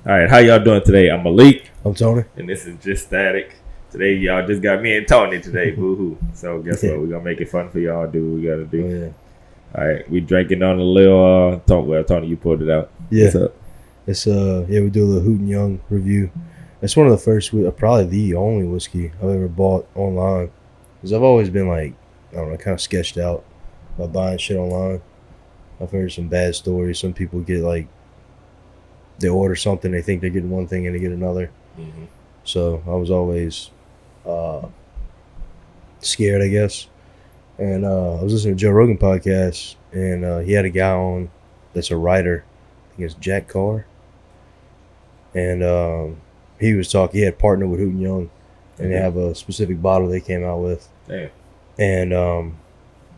All right, how y'all doing today? I'm Malik, I'm Tony. and this is Just Static. Today, y'all just got me and Tony today. Boo-hoo. So guess what? We're going to make it fun for y'all. Do what we got to do. Oh, yeah. All right, we drinking on a little, Tony, you pulled it out. Yeah. What's up? It's we do a little Hoot and Young review. It's one of the first, probably the only whiskey I've ever bought online. Because I've always been like, I don't know, kind of sketched out by buying shit online. I've heard some bad stories. Some people get like, they order something, they think they're getting one thing and they get another. Mm-hmm. So I was always scared, I guess. And I was listening to Joe Rogan podcast, and he had a guy on that's a writer. I think it's Jack Carr. And he was talking. He had partnered with Hoot and Young, and they have a specific bottle they came out with. Damn. And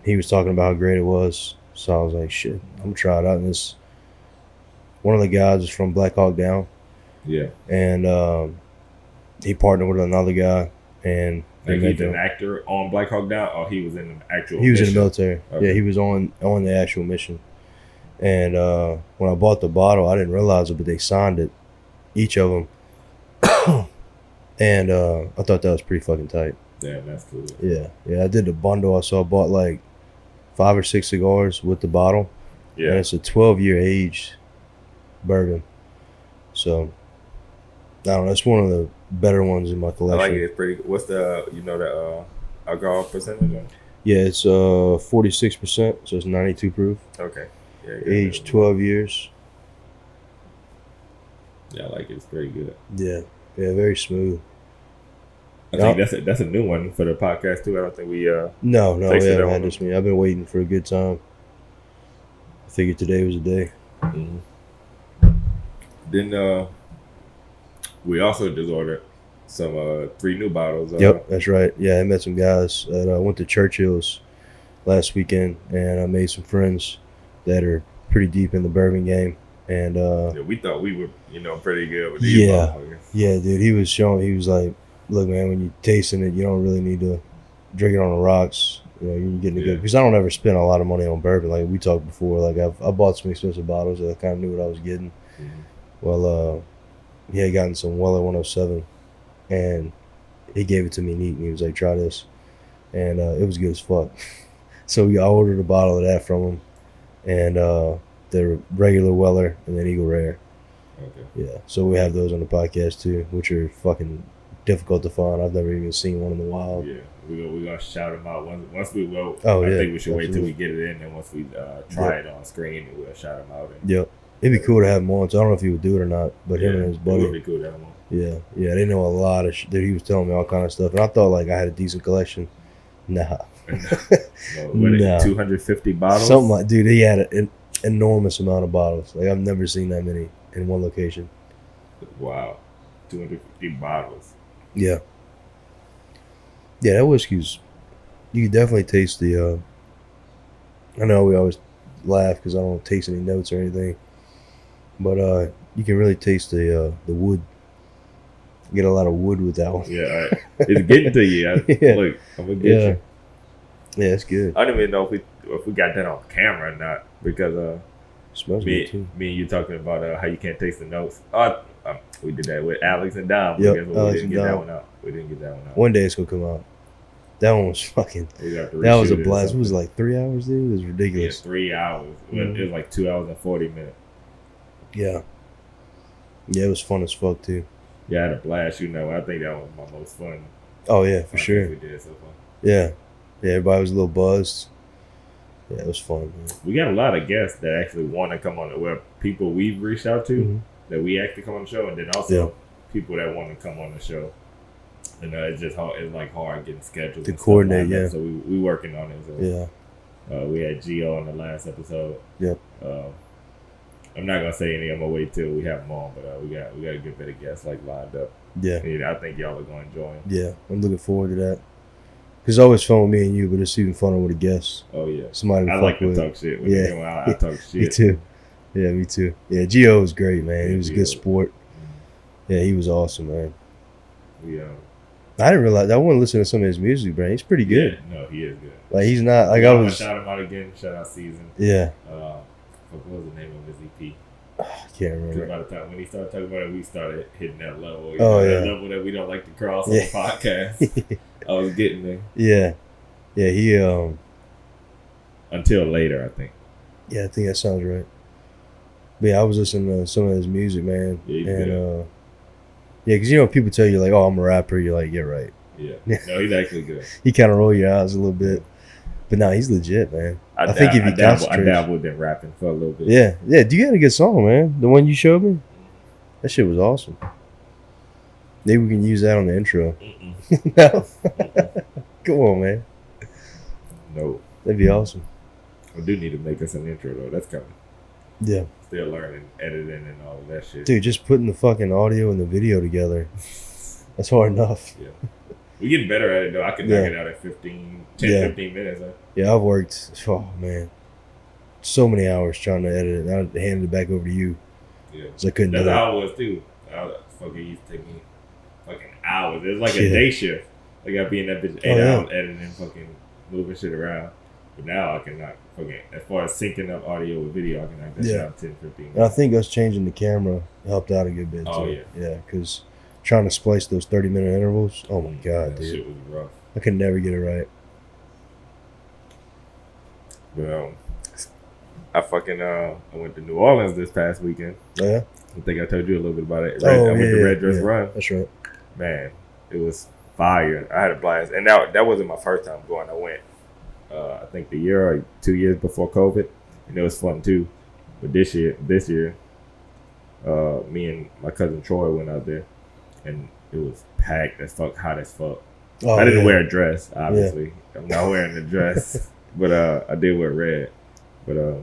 he was talking about how great it was. So I was like, shit, I'm gonna try it out. And this one of the guys is from Black Hawk Down. Yeah. And he partnered with another guy, and like he's an actor on Black Hawk Down, or he was in an actual He was mission? in the military. Okay. Yeah, he was on the actual mission. And when I bought the bottle, I didn't realize it, but they signed it, each of them. And I thought that was pretty fucking tight. Damn, that's cool. Yeah. I did the bundle. So I bought like 5 or 6 cigars with the bottle. Yeah. And it's a 12-year aged bourbon. So I don't know. It's one of the better ones in my collection. I like it. It's pretty. What's the the alcohol percentage on? Yeah, it's 46%, so it's 92 proof. Okay. Yeah. Aged 12 years. Yeah, I like it. It's pretty good. Yeah, very smooth. I think that's a new one for the podcast too. I don't think we No, we haven't had this one. I've been waiting for a good time. I figured today was the day. Mm-hmm. Then we also just ordered some 3 new bottles. Yep, that's right. Yeah, I met some guys. I went to Churchill's last weekend, and I made some friends that are pretty deep in the bourbon game. And we thought we were, pretty good with these bottles. Yeah, dude. He was like, look, man, when you're tasting it, you don't really need to drink it on the rocks. You're getting it good. Because I don't ever spend a lot of money on bourbon. Like we talked before, like I bought some expensive bottles that I kind of knew what I was getting. Mm-hmm. Well, he had gotten some Weller 107, and he gave it to me neat, and he was like, try this. And it was good as fuck. So I ordered a bottle of that from him, and the regular Weller, and then Eagle Rare. Okay. Yeah, so we have those on the podcast too, which are fucking difficult to find. I've never even seen one in the wild. Yeah, we're gonna shout them out once we go. Oh, I think we should wait till we get it in, and once we try it on screen, we'll shout them out. Yep. It'd be cool to have him on. So I don't know if he would do it or not, but him and his buddy. It would be cool to have him on. Yeah. They know a lot of shit. He was telling me all kind of stuff, and I thought like I had a decent collection. Nah. Nah. 250 bottles. Something like, dude. He had an enormous amount of bottles. Like I've never seen that many in one location. Wow, 250 bottles. Yeah. Yeah, that whiskey's. You can definitely taste the. I know we always laugh because I don't taste any notes or anything. But you can really taste the wood. You get a lot of wood with that one. Yeah, it's getting to you. Look, I'm gonna get you. Yeah, it's good. I don't even know if we got that on camera or not because smells good too. Me and you talking about how you can't taste the notes. We did that with Alex and Dom. Yep, we didn't get that one out. One day it's gonna come out. That one was fucking. That was a blast. It was like 3 hours, dude. It was ridiculous. Yeah, 3 hours. Mm-hmm. It was like 2 hours and 40 minutes. Yeah, it was fun as fuck too. Yeah, I had a blast. I think that was my most fun. Oh yeah, for sure. We did so far. Yeah, everybody was a little buzzed. Yeah, it was fun. Man. We got a lot of guests that actually want to come on. Where people we've reached out to that we actually come on the show, and then also people that want to come on the show. And it's just hard. It's like hard getting scheduled to coordinate. Yeah. So we working on it. So, yeah. We had Gio on the last episode. Yep. I'm not gonna say anything. I'm gonna wait till we have them on, but we got a good bit of guests like lined up. Yeah. And I think y'all are gonna enjoy them. Yeah, I'm looking forward to that. Cause it's always fun with me and you, but it's even funner with a guest. Oh yeah. Somebody to I fuck like with. to talk shit. I talk shit. Me too. Yeah, me too. Yeah, Gio was great, man. He was a good sport. Yeah, he was awesome, man. I didn't realize. I want to listen to some of his music, bro. He's pretty good. Yeah, no, he is good. Like he's not like I was. Shout him out again. Shout out Season. Yeah. What was the name of his EP? I can't remember. Because by the time when he started talking about it, we started hitting that level. Yeah. That level that we don't like to cross on the podcast. I was getting there. Yeah. Yeah, he until later, I think. Yeah, I think that sounds right. But yeah, I was listening to some of his music, man. Yeah, because people tell you like, "Oh, I'm a rapper." You're like, "Yeah, right." Yeah. No, he's actually good. He kind of roll your eyes a little bit, but no, he's legit, man. I think if you concentrate, I dabbled in rapping for a little bit. Yeah. Do you got a good song, man? The one you showed me, that shit was awesome. Maybe we can use that on the intro. No, come on, man. No, that'd be awesome. I do need to make us an intro though. That's coming. Yeah. Still learning editing and all of that shit. Dude, just putting the fucking audio and the video together. That's hard enough. Yeah. We're getting better at it though. I can knock it out in 15 minutes. Huh? Yeah, I've worked, oh man, so many hours trying to edit it. And I handed it back over to you. Yeah. So I couldn't do it. That's how I was too. Fucking used to take me fucking hours. It was like a day shift. Like I'd be in that bitch 8 hours editing, fucking moving shit around. But now I can knock fucking, as far as syncing up audio with video, I can knock that shit out in 10, 15 minutes. And I think us changing the camera helped out a good bit too. Oh yeah. Yeah, because trying to splice those 30-minute intervals, oh my god, that dude. Shit was rough. I could never get it right. But I went to New Orleans this past weekend. Oh yeah? I think I told you a little bit about it. I went to Red Dress Run. That's right. Man, it was fire. I had a blast. And that wasn't my first time going. I went I think the year or 2 years before COVID, and it was fun too. But this year, me and my cousin Troy went out there, and it was packed as fuck, hot as fuck. Oh, I didn't wear a dress, obviously. Yeah. I'm not wearing a dress, but I did wear red. But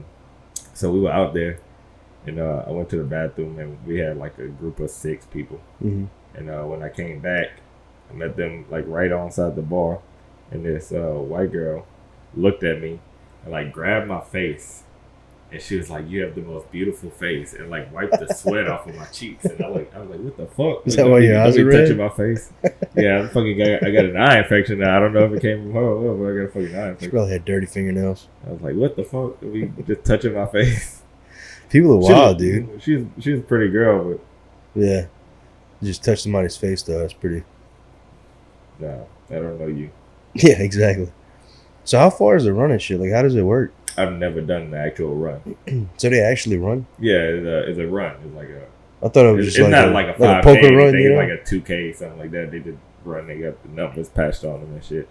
so we were out there, and I went to the bathroom, and we had like a group of 6 people. Mm-hmm. And when I came back, I met them like right outside the bar, and this white girl looked at me and like grabbed my face, and she was like, "You have the most beautiful face," and like wiped the sweat off of my cheeks. And I was like, "What the fuck?" Is that why your eyes are red? Touching my face. Yeah, I got an eye infection now. I don't know if it came from her, but I got a fucking eye infection. She probably had dirty fingernails. I was like, "What the fuck?" We just touching my face. People are wild, dude. She's a pretty girl, but yeah, just touch somebody's face though. That's pretty. No, I don't know you. Yeah, exactly. So how far is the running shit? Like, how does it work? I've never done the actual run. So they actually run? Yeah, it's a run. It's like a. I thought it was just it's not like a 5K poker run, you know? like a 2K, something like that. They just run. They got the numbers patched on them and shit.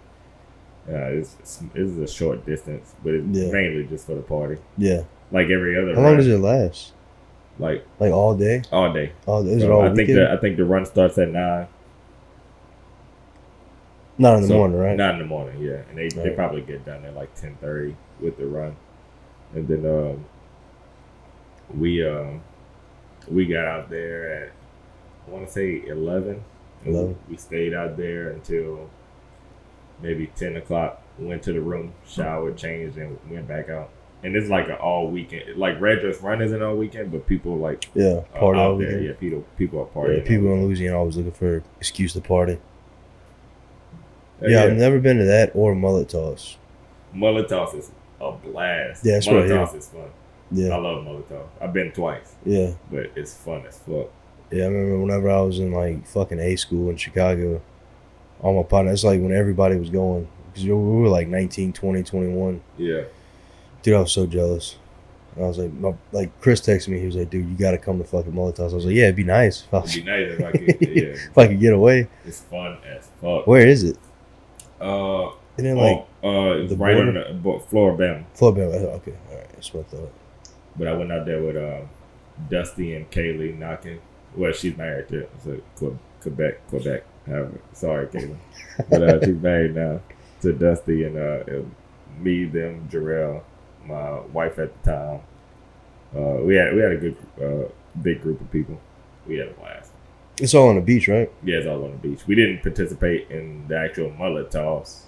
It's a short distance, but it's mainly just for the party. Yeah. Like every other. How long does it last? Like all day? All day. All day. Is so it all I weekend? I think the run starts at 9. Not in the morning, right? Not in the morning, yeah. And they probably get done at like 10:30 with the run, and then we got out there at, I want to say 11. 11. We stayed out there until maybe 10 o'clock. Went to the room, showered, changed, and went back out. And it's like an all weekend. Like Red Dress Run isn't all weekend, but people like party out there. Yeah, people are partying. Yeah, people in Louisiana always looking for an excuse to party. Yeah, I've never been to that or mullet toss. Mullet toss is a blast. Yeah, mullet toss is fun. Yeah, I love mullet toss. I've been twice. Yeah, but it's fun as fuck. Yeah, I remember whenever I was in like fucking A school in Chicago, all my partners, it's like when everybody was going, because we were like 19, 20, 21. Yeah. Dude, I was so jealous. I was like Chris texted me. He was like, "Dude, you got to come to fucking mullet toss." I was like, "Yeah, it'd be nice. It'd be nice if I could. Yeah, if I could get away." It's fun as fuck. Where is it? And then it's right on the Florida. Florida. Okay, all right. That's what I thought. But I went out there with Dusty and Kaylee knocking. Well, she's married to Quebec. Sorry, Kaylee, but she's married now to Dusty and me, them, Jarrell, my wife at the time. We had a good big group of people. We had a blast. It's all on the beach, right? Yeah, it's all on the beach. We didn't participate in the actual mullet toss,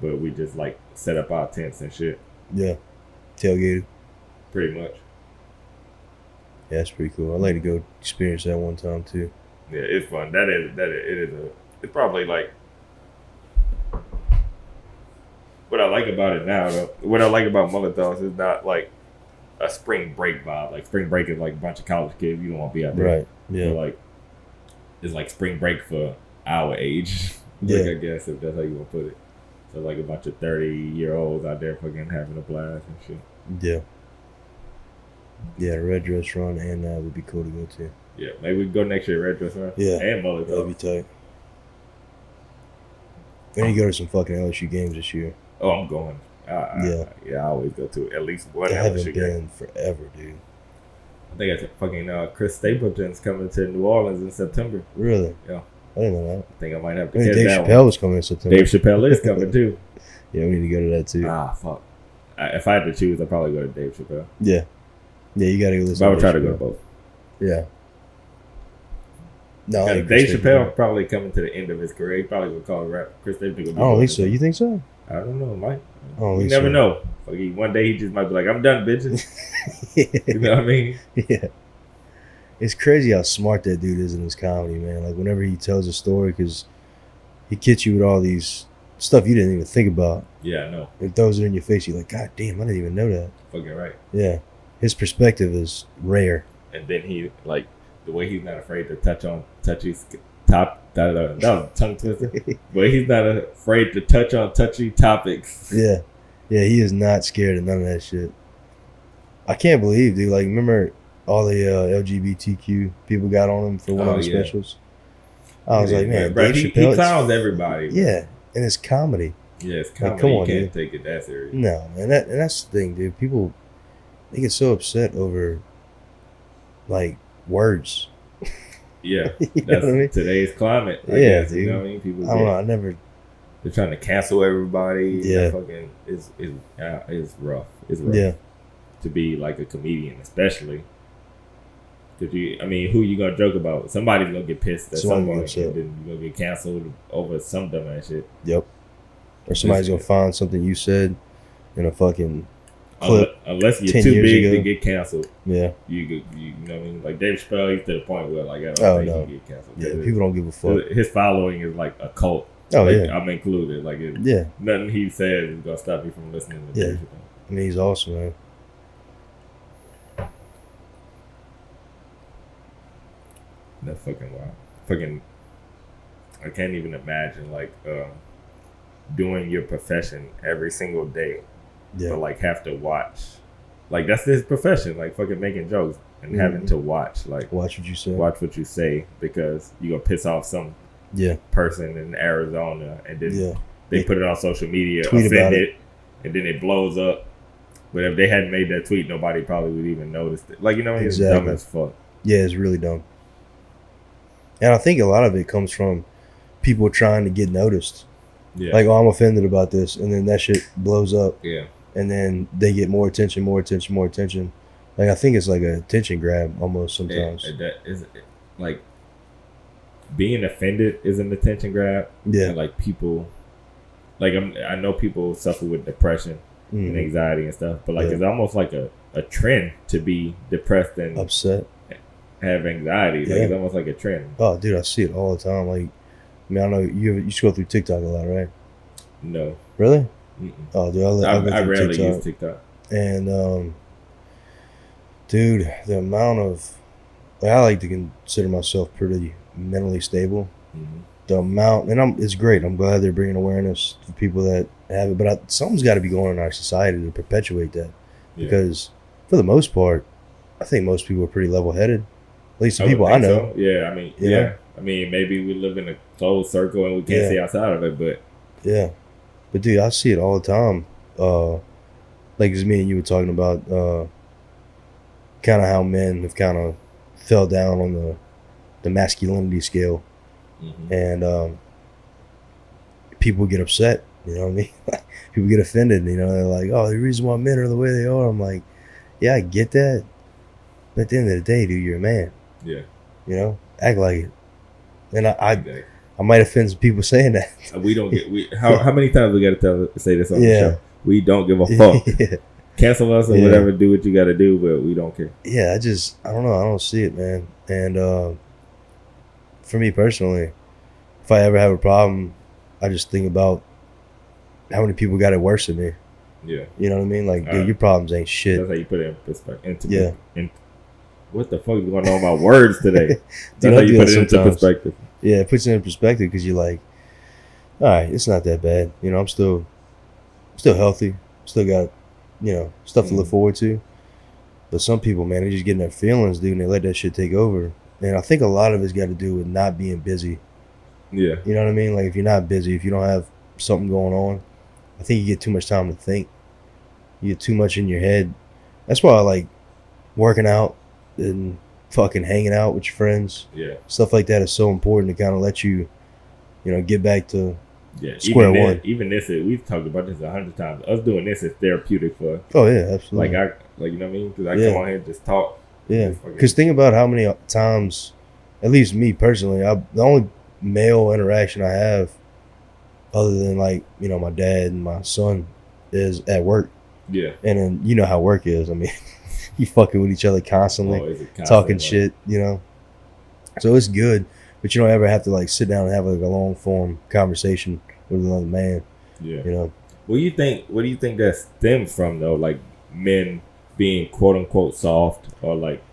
but we just like set up our tents and shit. Yeah, tailgated. Pretty much. Yeah, that's pretty cool. I'd like to go experience that one time too. Yeah, it's fun. It's probably like what I like about it now. Though, what I like about mullet toss is not like a spring break vibe. Like spring break is like a bunch of college kids. You don't want to be out there. Right. Yeah. So like it's like spring break for our age. Yeah. Like, I guess if that's how you want to put it. So like a bunch of 30-year-olds out there fucking having a blast and shit. Yeah. Yeah, red dress run and that would be cool to go to. Yeah, maybe we can go next year, Red Dress Run. Yeah. And Malik. That'd be tight. We need to go to some fucking LSU games this year. Oh, I'm going. Yeah. I always go to at least one I haven't LSU been game. forever, dude. I think it's fucking Chris Stapleton's coming to New Orleans in September. Really? Yeah. I didn't know that. I think I might have to I mean, catch Dave that Chappelle one. was coming in September. Dave Chappelle is coming too. Yeah, we need to go to that too. Fuck. If I had to choose, I'd probably go to Dave Chappelle. Yeah. Yeah, you gotta go listen But I would to try Dave to go to Chappelle. both. Yeah. No, I Dave think Chris Chappelle Stapleton. probably coming to the end of his career. He probably gonna call it rap. Chris Stapleton. I don't think so. You think so? I don't know, Mike. I don't You think never so. know. Like one day he just might be like, "I'm done, bitches." You know what I mean? Yeah. It's crazy how smart that dude is in his comedy, man. Like, whenever he tells a story, because he gets you with all these stuff you didn't even think about. Yeah, I know. It throws it in your face. You're like, God damn, I didn't even know that. Fucking right. Yeah. His perspective is rare. And then he like the way he's not afraid to touchy top. That was a tongue twister. But he's not afraid to touch on touchy topics. Yeah. Yeah, he is not scared of none of that shit. I can't believe, dude. Like, remember all the LGBTQ people got on him for one of the specials? I was like, man, bro, Dave he Chappelle, clowns everybody. Bro. yeah, and it's comedy. Yeah, it's Like, comedy. come on, you can't dude. take it that serious. No, man, and that's the thing, dude. People, they get so upset over, like, words. Yeah, You know that's what I mean? today's climate. I Yeah, guess, dude. you know what I mean? People I don't know. I never. they're trying to cancel everybody. Yeah. Fucking it's rough. It's rough. Yeah. To be like a comedian, especially. Cause who you gonna joke about? Somebody's gonna get pissed at Someone some gets point, upset. and then you're gonna get canceled over some dumbass shit. Yep. Or somebody's gonna find something you said in a fucking clip. Unless you're 10 too years big ago. to get canceled, Yeah. you know what I mean? Like Dave Chappelle, he's to the point where like I don't Oh, think no. he get canceled. Yeah. 'Cause People don't give a fuck. his following is like a cult. Oh, Like, yeah. I'm included. Like Yeah. nothing he says is gonna stop you from listening to Yeah. Dave Chappelle. I mean, he's awesome, man. That's fucking wild. Fucking, I can't even imagine like doing your profession every single day, Yeah. but like have to watch. Like that's his profession. Like fucking making jokes and having to watch. Like Watch what you say. watch what you say because you gonna piss off some Yeah. person in Arizona, and then Yeah. they put it on social media, Tweet about offended, and then it blows up. But if they hadn't made that tweet, nobody probably would even notice it. Like, you know, it's dumb Exactly. as fuck. Yeah, it's really dumb. And I think a lot of it comes from people trying to get noticed. Yeah. Like, oh, I'm offended about this. And then that shit blows up. Yeah. And then they get more attention, more attention, more attention. Like, I think it's like a attention grab almost sometimes. That is like being offended is an attention grab. Yeah. And like people, like I know people suffer with depression and anxiety and stuff, but like Yeah. it's almost like a trend to be depressed and Upset. have anxiety. Like Yeah. it's almost like a trend. Oh, dude, I see it all the time. Like, I mean, I know you scroll through TikTok a lot, right? No. Really? Mm-mm. Oh, dude, I go I through rarely TikTok. use TikTok. And, dude, the amount of, like, I like to consider myself pretty mentally stable. Mm-hmm. The amount, and it's great. I'm glad they're bringing awareness to people that have it, but something's got to be going on in our society to perpetuate that. Yeah. Because for the most part, I think most people are pretty level-headed. At least the would people I think know. so. Yeah, I mean, You yeah. know? I mean, maybe we live in a closed circle and we can't Yeah. see outside of it, but Yeah. But dude, I see it all the time. Like as me and you were talking about kind of how men have kind of fell down on the masculinity scale. And people get upset, you know what I mean? People get offended, you know, they're like, oh, the reason why men are the way they are. I'm like, yeah, I get that. But at the end of the day, dude, you're a man. yeah. You know? Act like it. And I Exactly. might offend some people saying that. We don't get how many times we gotta say this on the Yeah. show? We don't give a fuck. Yeah. Cancel us or Yeah. whatever, do what you gotta do, but we don't care. Yeah, I don't know. I don't see it, man. And for me personally, if I ever have a problem, I just think about how many people got it worse than me. Yeah. You know what I mean? Like, dude, your problems ain't shit. That's how you put it in perspective. Yeah. What the fuck is going on with my words today? Dude, That's how you put it sometimes. into perspective. Yeah, it puts it in perspective because you're like, all right, it's not that bad. You know, I'm still healthy. Still got, you know, stuff to look forward to. But some people, man, they just get in their feelings, dude, and they let that shit take over. And I think a lot of it's got to do with not being busy. Yeah. You know what I mean? Like, if you're not busy, if you don't have something going on, I think you get too much time to think. You get too much in your head. That's why I like working out and fucking hanging out with your friends. Yeah. Stuff like that is so important to kind of let you, you know, get back to square one. Even this, we've talked about this 100 times. Us doing this is therapeutic for. Oh yeah, absolutely. You know what I mean? Because I come on here and just talk. Yeah. Because think about how many times, at least me personally, the only male interaction I have, other than like, you know, my dad and my son, is at work. Yeah. And then you know how work is. I mean, you fucking with each other constantly, talking shit, you know. So it's good, but you don't ever have to like sit down and have like a long form conversation with another man. Yeah. You know. What do you think that stems from though? Like men being quote unquote soft, or like,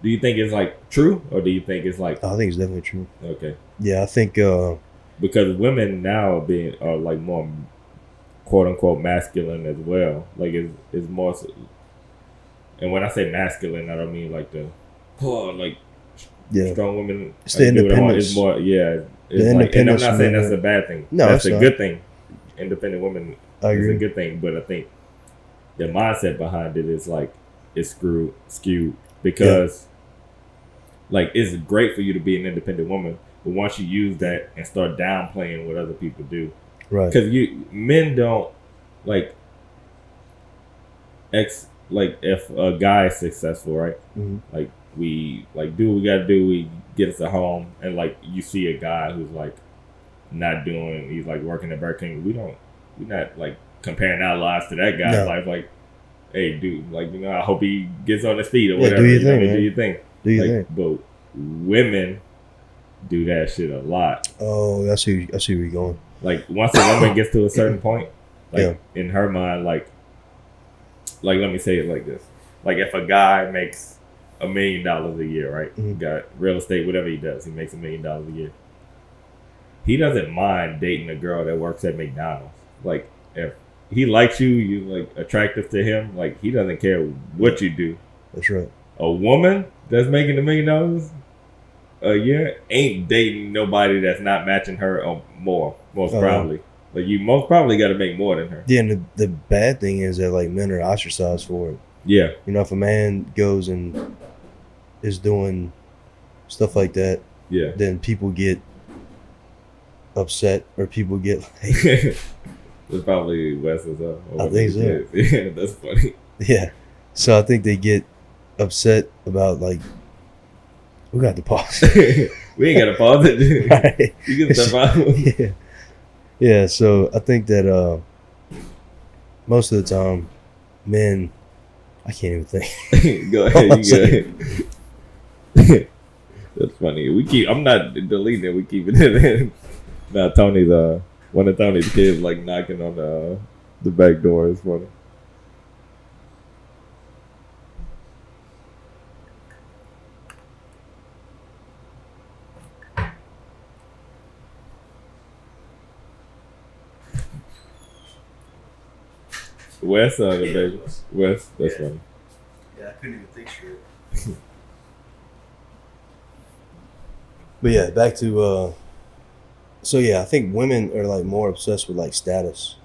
do you think it's like true, or do you think it's like? I think it's definitely true. Okay. Yeah, I think because women now are like more quote unquote masculine as well. Like it's more. And when I say masculine, I don't mean like strong women. It's the independence. It's more, yeah. It's the like, and I'm independence. not saying that's a bad thing. No, that's a not. good thing. Independent women is a good thing, but I think the mindset behind it is like it's skewed because like it's great for you to be an independent woman, but once you use that and start downplaying what other people do, right? Because men don't like like if a guy is successful, right? Mm-hmm. Like we like do what we gotta do. We get us a home, and like you see a guy who's like not doing. He's like working at Burger King. We're not like comparing our lives to that guy's life. Like, hey, dude, like you know, I hope he gets on his feet or whatever. Do your thing, man. Do your thing. Do your thing. But women do that shit a lot. Oh, I see where you're going. Like once a woman gets to a certain point, like in her mind, like let me say it like this: like if a guy makes $1 million a year, right? Mm-hmm. Got real estate, whatever he does, he makes $1 million a year. He doesn't mind dating a girl that works at McDonald's. Like if he likes you, you like attractive to him. Like he doesn't care what you do. That's right. A woman that's making $1 million a year ain't dating nobody that's not matching her or more. Most probably. Like you most probably got to make more than her. Yeah, and the bad thing is that like men are ostracized for it. Yeah. You know, if a man goes and is doing stuff like that, then people get upset or people get like. That's probably Wes's up. I think so. Yeah, that's funny. Yeah. So I think they get upset about like. We got to pause. We ain't got to pause it. Right. You can step out. Yeah. Yeah, so I think that most of the time, men, I can't even think. Go ahead, you go. That's funny. I'm not deleting it. We keep it in. Now Tony's one of Tony's kids like knocking on the back door. It's funny. Wes, the baby. Wes, that's funny. Yeah, I couldn't even think straight. But yeah, back to so yeah, I think women are like more obsessed with like status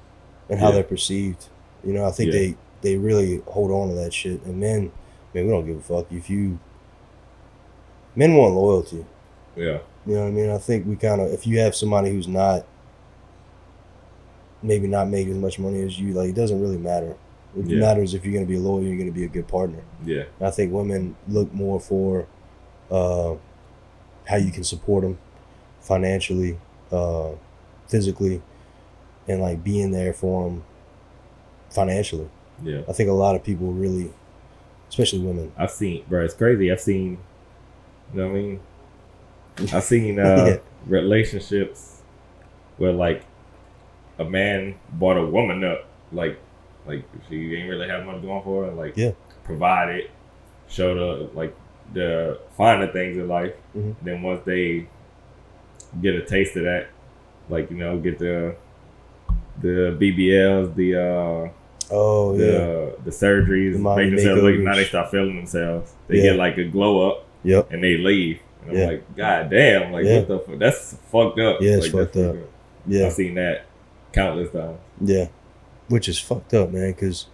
and how they're perceived. You know, I think they really hold on to that shit. And men, man, we don't give a fuck. Men want loyalty. Yeah. You know what I mean? I think we kind of, if you have somebody who's maybe not making as much money as you, like it doesn't really matter. It matters if you're going to be loyal, you're going to be a good partner. Yeah. And I think women look more for how you can support them financially, physically, and like being there for them financially. Yeah. I think a lot of people really, especially women. I've seen, bro, it's crazy. You know what I mean? I've seen relationships where like a man bought a woman up, like Like she ain't really have much going for her. Like Yeah. provide it, show the finer things in life. Mhm. Then once they get a taste of that, like get the BBLs, Oh yeah. the surgeries, The make mommy themselves look. Now makeovers. they start feeling themselves. They Yeah. get like a glow up, Yep. and they leave. And I'm Yeah. like, God damn, like Yeah. what the fuck? That's fucked up. Yeah, it's like, fucked that's up. Yeah. I've seen that countless times. Yeah. Which is fucked up, man, because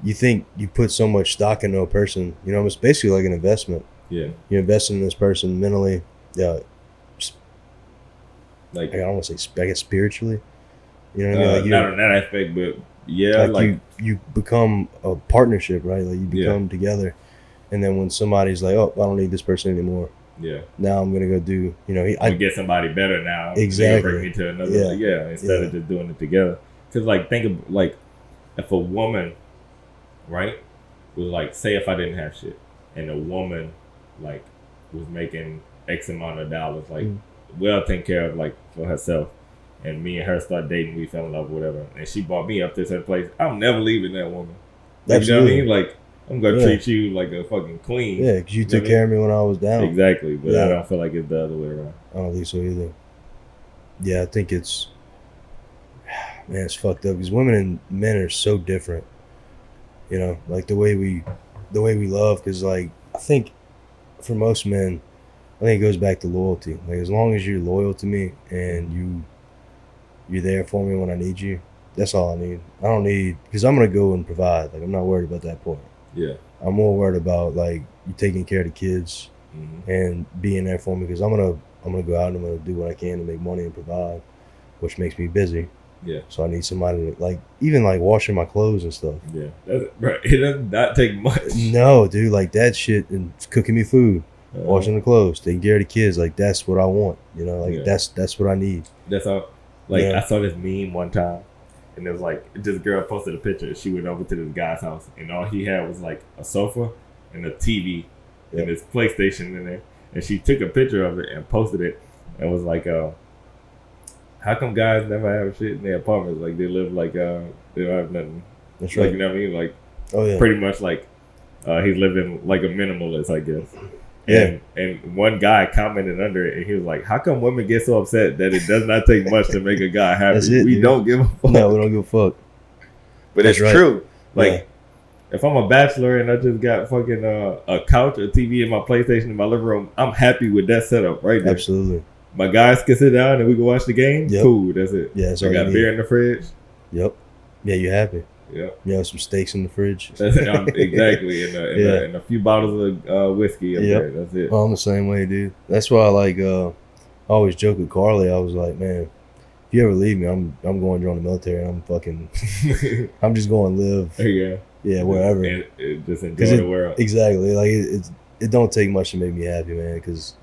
you think you put so much stock into a person, it's basically like an investment. Yeah. You're investing in this person mentally, Like I don't want to say, I guess spiritually. You know what I mean? Like not on that aspect, but yeah, like you become a partnership, right? Like you become together, and then when somebody's like, "Oh, I don't need this person anymore," yeah, now I'm gonna go do, I get somebody better now. Exactly. Bring me to another, instead of just doing it together. Because like think of like if a woman, right, was like, say if I didn't have shit, and a woman like was making X amount of dollars, like well taken care of, like for herself, and me and her start dating, we fell in love, whatever, and she brought me up to her place, I'm never leaving that woman. Like, you know what I mean? Like I'm gonna treat you like a fucking queen. Yeah, because you took care of me when I was down. Exactly, but I don't feel like it's the other way around. I don't think so either. Yeah, I think it's fucked up because women and men are so different. Like the way we love, because like I think for most men, I think it goes back to loyalty. Like as long as you're loyal to me and you're there for me when I need you, that's all I need. I don't need, because I'm gonna go and provide. Like I'm not worried about that part. Yeah, I'm more worried about like you taking care of the kids and being there for me, because I'm gonna go out and I'm gonna do what I can to make money and provide, which makes me busy. Yeah. So I need somebody to even washing my clothes and stuff. Yeah. Right. It does not take much. No, dude, like that shit, and cooking me food, washing the clothes, taking care of the kids, like that's what I want. That's what I need. That's all. Like I saw this meme one time, and it was like this girl posted a picture. She went over to this guy's house, and all he had was like a sofa and a TV and this PlayStation in there. And she took a picture of it and posted it, and was like, how come guys never have shit in their apartments? Like they live like they don't have nothing. That's like, right. You know what I mean? Like pretty much like he's living like a minimalist, I guess. Yeah. And one guy commented under it, and he was like, "How come women get so upset that it does not take much to make a guy happy? That's it, we dude. don't give a fuck." No, we don't give a fuck. But That's it's true. Like, Yeah. if I'm a bachelor and I just got fucking a couch, a TV, and my PlayStation in my living room, I'm happy with that setup right there. Absolutely. My guys can sit down and we can watch the game. Yep. Cool, that's it. Yeah, that's I all got you beer need. in the fridge. Yep. Yeah, you happy. Yep. You have some steaks in the fridge. Exactly. And a few bottles of whiskey up there. That's it. I'm the same way, dude. That's why I always joke with Carly. I was like, man, if you ever leave me, I'm going to join the military. I'm fucking, I'm just going to live. Yeah, wherever. And just enjoy the world. Exactly. Like it don't take much to make me happy, man. Because,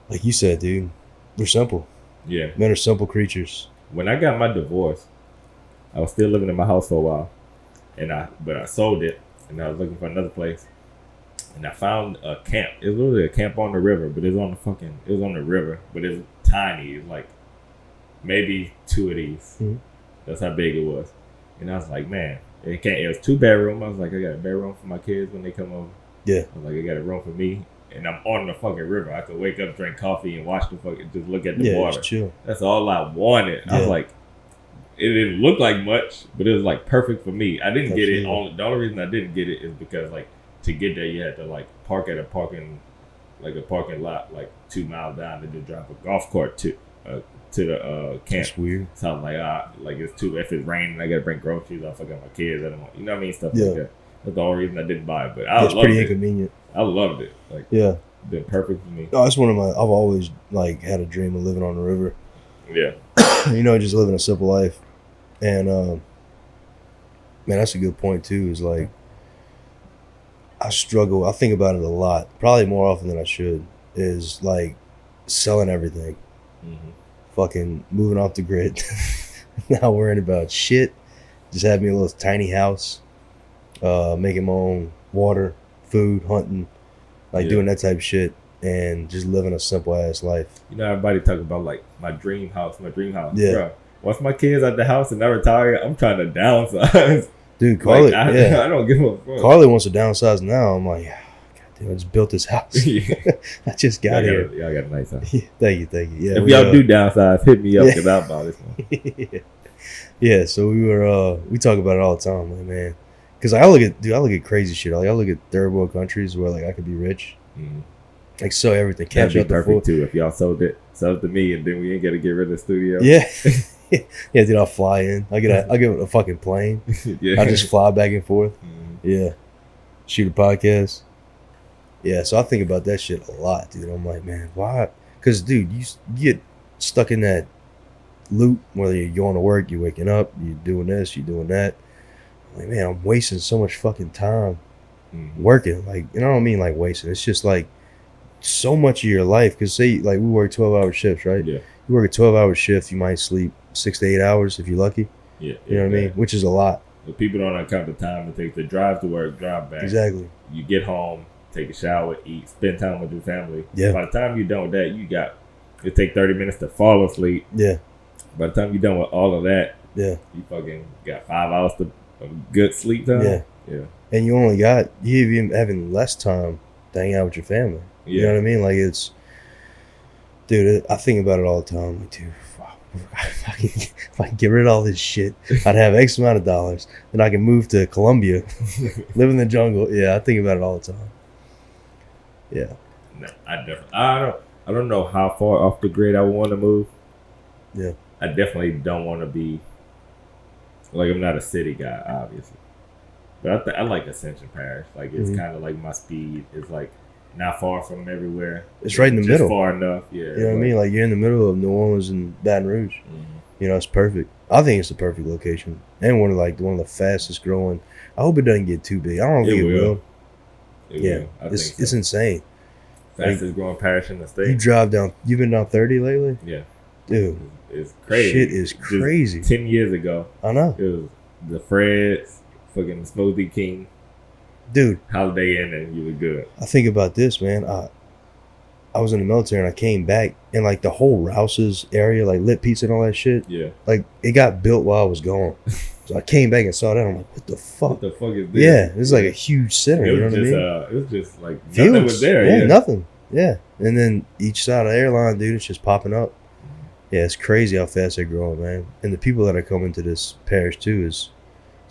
like you said, dude, we're simple. Yeah. Men are simple creatures. When I got my divorce, I was still living in my house for a while, but I sold it, and I was looking for another place, and I found a camp. It was literally a camp on the river, but it was on the river, but it's tiny. It's like maybe 2 of these. Mm-hmm. That's how big it was, and I was like, man, it was 2-bedroom. I was like, I got a bedroom for my kids when they come over. Yeah. I was like, I got a room for me, and I'm on the fucking river. I could wake up, drink coffee, and watch just look at the water. Just chill. That's all I wanted. Yeah. I was like, it didn't look like much, but it was like perfect for me. I didn't get it. The only reason I didn't get it is because like to get there you had to like park at a parking lot like 2 miles down and then drive a golf cart to the camp. That's weird. So I'm like it's too. If it's raining, I gotta bring groceries. I'll fucking my kids. I don't want, you know what I mean, stuff like that. That's the only reason I didn't buy it. But It's pretty inconvenient. I loved it. Like been perfect for me. Oh, that's one of my. I've always like had a dream of living on the river. Yeah. Just living a simple life. And man, that's a good point too, is like I think about it a lot, probably more often than I should, is like selling everything. Fucking moving off the grid. Not worrying about shit. Just have me a little tiny house, making my own water, food, hunting, doing that type of shit, and just living a simple ass life. Everybody talk about like my dream house. Yeah. Bro, once my kids at the house and I retire, I'm trying to downsize. Dude, Carly, like, yeah. I don't give a fuck. Carly wants to downsize now. I'm like, God damn, I just built this house. I just got here. Y'all got a nice house. Thank you. Yeah, if y'all do downsize, hit me up because I'll buy this one. Yeah, so we talk about it all the time, like, man. Because I look at crazy shit. Like I look at third world countries where like I could be rich, like sell everything, cash that'd be out perfect too. If y'all sold it to me, and then we ain't got to get rid of the studio. Yeah, yeah, dude. I'll fly in. I'll get a fucking plane. Yeah. I'll just fly back and forth. Yeah, shoot a podcast. Yeah, so I think about that shit a lot, dude. I'm like, man, why? Because, dude, you get stuck in that loop. Whether you're going to work, you're waking up, you're doing this, you're doing that. Like, man, I'm wasting so much fucking time working. Like, and I don't mean like wasting. It's just like so much of your life. Because say like we work 12-hour shifts, right? Yeah. You work a 12-hour shift, you might sleep 6 to 8 hours if you're lucky. Yeah. You know what I mean? Which is a lot. But people don't account the time it takes to drive to work, drive back. Exactly. You get home, take a shower, eat, spend time with your family. Yeah. By the time you're done with that, it take 30 minutes to fall asleep. Yeah. By the time you're done with all of that, yeah, you fucking got 5 hours of good sleep time. Yeah. Yeah. And you even having less time to hang out with your family. Yeah. You know what I mean? Like it's, dude, I think about it all the time. Like, dude, if I can get rid of all this shit, I'd have X amount of dollars. Then I can move to Colombia, live in the jungle. Yeah, I think about it all the time. Yeah. No, I don't know how far off the grid I want to move. Yeah. I definitely don't want to be, like, I'm not a city guy, obviously. But I like Ascension Parish. Like, it's kind of like my speed is, like, not far from everywhere. It's right in the middle. Far enough, yeah. You know what I mean? Like, you're in the middle of New Orleans and Baton Rouge. You know, it's perfect. I think it's the perfect location. And one of the fastest growing. I hope it doesn't get too big. I don't think it will. Yeah. It's insane. Fastest growing parish in the state. You've been down 30 lately? Yeah. Dude. It's crazy. Shit is crazy. Just 10 years ago. I know. It was the Freds, fucking Smoothie King. Dude. Holiday Inn, and you were good. I think about this, man. I was in the military and I came back and like the whole Rouse's area, like Lit Pizza and all that shit. Yeah. Like it got built while I was gone. So I came back and saw that. I'm like, what the fuck? What the fuck is this? Yeah. It's like a huge center. You know what I mean? It was just like nothing was there. Yeah, nothing. Yeah. And then each side of the airline, dude, it's just popping up. Yeah, it's crazy how fast they're growing, man. And the people that are coming to this parish too it's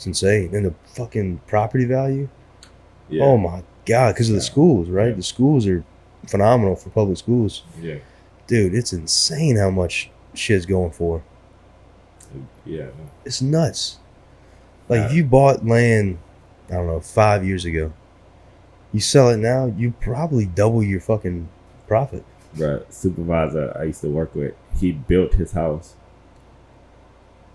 insane. And the fucking property value. Yeah. Oh my God, because of the schools, right? Yeah. The schools are phenomenal for public schools. Yeah. Dude, it's insane how much shit's going for. Yeah. It's nuts. Like if you bought land, I don't know, 5 years ago, you sell it now, you probably double your fucking profit. Right. Supervisor I used to work with, he built his house.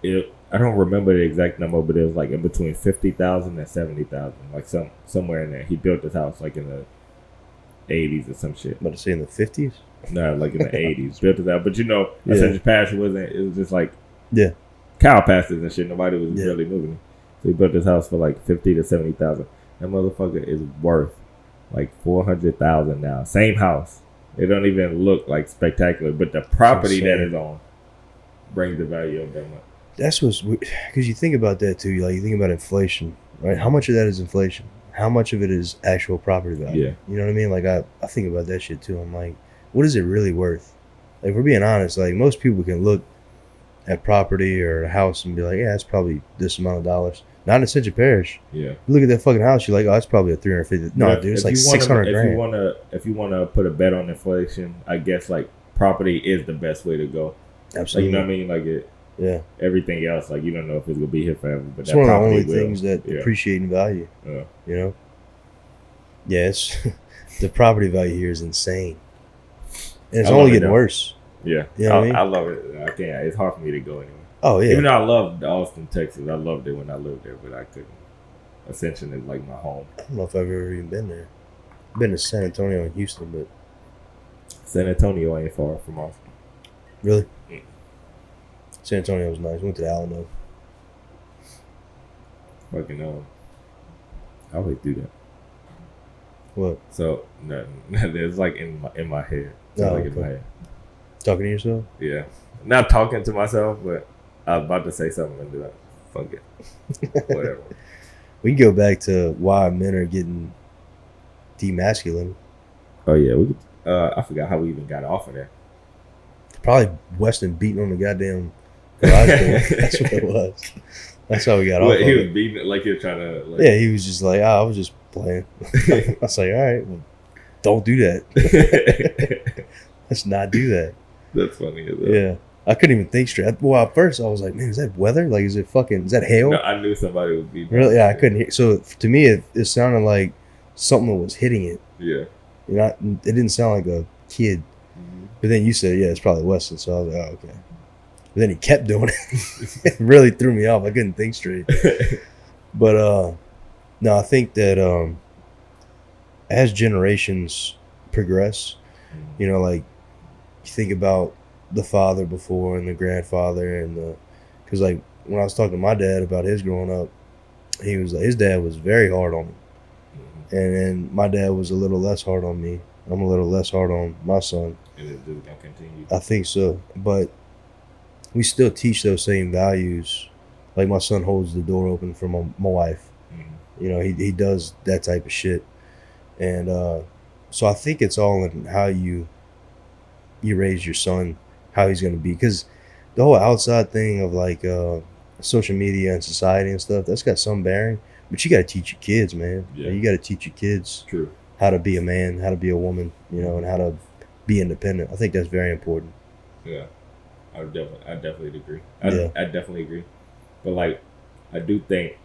I don't remember the exact number, but it was like in between 50,000 and 70,000, like somewhere in there. He built his house like in the 80s or some shit. About to say in the 50s? No, like in the 80s. Built his house, but Ascension Parish wasn't. It was just like cow pastures and shit. Nobody was really moving it. So he built his house for like 50 to 70,000. That motherfucker is worth like 400,000 now. Same house. It don't even look like spectacular, but the property that is on brings the value of that much. That's what's because you think about that too. Like you think about inflation, right? How much of that is inflation? How much of it is actual property value? Yeah. You know what I mean? Like I think about that shit too. I'm like, what is it really worth? Like if we're being honest, like most people can look at property or a house and be like, yeah, it's probably this amount of dollars. Not in Ascension Parish. Yeah. You look at that fucking house, you're like, oh, it's probably a 350. No, dude, it's like 600 grand. If you wanna put a bet on inflation, I guess like property is the best way to go. Absolutely. Like, you know what I mean? Like it. Yeah. Everything else, like you don't know if it's gonna be here forever. But it's one of the only things that appreciate in value. Yeah. You know. Yeah, it's the property value here is insane, and it's only getting worse. Yeah. You know what I mean? I love it. I can't. It's hard for me to go anywhere. Oh yeah. Even though I loved Austin, Texas, I loved it when I lived there, but I couldn't. Ascension is like my home. I don't know if I've ever even been there. I've been to San Antonio and Houston, but San Antonio ain't far from Austin. Really? Yeah. San Antonio was nice. Went to the Alamo. Fucking I always do that. What? So nothing. It's like in my head. In my head. Talking to yourself? Yeah. Not talking to myself, but I was about to say something and be like, fuck it, whatever. We can go back to why men are getting demasculine. Oh yeah, I forgot how we even got off of that. Probably Weston beating on the goddamn garage door. That's what it was. That's how we got off. He was beating it like he was trying to. Like... Yeah, he was just like, I was just playing. I was like, all right, well, don't do that. Let's not do that. That's funny. Yeah, I couldn't even think straight. Well, at first I was like, man, is that weather? Like, is that hail? No, I knew somebody would be. Really? Yeah, I couldn't hear. So to me, it sounded like something was hitting it. Yeah. You know, it didn't sound like a kid. Mm-hmm. But then you said, yeah, it's probably Weston. So I was like, oh, okay. But then he kept doing it. It really threw me off. I couldn't think straight. But no, I think that as generations progress, you know, like you think about the father before and the grandfather because like when I was talking to my dad about his growing up, he was like, his dad was very hard on him. And then my dad was a little less hard on me. I'm a little less hard on my son. And it's going to continue. I think so. But we still teach those same values. Like my son holds the door open for my wife. Mm-hmm. You know, he does that type of shit. And so I think it's all in how you raise your son, how he's going to be. Because the whole outside thing of like social media and society and stuff, that's got some bearing. But you got to teach your kids, man. Yeah. You got to teach your kids how to be a man, how to be a woman, you know, and how to be independent. I think that's very important. Yeah, I definitely agree. I definitely agree. But like, I do think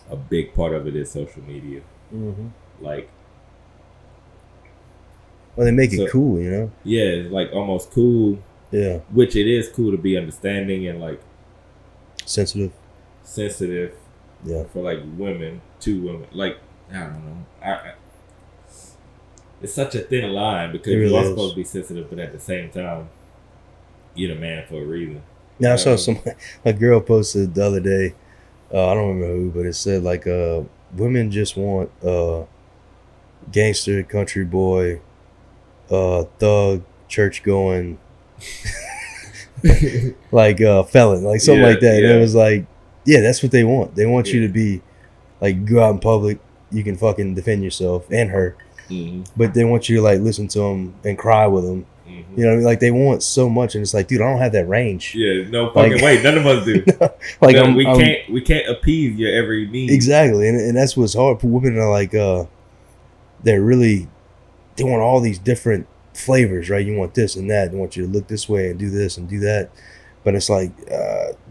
a big part of it is social media. Mm-hmm. Like, well, they make it cool, you know. Yeah, it's like almost cool. Yeah, which it is cool to be understanding and like sensitive. Yeah, for like women, to women, like I don't know, it's such a thin line because really you're supposed to be sensitive, but at the same time, you're the man for a reason. Yeah, I saw a girl posted the other day. I don't remember who, but it said like, women just want gangster, country boy, thug, church going, like felon, like something like that. Yeah. And it was like. Yeah, that's what they want. They want you to be, like, go out in public. You can fucking defend yourself and her. Mm-hmm. But they want you to, like, listen to them and cry with them. Mm-hmm. You know what I mean? Like, they want so much. And it's like, dude, I don't have that range. Yeah, no fucking way. None of us do. Like, no, we can't appease your every need. Exactly. And that's what's hard. Women are like, they want all these different flavors, right? You want this and that. They want you to look this way and do this and do that. But it's like,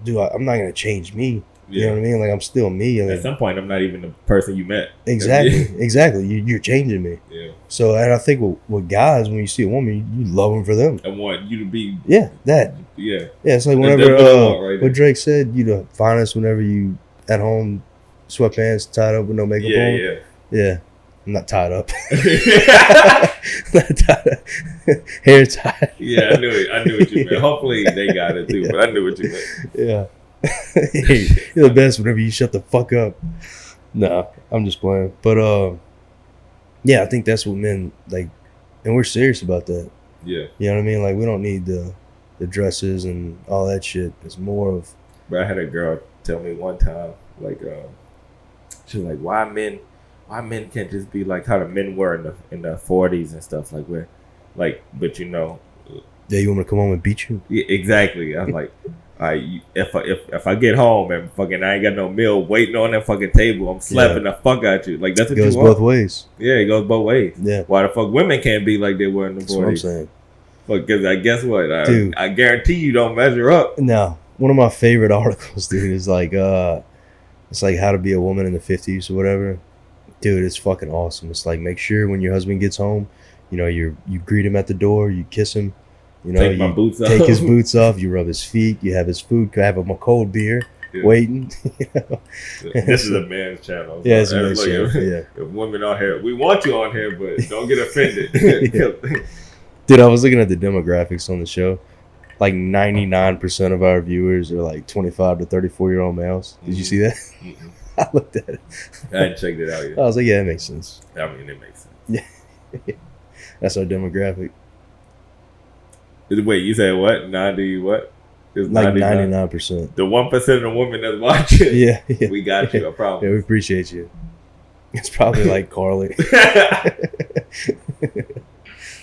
dude, I'm not going to change me. Yeah. You know what I mean? Like, I'm still me. At some point, I'm not even the person you met. Exactly. You're changing me. Yeah. So, and I think with guys, when you see a woman, you love them for them. I want you to be. Yeah, that. Yeah. Yeah, it's like whenever, what Drake said, you know, find us whenever you at home, sweatpants, tied up with no makeup on. Yeah. I'm not tied up. Not tied up. Hair tied. Yeah, I knew what you meant. Hopefully they got it too, but I knew what you meant. Yeah. Hey, you're the best whenever you shut the fuck up. Nah, I'm just playing. But yeah, I think that's what men like, and we're serious about that. Yeah. You know what I mean? Like, we don't need the dresses and all that shit. It's more of. But I had a girl tell me one time, like, she was like, why men can't just be like how the men were in the 40s and stuff, like where, like, but you know. Yeah, you want me to come home and beat you? Yeah, exactly. I was like, all right, if I get home and fucking I ain't got no meal waiting on that fucking table, I'm slapping the fuck out you. Like, that's what you want. It goes both ways. Yeah, it goes both ways. Yeah. Why the fuck women can't be like they were in the 40s? That's what I'm saying. Because I guess what? I guarantee you don't measure up. No. One of my favorite articles, dude, is like, it's like how to be a woman in the 50s or whatever. Dude, it's fucking awesome. It's like, make sure when your husband gets home, you know, you greet him at the door, you kiss him, you know, take my boots off. Take his boots off, you rub his feet, you have his food, have him a cold beer, waiting. You know? This is a man's channel. So yeah, it's a man's channel. Yeah. If women on here, we want you on here, but don't get offended. Dude, I was looking at the demographics on the show. Like 99% of our viewers are like 25 to 34-year-old males. Did you see that? Mm-hmm. I looked at it. I hadn't checked it out yet. I was like, yeah, it makes sense. I mean, it makes sense. Yeah. That's our demographic. Wait, you said what? 90 what? It's like 99. 99%. The 1% of the women that's watching. Yeah. We got you. I promise. Yeah, we appreciate you. It's probably like Carly.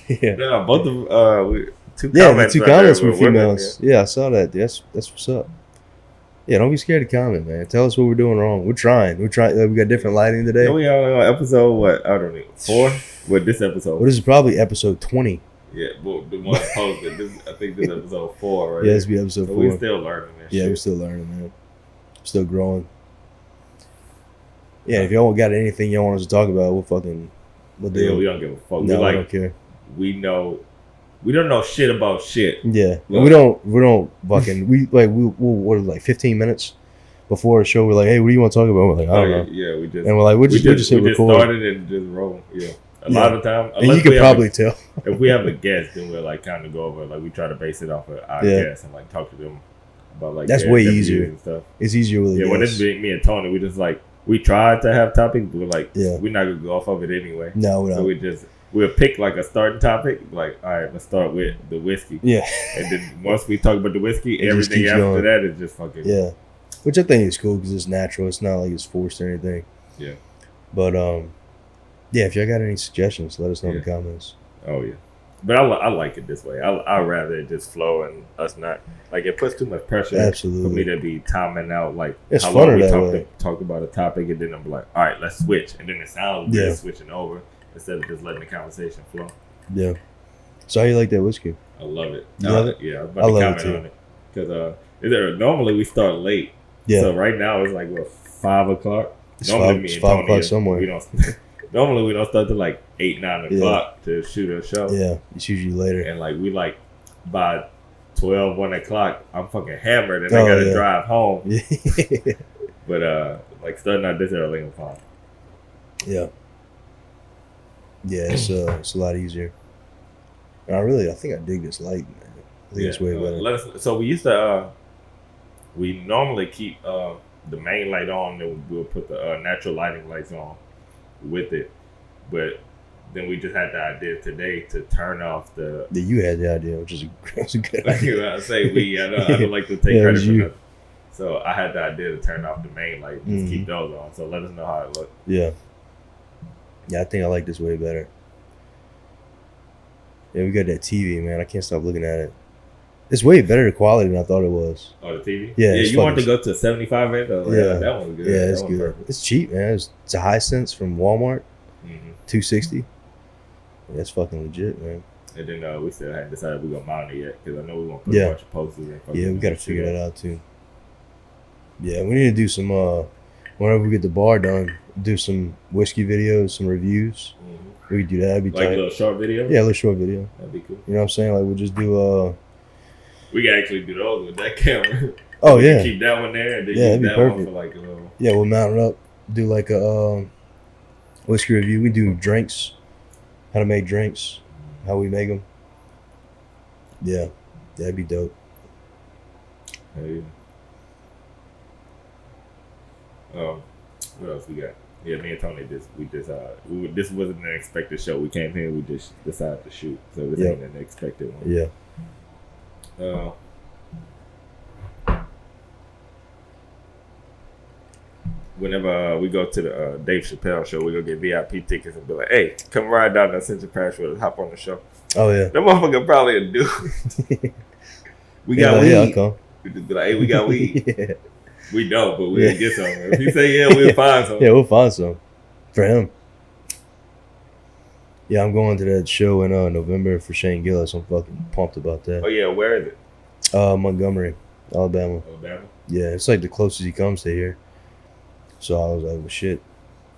Yeah. No, both of two Yeah, the comments. two right there comments were women, females. Yeah, I saw that. That's what's up. Yeah, don't be scared to comment, man. Tell us what we're doing wrong. We're trying. We got different lighting today. Yeah, we on episode what? I don't know. 4? What this episode? Well, this is probably episode 20. Yeah, well, the one posted. I think this is episode 4, right? Yeah, this will be episode 4. We're still learning this. Yeah, shit. we're still learning, man. Still growing. Yeah, if y'all got anything y'all want us to talk about, we'll do Yeah, it. we don't give a fuck. No, we I don't care. We don't know shit about shit. Yeah, Look. we don't fucking we'll like 15 minutes before a show. We're like, hey, what do you want to talk about? We're like, I don't know. Yeah, we just And we're like, we just hit record. started and just roll. Yeah, a lot of time. And you can probably tell. If we have a guest, then we'll like kind of go over. Like we try to base it off of our guests and like talk to them about like that's their way views easier. and stuff. It's easier with a When guest. it's me and Tony, we just like we tried to have topics, but we're like we're not gonna go off of it anyway. No, we so don't. We'll pick like a starting topic. Like, all right, let's start with the whiskey. Yeah. And then once we talk about the whiskey, It just everything keeps after going. that is just fucking Which I think is cool because it's natural. It's not like it's forced or anything. Yeah. But yeah, if y'all got any suggestions, let us know in the comments. Oh yeah. But I like it this way. I'd rather it just flow and us not like it puts too much pressure Absolutely. for me to be timing out like It's how long funner we that way. talk about a topic and then I'm like, all right, let's switch, and then it sounds Yeah. good switching over instead of just letting the conversation flow. Yeah. So how you like that whiskey? I love it. You love it? Yeah, I was I about to love it comment too. on it because normally we start late. Yeah. So right now it's like what 5 o'clock. It's Normally it's 5 o'clock somewhere. We don't. Normally we don't start till like 8, 9 o'clock to shoot a show. Yeah, it's usually later. And like we like by 12, 1 o'clock, I'm fucking hammered and I gotta drive home. Yeah. But like starting out this early, I'm fine. Yeah. Yeah, it's a lot easier. And I think I dig this light, man. I think it's way better. So we used to we normally keep the main light on, and we'll put the natural lighting lights on with it. But then we just had the idea today to turn off the. Yeah, you had the idea, which is a good Like idea. I say, I don't like to take Yeah, it credit was for you. nothing. So I had the idea to turn off the main light, just keep those on. So let us know how it looks. Yeah. Yeah, I think I like this way better. Yeah, we got that TV, man. I can't stop looking at it. It's way better quality than I thought it was. Oh, the TV? Yeah, Yeah, it's you want to fucking- go to 75 inch? Like, Yeah. that one's good. Yeah, That it's one's good. perfect. It's cheap, man. It's a Hisense from Walmart, Mhm. $260. That's fucking legit, man. And then we still hadn't decided we're going to mount it yet because I know we want to put Yeah. a bunch of posters and fucking Yeah, we got to shit figure up. that out too. Yeah, we need to do some. Whenever we get the bar done, do some whiskey videos, some reviews. Mhm. We could do that. That'd be Like a tight. little short video? Yeah, a little short video. That'd be cool. You know what I'm saying? Like we'll just do. We can actually do those with that camera. Oh We can yeah, keep that one there and then Yeah, use that'd be that one perfect. for like a little. yeah. We'll mount it up. Do like a whiskey review. We do drinks, how to make drinks, how we make them. Yeah, that'd be dope. Hey. What else we got? Yeah, me and Tony this wasn't an expected show. We came here, we just decided to shoot, so this Yeah. ain't an expected one. Yeah. Whenever we go to the Dave Chappelle show, we go get VIP tickets and be like, "Hey, come ride down to Central Parish with us, hop on the show." Oh yeah. That motherfucker probably would do. We Yeah, got yeah, I'll weed. come. We just be like, "Hey, we got weed." Yeah. We don't, but we'll Yeah. get some. If he say yeah, we'll find some. Yeah, we'll find some for him. Yeah, I'm going to that show in November for Shane Gillis. I'm fucking pumped about Oh that. yeah, where is it? Montgomery, Alabama. Alabama. Yeah, it's like the closest he comes to here. So I was like, well, shit.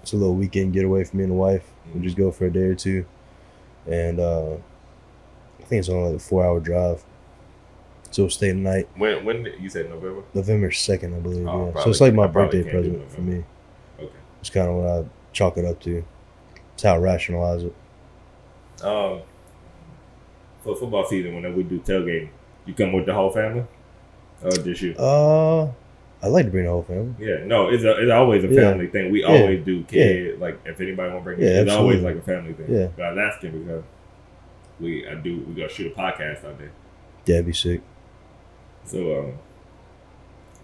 It's a little weekend getaway for me and the wife. We'll just go for a day or two. And I think it's only like a 4-hour drive. So we'll stay the night. When did you said November? November 2nd, I believe. Oh, Yeah. So probably- it's like my I probably birthday can't do present for me. Okay. It's kind of what I chalk it up to. It's how I rationalize it. For football season, whenever we do tailgating, you come with the whole family, or just you? I'd like to bring the whole family. Yeah, no, it's always a Yeah. family thing. We always do kids. Like if anybody want to bring Yeah, kids, it's always absolutely. like a family thing. Yeah. But I was asking because we gonna shoot a podcast out there. Yeah, that'd be sick. So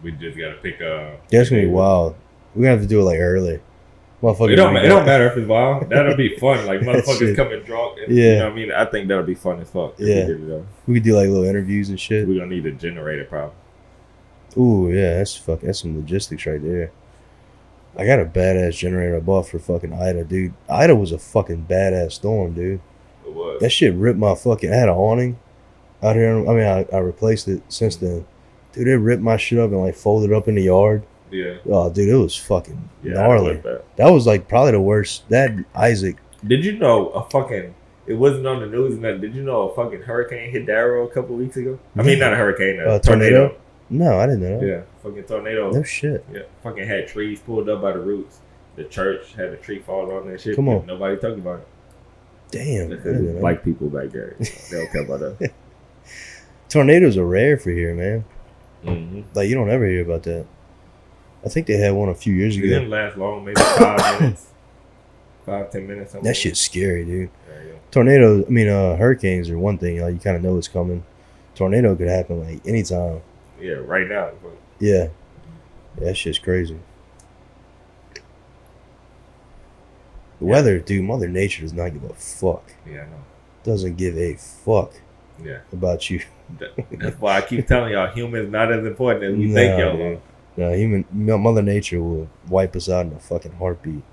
we just gotta pick. That's gonna be wild. We're gonna have to do it like early. Motherfuckers. It don't matter if it's wild. That'll be fun. Like motherfuckers coming drunk. And, yeah. You know what I mean? I think that'll be fun as fuck. Yeah. We could do like little interviews and shit. We're gonna need a generator probably. Ooh, yeah, that's some logistics right there. I got a badass generator I bought for fucking Ida, dude. Ida was a fucking badass storm, dude. It was. That shit ripped my fucking. I had an awning out here. I mean, I replaced it since then. Dude, it ripped my shit up and like folded up in the yard. Yeah. Oh, dude, it was fucking gnarly. That was like probably the worst. That Isaac. Did you know it wasn't on the news and nothing. Did you know a fucking hurricane hit Darrow a couple weeks ago? I mean, not a hurricane, a tornado. No, I didn't know that. Yeah, fucking tornado. No shit. Yeah, fucking had trees pulled up by the roots. The church had a tree fall on that shit. Come on. Nobody talking about it. Damn. Black people back there. They don't care about that. Tornadoes are rare for here, man. Mm-hmm. Like, you don't ever hear about that. I think they had one a few years ago. It didn't last long, maybe 5 minutes. 5-10 minutes. That shit's scary, dude. Yeah. Tornadoes, I mean, hurricanes are one thing. Like, you kind of know it's coming. Tornado could happen, like, anytime. Yeah, right now. Yeah. That shit's crazy. The weather, dude, Mother Nature does not give a fuck. Yeah, I know. Doesn't give a fuck about you. That's why I keep telling y'all, humans not as important as we think y'all are. No, Mother Nature will wipe us out in a fucking heartbeat.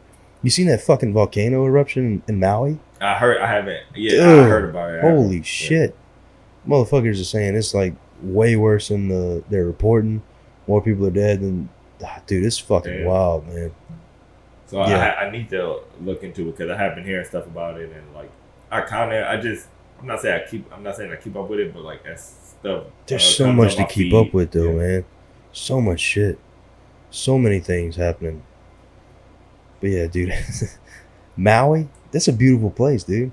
You seen that fucking volcano eruption in Maui? I haven't. Yeah, dude, I heard about it. Holy shit. Motherfuckers are saying it's like way worse than they're reporting. More people are dead than... dude, it's fucking wild, man. So I need to look into it because I have been hearing stuff about it, and like I'm not saying I keep up with it, but like that's stuff. There's so much to keep up with, though, man. So much shit. So many things happening. But yeah, dude, Maui, that's a beautiful place, dude.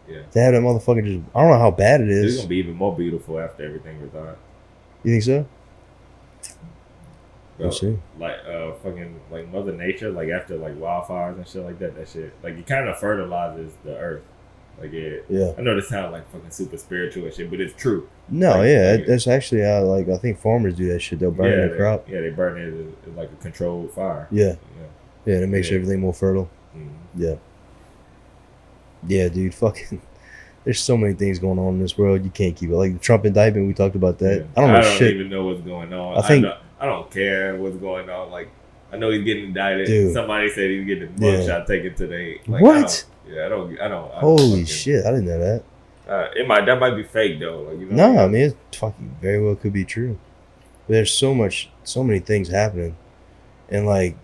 Yeah. To have that motherfucker just, I don't know how bad it is. It's gonna be even more beautiful after everything is done. You think so? We'll see. Like fucking like Mother Nature, like after like wildfires and shit like that. That shit like it kind of fertilizes the earth. Like I know this sounds like fucking super spiritual and shit, but it's true. No, that's actually how like I think farmers do that shit. They'll burn their crop. Yeah, they burn it as like a controlled fire. Yeah, and it makes everything more fertile. Mm-hmm. Yeah, dude, fucking. There's so many things going on in this world you can't keep it. Like the Trump indictment, we talked about that. I don't even know what's going on. I don't care what's going on. Like I know he's getting indicted. Dude. Somebody said he's getting a mugshot taken today. Like, what? I don't. Holy shit! I didn't know that. That might be fake though. Like, you know I mean it fucking very well could be true. But there's so many things happening, and like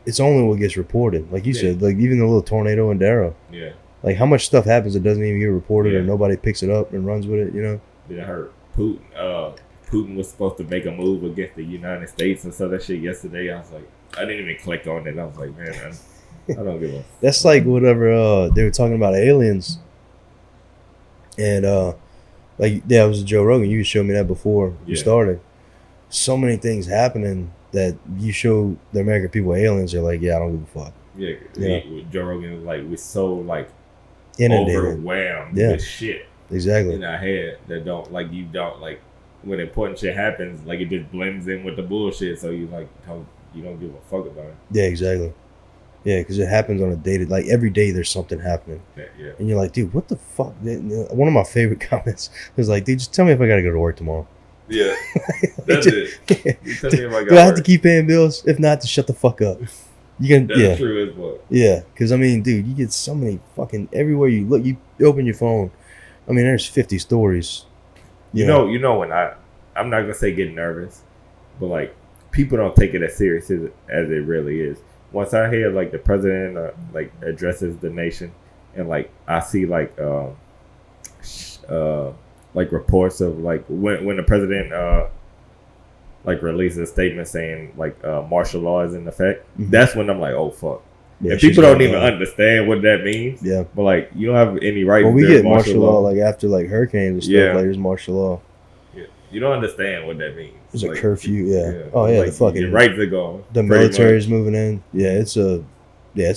it's only what gets reported. Like you said, like even the little tornado in Darrow. Yeah. Like how much stuff happens that doesn't even get reported or nobody picks it up and runs with it. You know. Then I heard Putin was supposed to make a move against the United States and so that shit yesterday. I was like, I didn't even click on it. I was like, man, I don't give a. That's like whatever they were talking about aliens, and it was Joe Rogan. You showed me that before we started. So many things happening that you show the American people aliens. They're like, yeah, I don't give a fuck. Yeah, Joe Rogan was like, we're so like inundated, overwhelmed with shit. Exactly. In our head that don't when important shit happens, like it just blends in with the bullshit. So you don't give a fuck about it. Yeah, exactly. Yeah, because it happens on a day like every day there's something happening. Yeah. And you're like, dude, what the fuck? One of my favorite comments was like, dude, just tell me if I gotta go to work tomorrow. Yeah, that's it. You tell me if I do I have to keep paying bills? If not, to shut the fuck up. You can. That's true as well. Yeah, because I mean, dude, you get so many fucking everywhere you look. You open your phone. I mean, there's 50 stories. You know when I'm not gonna say get nervous, but like people don't take it as serious as it really is. Once I hear like the president like addresses the nation, and like I see like reports of like when the president like releases a statement saying like martial law is in effect, that's when I'm like, oh fuck. Yeah, and people don't even understand what that means. Yeah. But like you don't have any right. Well, we get martial law like after like hurricanes and stuff. Like there's martial law. Yeah. You don't understand what that means. There's a curfew. Yeah. Oh yeah. Like, the fucking your rights are gone. The military's moving in. Yeah. It's a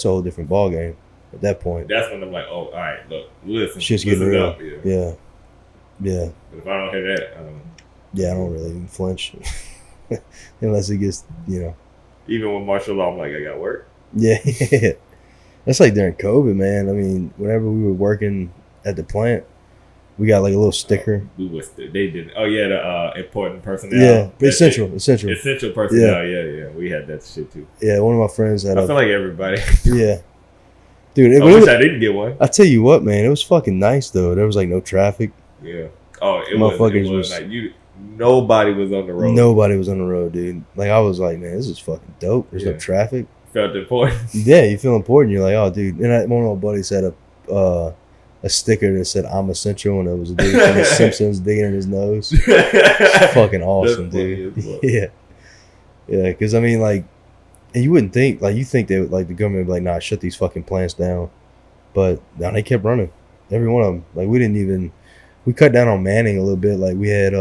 whole different ball game at that point. That's when I'm like, oh, all right, look, listen. Shit's getting real. Up, yeah. But if I don't hear that, Yeah, I don't really even flinch unless it gets, Even with martial law, I'm like, I got work. Yeah, that's like during COVID, man. I mean, whenever we were working at the plant, we got like a little sticker. They did. Oh yeah, the important personnel. Yeah, essential. Essential personnel. Yeah. We had that shit too. Yeah, one of my friends had. I feel like everybody. Yeah, dude. I wish I didn't get one. I tell you what, man, it was fucking nice though. There was like no traffic. Yeah. Oh, it was like nobody was on the road. Nobody was on the road, dude. Like I was like, man, this is fucking dope. There's no traffic. Felt important. Yeah, you feel important. You're like, oh, dude. And one of my buddies had a sticker that said "I'm essential," and it was a dude from The Simpsons digging in his nose. It's fucking awesome, dude. Yeah. Because I mean, like, and you wouldn't think, like, you think they would, like, the government would be like, nah, shut these fucking plants down, but no, they kept running, every one of them. Like, we cut down on manning a little bit. Like, we had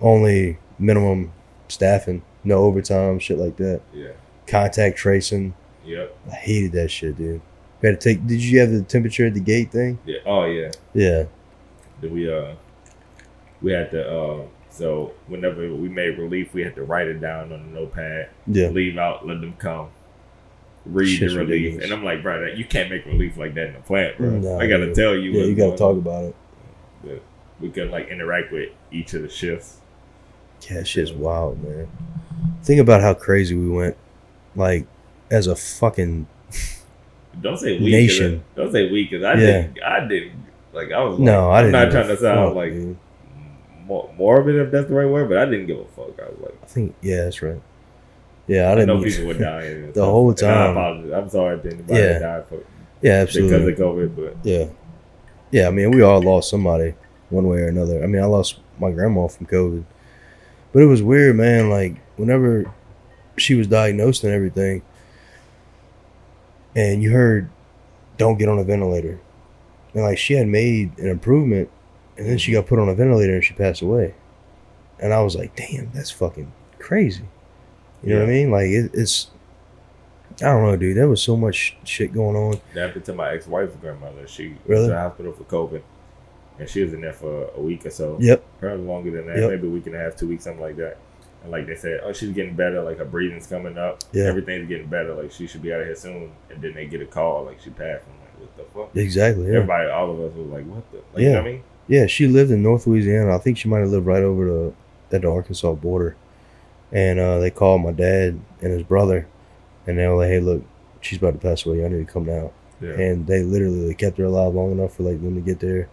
only minimum staffing, no overtime, shit like that. Yeah. Contact tracing. Yep. I hated that shit, dude. We had to take. Did you have the temperature at the gate thing? Yeah. Oh yeah. Yeah. Then we had to so whenever we made relief, we had to write it down on a notepad. Yeah. Leave out, let them come. Read the relief, ridiculous. And I'm like, bro, you can't make relief like that in the plant, bro. No, I gotta tell you. Yeah, you gotta talk about it. But we could like interact with each of the shifts. Yeah, that shit's wild, man. Think about how crazy we went, like, as a fucking don't say weak. Nation. Don't say weak, because I didn't. Like, I was like, no, I didn't. I'm not trying to sound like morbid, if that's the right word, but I didn't give a fuck. I was like, I think, yeah, that's right. Yeah, I didn't know people were dying the whole time. I apologize. I'm sorry if anybody died absolutely because of COVID, but yeah. I mean, we all lost somebody one way or another. I mean, I lost my grandma from COVID, but it was weird, man. Like, whenever she was diagnosed and everything, and you heard, "Don't get on a ventilator," and like she had made an improvement, and then she got put on a ventilator and she passed away, and I was like, "Damn, that's fucking crazy." You know what I mean? Like, it's, I don't know, dude. There was so much shit going on. That happened to my ex-wife's grandmother. She really? was in the hospital for COVID, and she was in there for a week or so. Yep. Probably longer than that. Yep. Maybe a week and a half, 2 weeks, something like that. And like they said, oh, she's getting better. Like her breathing's coming up. Yeah. Everything's getting better. Like she should be out of here soon. And then they get a call like she passed. I'm like, what the fuck? Exactly. Yeah. Everybody, all of us was like, what the? Like, you know what I mean? Yeah, she lived in North Louisiana. I think she might have lived right over at the Arkansas border. And they called my dad and his brother, and they were like, "Hey, look, she's about to pass away. I need to come now." Yeah. And they literally kept her alive long enough for like them to get there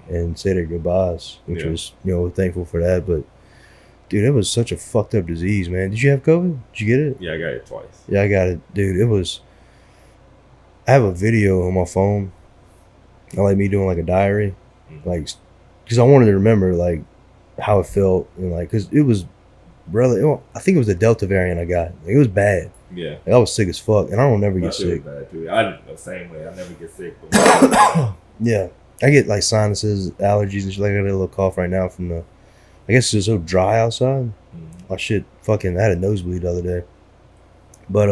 and say their goodbyes, which was, thankful for that. But dude, it was such a fucked up disease, man. Did you have COVID? Did you get it? Yeah, I got it twice. Yeah, I got it, dude. It was. I have a video on my phone, like me doing like a diary, like, because I wanted to remember like how it felt and like, because it was. Really, I think it was the Delta variant I got. Like, it was bad. Yeah. Like, I was sick as fuck, and I don't never get sick. Bad too. I didn't the same way. I never get sick. Yeah. I get like sinuses, allergies, and shit. Like, I got a little cough right now from I guess it's just so dry outside. My shit fucking, I had a nosebleed the other day. But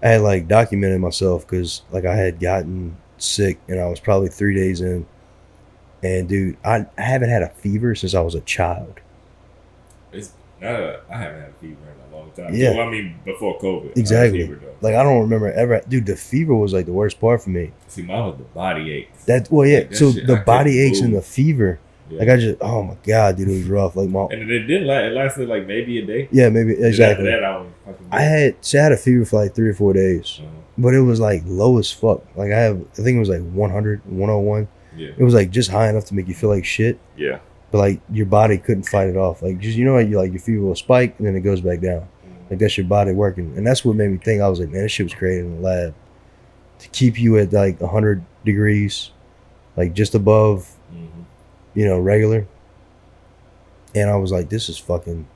I had like documented myself because like I had gotten sick, and I was probably 3 days in. And dude, I haven't had a fever since I was a child. I haven't had a fever in a long time. Yeah. Well, I mean, before COVID. Exactly. Fever, like, I don't remember ever. Dude, the fever was like the worst part for me. See, mine was the body aches. Like, so the body aches and the fever. Yeah. Like, I just, oh my God, dude, it was rough. Like, and it didn't last. It lasted like maybe a day. Yeah, maybe. Exactly. After that, I was fucking I had a fever for like 3 or 4 days. But it was like low as fuck. Like, I think it was like 100, 101. Yeah. It was like just high enough to make you feel like shit. Yeah. But like your body couldn't fight it off. Like, just, like your fever will spike and then it goes back down. Like, that's your body working. And that's what made me think. I was like, man, this shit was created in the lab to keep you at like 100 degrees, like just above, regular. And I was like, this is fucking,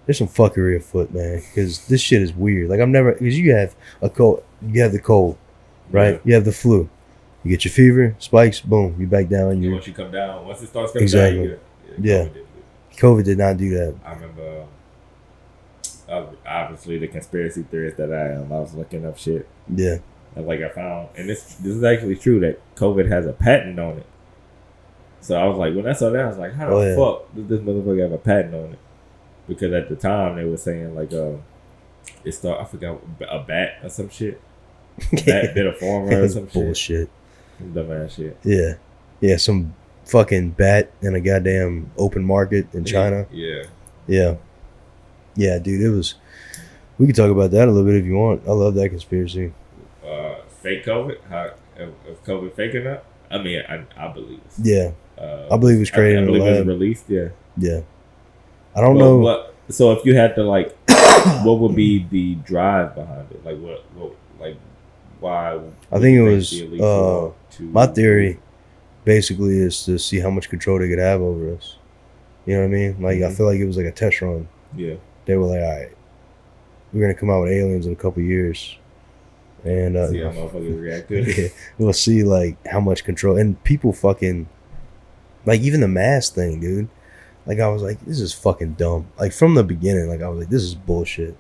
there's some fuckery afoot, man. Because this shit is weird. Like, because you have a cold, you have the cold, right? Yeah. You have the flu. You get your fever, spikes, boom, you back down. Once you come down, once it starts coming down, you get COVID did not do that. I remember, obviously, the conspiracy theorist that I am, I was looking up shit. Yeah. And like I found, and this is actually true, that COVID has a patent on it. So I was like, when I saw that, I was like, how the fuck did this motherfucker have a patent on it? Because at the time they were saying like, I forgot, a bat or some shit. Bat bit a farmer or some bullshit. Some dumbass shit. Yeah. Yeah, some fucking bat in a goddamn open market in China. Yeah. Yeah. Yeah, dude, it was... We can talk about that a little bit if you want. I love that conspiracy. Fake COVID? If COVID fake or not? I mean, I believe it. Yeah. I believe it was created in a lab. It was released, yeah. Yeah. I don't know. So if you had to, like, what would be the drive behind it? Like, why? I think it was, my theory basically is to see how much control they could have over us. You know what I mean? Like, I feel like it was like a test run. Yeah. They were like, all right, we're going to come out with aliens in a couple years. And see how motherfuckers react to it. Yeah, we'll see, like, how much control. And people fucking, like, even the mask thing, dude. Like, I was like, this is fucking dumb. Like, from the beginning, like, I was like, this is bullshit.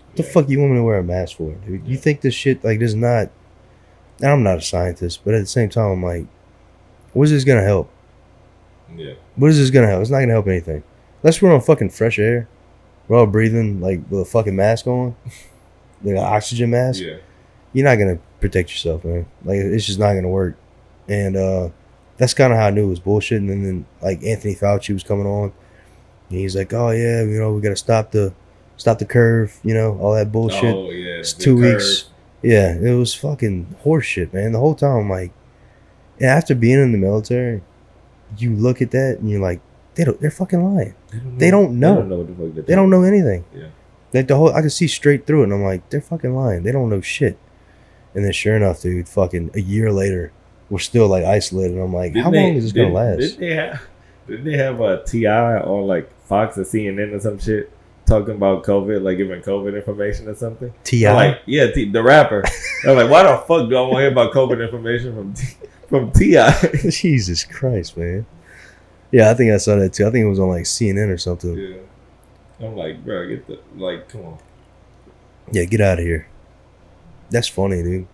What the fuck you want me to wear a mask for, dude? You think this shit, like, does not... And I'm not a scientist, but at the same time, I'm like, what is this going to help? Yeah. What is this going to help? It's not going to help anything. Unless we're on fucking fresh air. We're all breathing, like, with a fucking mask on. Like, an oxygen mask. Yeah. You're not going to protect yourself, man. Like, it's just not going to work. And that's kind of how I knew it was bullshit. And then, like, Anthony Fauci was coming on. And he's like, oh, yeah, you know, we got to stop the curve, you know, all that bullshit. Oh, yeah. It's 2 weeks. Yeah, it was fucking horseshit, man. The whole time, I'm like, and after being in the military, you look at that and you're like, they're fucking lying. They don't know. They don't know anything. Yeah. Like, I could see straight through it, and I'm like, they're fucking lying. They don't know shit. And then sure enough, dude, fucking a year later, we're still, like, isolated. And I'm like, how long is this going to last? Didn't they have a T.I. on, like, Fox or CNN or some shit talking about COVID, like giving COVID information or something? T.I.? Like, yeah, the rapper. I'm like, why the fuck do I want to hear about COVID information from T.I.? Jesus Christ, man. Yeah, I think I saw that too. I think it was on, like, CNN or something. Yeah. I'm like, bro, come on. Yeah, get out of here. That's funny, dude.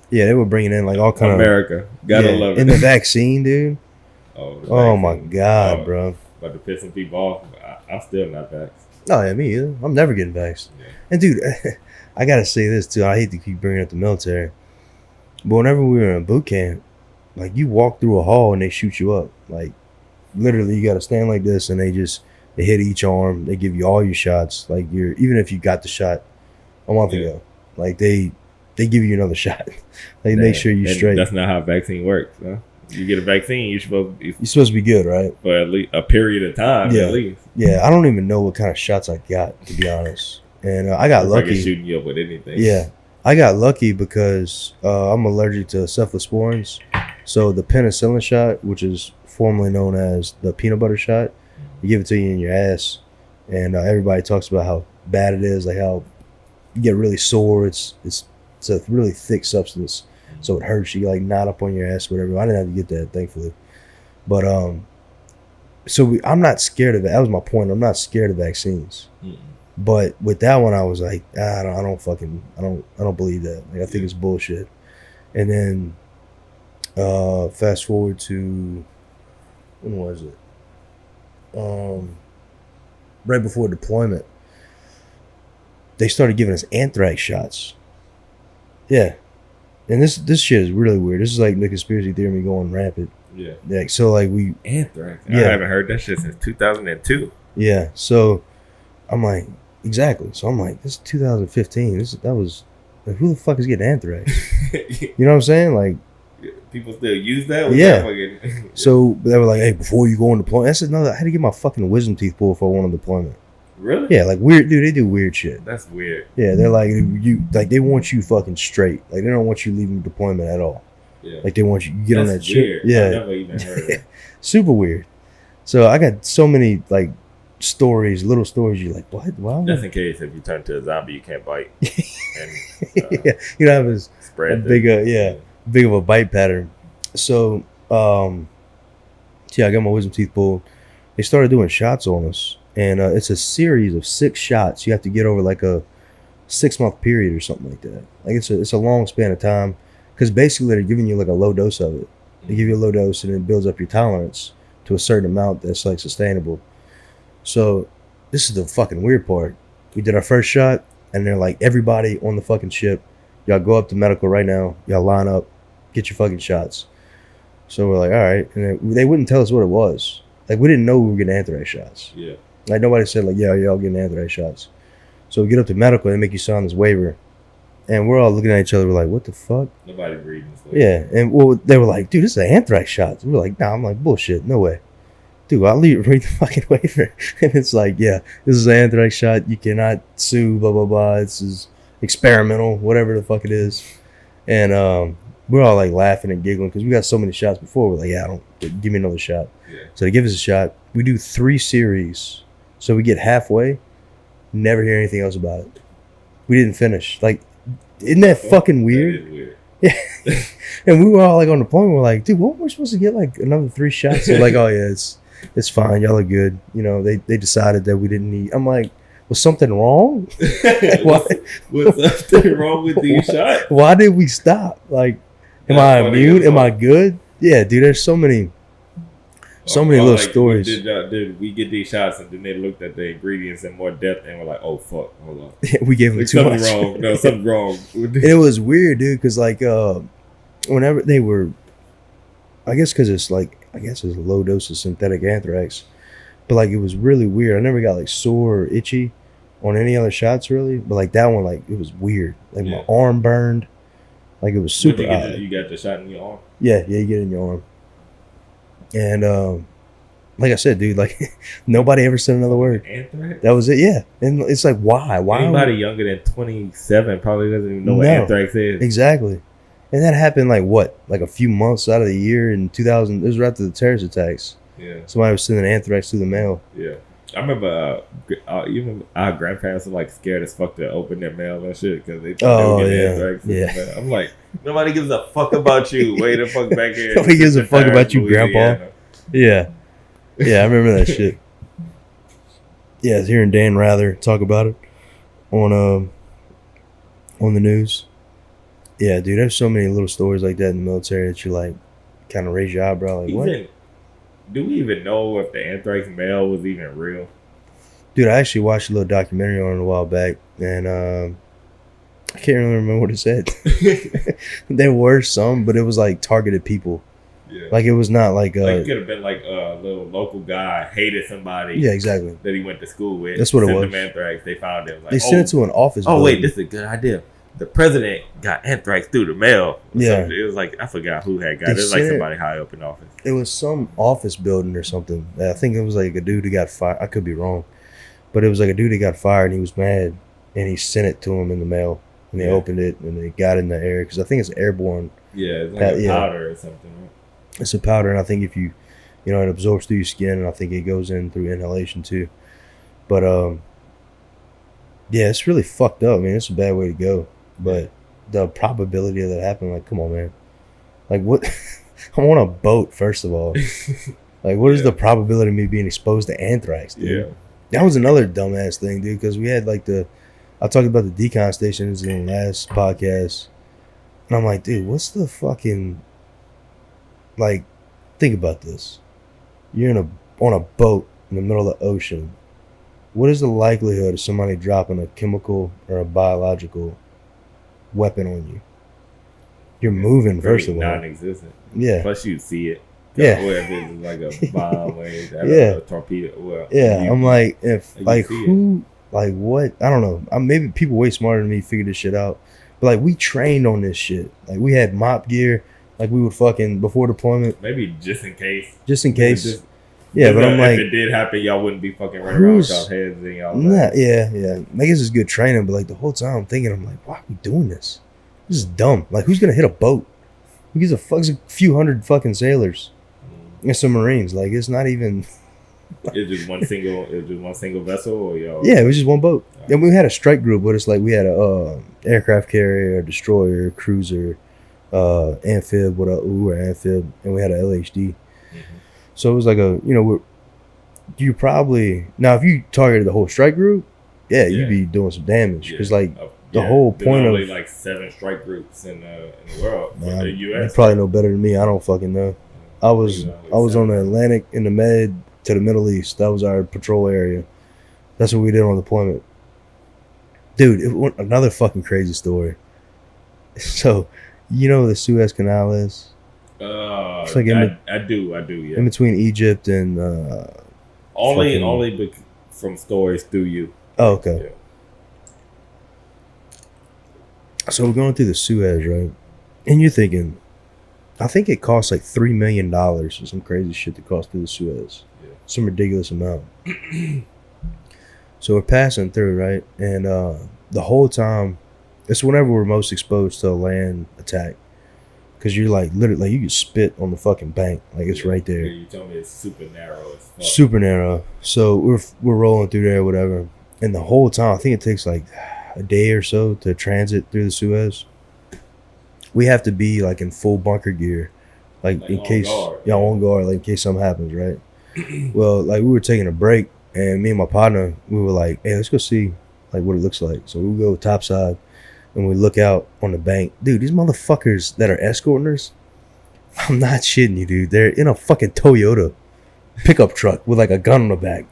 Yeah, they were bringing in, like, all kind of... America. Gotta love it. And the vaccine, dude. Oh my God, bro. About to piss some people off. I'm still not vaxxed. Oh, yeah, me either. I'm never getting vaxxed. Yeah. And, dude, I got to say this, too. I hate to keep bringing up the military. But whenever we were in boot camp, like, you walk through a hall and they shoot you up. Like, literally, you got to stand like this and they hit each arm. They give you all your shots. Like, even if you got the shot a month ago, like, they give you another shot. They make sure you're straight. That's not how vaccine works, huh? You get a vaccine, you're supposed to be good, right? For at least a period of time, at least. Yeah, I don't even know what kind of shots I got, to be honest. And I got lucky. Like shooting you up with anything. Yeah, I got lucky because I'm allergic to cephalosporins. So the penicillin shot, which is formerly known as the peanut butter shot, you give it to you in your ass, and everybody talks about how bad it is, like how you get really sore. It's a really thick substance, so it hurts you, like, knot up on your ass, whatever. I didn't have to get that, thankfully. But I'm not scared of it. That was my point. I'm not scared of vaccines. Mm-mm. But with that one, I was like, I don't believe that. Like, I think it's bullshit. And then fast forward to, when was it? Right before deployment, they started giving us anthrax shots. Yeah. And this shit is really weird. This is like the conspiracy theory going rampant. Yeah. Like, so, like, we... Anthrax? I haven't heard that shit since 2002. Yeah. So, I'm like, exactly. So, I'm like, this is 2015. That was... Like, who the fuck is getting anthrax? You know what I'm saying? Like... People still use that? Yeah. So, they were like, hey, before you go on deployment... I said, no, I had to get my fucking wisdom teeth pulled before I went on deployment. Really? Yeah, like, weird, dude. They do weird shit. That's weird. Yeah, they're like, they want you fucking straight. Like, they don't want you leaving deployment at all. Yeah. Like, they want you get on that weird. shit. Yeah. I never even heard of it. Super weird. So I got so many, like, little stories. You're like, what? Wow. Just in case if you turn to a zombie, you can't bite. And, yeah, you don't have big of a bite pattern. So, I got my wisdom teeth pulled. They started doing shots on us. And it's a series of 6 shots. You have to get over, like, a 6-month period or something like that. Like, it's a long span of time. Because basically they're giving you, like, a low dose of it. They give you a low dose, and it builds up your tolerance to a certain amount that's like sustainable. So this is the fucking weird part. We did our first shot, and they're like, everybody on the fucking ship, y'all go up to medical right now. Y'all line up, get your fucking shots. So we're like, all right. And they wouldn't tell us what it was. Like, we didn't know we were getting anthrax shots. Yeah. Like, nobody said, like, yeah, y'all getting anthrax shots. So we get up to medical, and they make you sign this waiver. And we're all looking at each other. We're like, what the fuck? Nobody reading this. Yeah. And well, they were like, dude, this is an anthrax shot. We're like, nah. I'm like, bullshit. No way. Dude, I'll read the fucking waiver. And it's like, yeah, this is an anthrax shot. You cannot sue, blah, blah, blah. This is experimental, whatever the fuck it is. And we're all like laughing and giggling because we got so many shots before. We're like, yeah, give me another shot. Yeah. So they give us a shot. We do 3 series. So we get halfway, never hear anything else about it. We didn't finish. Like, isn't that fucking weird? That is weird. Yeah. And we were all like on the point, we're like, dude, what were we supposed to get like another 3 shots? They're like, oh yeah, it's fine. Y'all are good. You know, they decided that we didn't need. I'm like, was something wrong? Was something wrong with these shots? Why did we stop? Like, am I immune? Am I good? Yeah, dude, there's so many little stories. Did we get these shots and then they looked at the ingredients in more depth and were like, oh fuck, hold on. We gave them too much. Something wrong. No, something wrong. And it was weird, dude, because like whenever they were, I guess because it's a low dose of synthetic anthrax, but like it was really weird. I never got like sore or itchy on any other shots really, but like that one, like it was weird. Like my arm burned, like it was super odd. You got the shot in your arm? Yeah, you get it in your arm. And like I said, dude, like nobody ever said another word. Anthrax? That was it, yeah. And it's like, why? Anybody younger than 27 probably doesn't even know what anthrax is. Exactly. And that happened like what? Like a few months out of the year in 2000. It was right after the terrorist attacks. Yeah. Somebody was sending anthrax through the mail. Yeah. I remember even our grandparents were like scared as fuck to open their mail and shit because they thought they were getting anthrax. Yeah. I'm like, nobody gives a fuck about you. Way the fuck back here. Nobody gives a fuck about you, Grandpa. Yeah. Yeah, I remember that shit. Yeah, I was hearing Dan Rather talk about it on the news. Yeah, dude, there's so many little stories like that in the military that you like kind of raise your eyebrow. Like, what? Do we even know if the anthrax mail was even real? Dude, I actually watched a little documentary on it a while back, and I can't really remember what it said. There were some, but it was like targeted people. Yeah. Like it was not like it could have been like a little local guy hated somebody. Yeah, exactly. That he went to school with. That's what it was. Sent them anthrax. They found him. Like, they sent it to an office. Oh wait, this is a good idea. The president got anthrax through the mail. Yeah. It was like, I forgot who had got it. It was like somebody high up in office. It was some office building or something. I think it was like a dude who got fired. I could be wrong. But it was like a dude who got fired and he was mad. And he sent it to him in the mail. And they opened it and they got it in the air. Because I think it's airborne. Yeah, it's like a powder or something, right? It's a powder. And I think if you know, it absorbs through your skin. And I think it goes in through inhalation too. But, yeah, it's really fucked up. I mean, it's a bad way to go. But the probability of that happening, like, come on, man. Like, what? I'm on a boat, first of all. Like, what is the probability of me being exposed to anthrax, dude? Yeah. That was another dumbass thing, dude, because we had, like, I talked about the decon stations in the last podcast. And I'm like, dude, what's the fucking, like, think about this. You're on a boat in the middle of the ocean. What is the likelihood of somebody dropping a chemical or a biological weapon on you? You're moving, first of all. Non-existent. Yeah. Plus you see it. Yeah. Or if it's like a bomb or a torpedo. Well, yeah. I'm like, if like who, it. Like what? I don't know. Maybe people way smarter than me figured this shit out. But like we trained on this shit. Like we had mop gear. Like we would fucking before deployment. Maybe just in case. Just in case. Yeah, but I'm like, if it did happen, y'all wouldn't be fucking running around with y'all heads and y'all. Nah, yeah. I guess it's good training, but like the whole time I'm thinking, I'm like, why are we doing this? This is dumb. Like, who's gonna hit a boat? Who gives a fuck? It's a few hundred fucking sailors and some Marines. Like, it's not even. It's just one single vessel, or y'all? Yeah, it was just one boat. And we had a strike group with us. Like, we had a aircraft carrier, a destroyer, cruiser, amphib. We were amphib, and we had a LHD. So it was like you probably now if you targeted the whole strike group, you'd be doing some damage because like the whole point of only like 7 strike groups in the world for the U.S. You probably know better than me. I don't fucking know. I was on the Atlantic in the Med to the Middle East. That was our patrol area. That's what we did on deployment. Dude, another fucking crazy story. So, you know where the Suez Canal is? It's like I do, yeah. In between Egypt and only from stories through you. Oh, okay. Yeah. So we're going through the Suez, right? And you're thinking, I think it costs like $3 million or some crazy shit to cross through the Suez. Yeah. Some ridiculous amount. So we're passing through, right? And the whole time, it's whenever we're most exposed to a land attack. Because you're like, literally, like, you can spit on the fucking bank. Like, it's right there. Yeah, you told me it's super narrow as fuck. Super narrow. So we're rolling through there, whatever. And the whole time, I think it takes like a day or so to transit through the Suez. We have to be like in full bunker gear. Like in case, on guard, like in case something happens, right? Well, like we were taking a break. And me and my partner, we were like, hey, let's go see like what it looks like. So we go topside and we look out on the bank. Dude, these motherfuckers that are escorting us, I'm not shitting you, dude. They're in a fucking Toyota pickup truck with like a gun on the back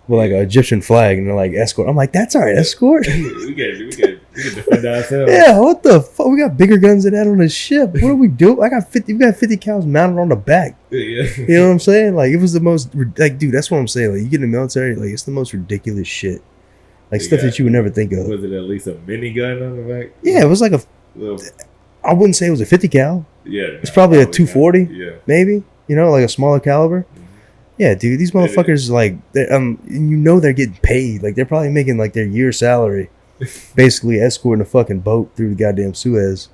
with like an Egyptian flag, and they're like escort. I'm like, that's our escort? we can defend ourselves. Yeah, what the fuck? We got bigger guns than that on the ship. What do we do? We got 50 cals mounted on the back. Yeah. You know what I'm saying? Like, it was the most, like, dude, that's what I'm saying. Like, you get in the military, like, it's the most ridiculous shit. Like, stuff that you would never think of. Was it at least a minigun on the back? Yeah, it was like I wouldn't say it was a 50 cal. Yeah. It's probably a 240, maybe. You know, like a smaller caliber. Mm-hmm. Yeah, dude, these motherfuckers, like, you know they're getting paid. Like, they're probably making, like, their year salary basically escorting a fucking boat through the goddamn Suez.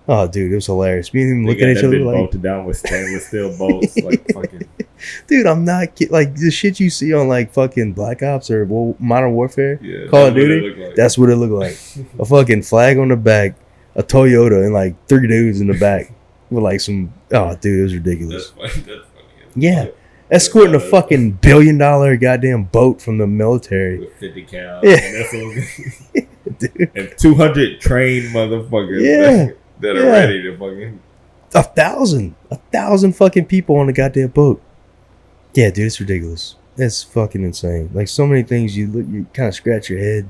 Oh, dude, it was hilarious. Me and him looking at each other like... bolted down with stainless steel bolts, like, fucking... Dude, I'm not kidding. Like, the shit you see on, like, fucking Black Ops or Modern Warfare, Call of Duty, that's what it looked like. A fucking flag on the back, a Toyota, and, like, 3 dudes in the back with, like, some... Oh, dude, it was ridiculous. That's funny. Yeah. Escorting a fucking $1 billion goddamn boat from the military. With 50 cal. Yeah. Dude. And 200 trained motherfuckers that are ready to fucking... 1,000 fucking people on the goddamn boat. Yeah, dude, it's ridiculous. It's fucking insane. Like, so many things you kind of scratch your head.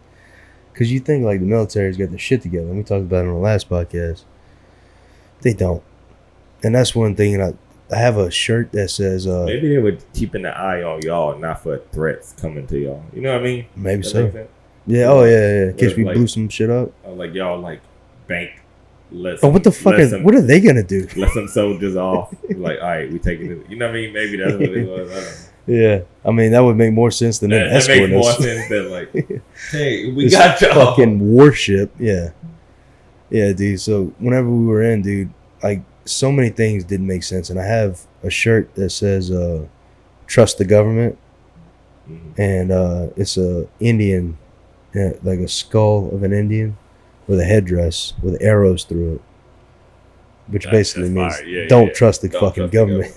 Because you think, like, the military's got their shit together. And we talked about it on the last podcast. They don't. And that's one thing I have a shirt that says... maybe they were keeping an eye on y'all, not for threats coming to y'all. You know what I mean? Maybe so. Yeah, yeah. In case we blew some shit up. Like, y'all, like, bank. But what the fuck what are they going to do? Let some soldiers off. Like, all right, we taking it. You know what I mean? Maybe that's what it was. I don't know. Yeah. I mean, that would make more sense than them escorting us. That makes more sense than, like, hey, we got y'all. Fucking warship. Yeah. Yeah, dude. So, whenever we were in, dude, like, so many things didn't make sense. And I have a shirt that says, trust the government. Mm-hmm. And it's a Indian, like a skull of an Indian with a headdress with arrows through it. Which basically means don't trust the fucking government.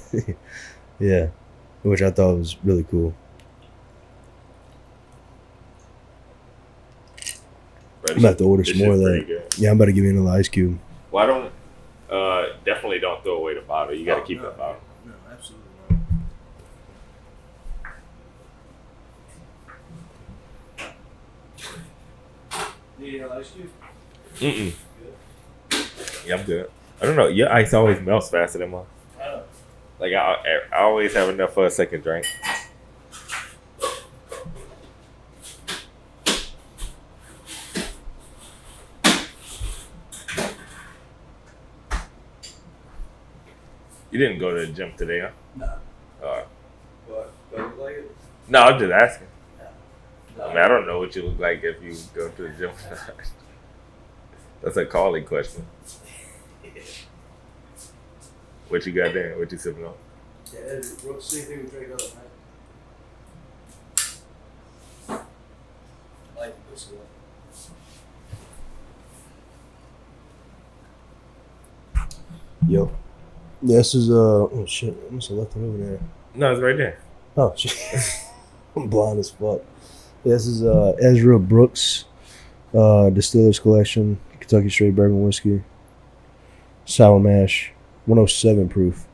Yeah. Which I thought was really cool. I'm about to order some more of that. Good. Yeah, I'm about to give you another ice cube. Why don't definitely don't throw away the bottle. You got to keep that bottle. No, absolutely not. Need another ice cube? Mm-mm. Yeah, I'm good. I don't know. Your ice always melts faster than mine. Like, I always have enough for a second drink. You didn't go to the gym today, huh? No. What? Don't look like it? No, I'm just asking. No. I mean, I don't know what you look like if you go to the gym. That's a calling question. What you got there? What you sipping on? Yeah, it's the same thing we drank last night. I like this one. Yo. This is oh shit, I must have left it over there. No, it's right there. Oh shit. I'm blind as fuck. This is Ezra Brooks Distillers Collection, Kentucky Straight Bourbon Whiskey, Sour Mash, 107 proof.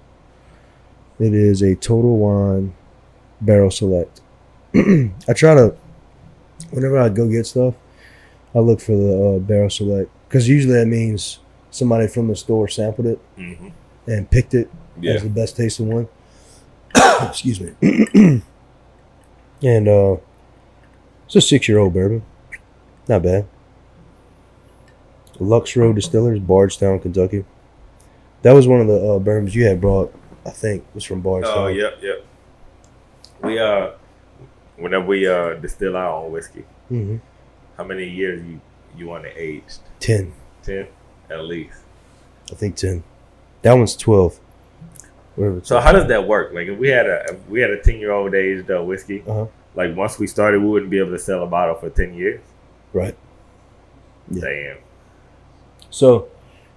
It is a Total Wine Barrel Select. I try to, whenever I go get stuff, I look for the Barrel Select, because usually that means somebody from the store sampled it and picked it as the best tasting one. Excuse me. And it's a 6-year-old bourbon. Not bad. Lux Road Distillers, Bardstown, Kentucky. That was one of the bourbons you had brought, I think, was from Bardstown. Oh, yep. We whenever we distill our own whiskey, how many years you want it aged? 10. 10? At least. I think 10. That one's 12. So how does that work? Like if we had a 10-year-old aged whiskey, like once we started, we wouldn't be able to sell a bottle for 10 years. Right. Yeah. Damn. So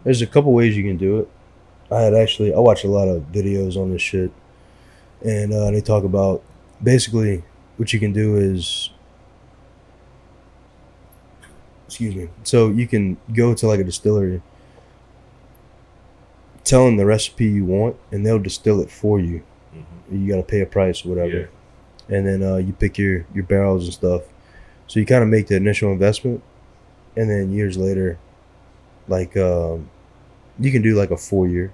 there's a couple ways you can do it. I watch a lot of videos on this shit, and they talk about basically what you can do is, excuse me. So you can go to like a distillery, tell them the recipe you want, and they'll distill it for you. You got to pay a price or whatever, and then you pick your barrels and stuff. So you kind of make the initial investment, and then years later, like you can do like a 4-year.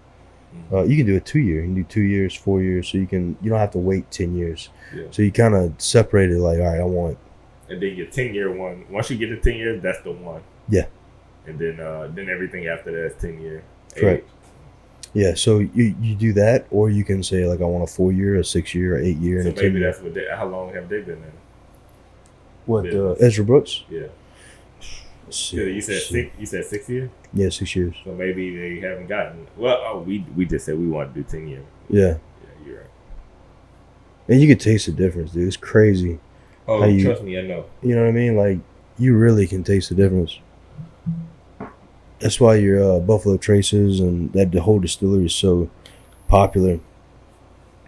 You can do a 2-year. You can do 2 years, 4 years. So you don't have to wait 10 years. Yeah. So you kind of separate it like, all right, I want. And then your 10-year one. Once you get to 10 years, that's the one. Yeah. And then everything after that is 10 year. Correct. Yeah. So you do that, or you can say like I want a 4-year, a 6-year, 8-year, and a 10-year. Maybe that's what. How long have they been in? What Ezra Brooks? Yeah. You said 6 years? Yeah, 6 years. So maybe they haven't gotten. Well, we just said we want to do 10 years. Yeah. Yeah, you're right. And you can taste the difference, dude. It's crazy. Oh, trust me, I know. You know what I mean? Like you really can taste the difference. That's why your Buffalo Traces and the whole distillery is so popular,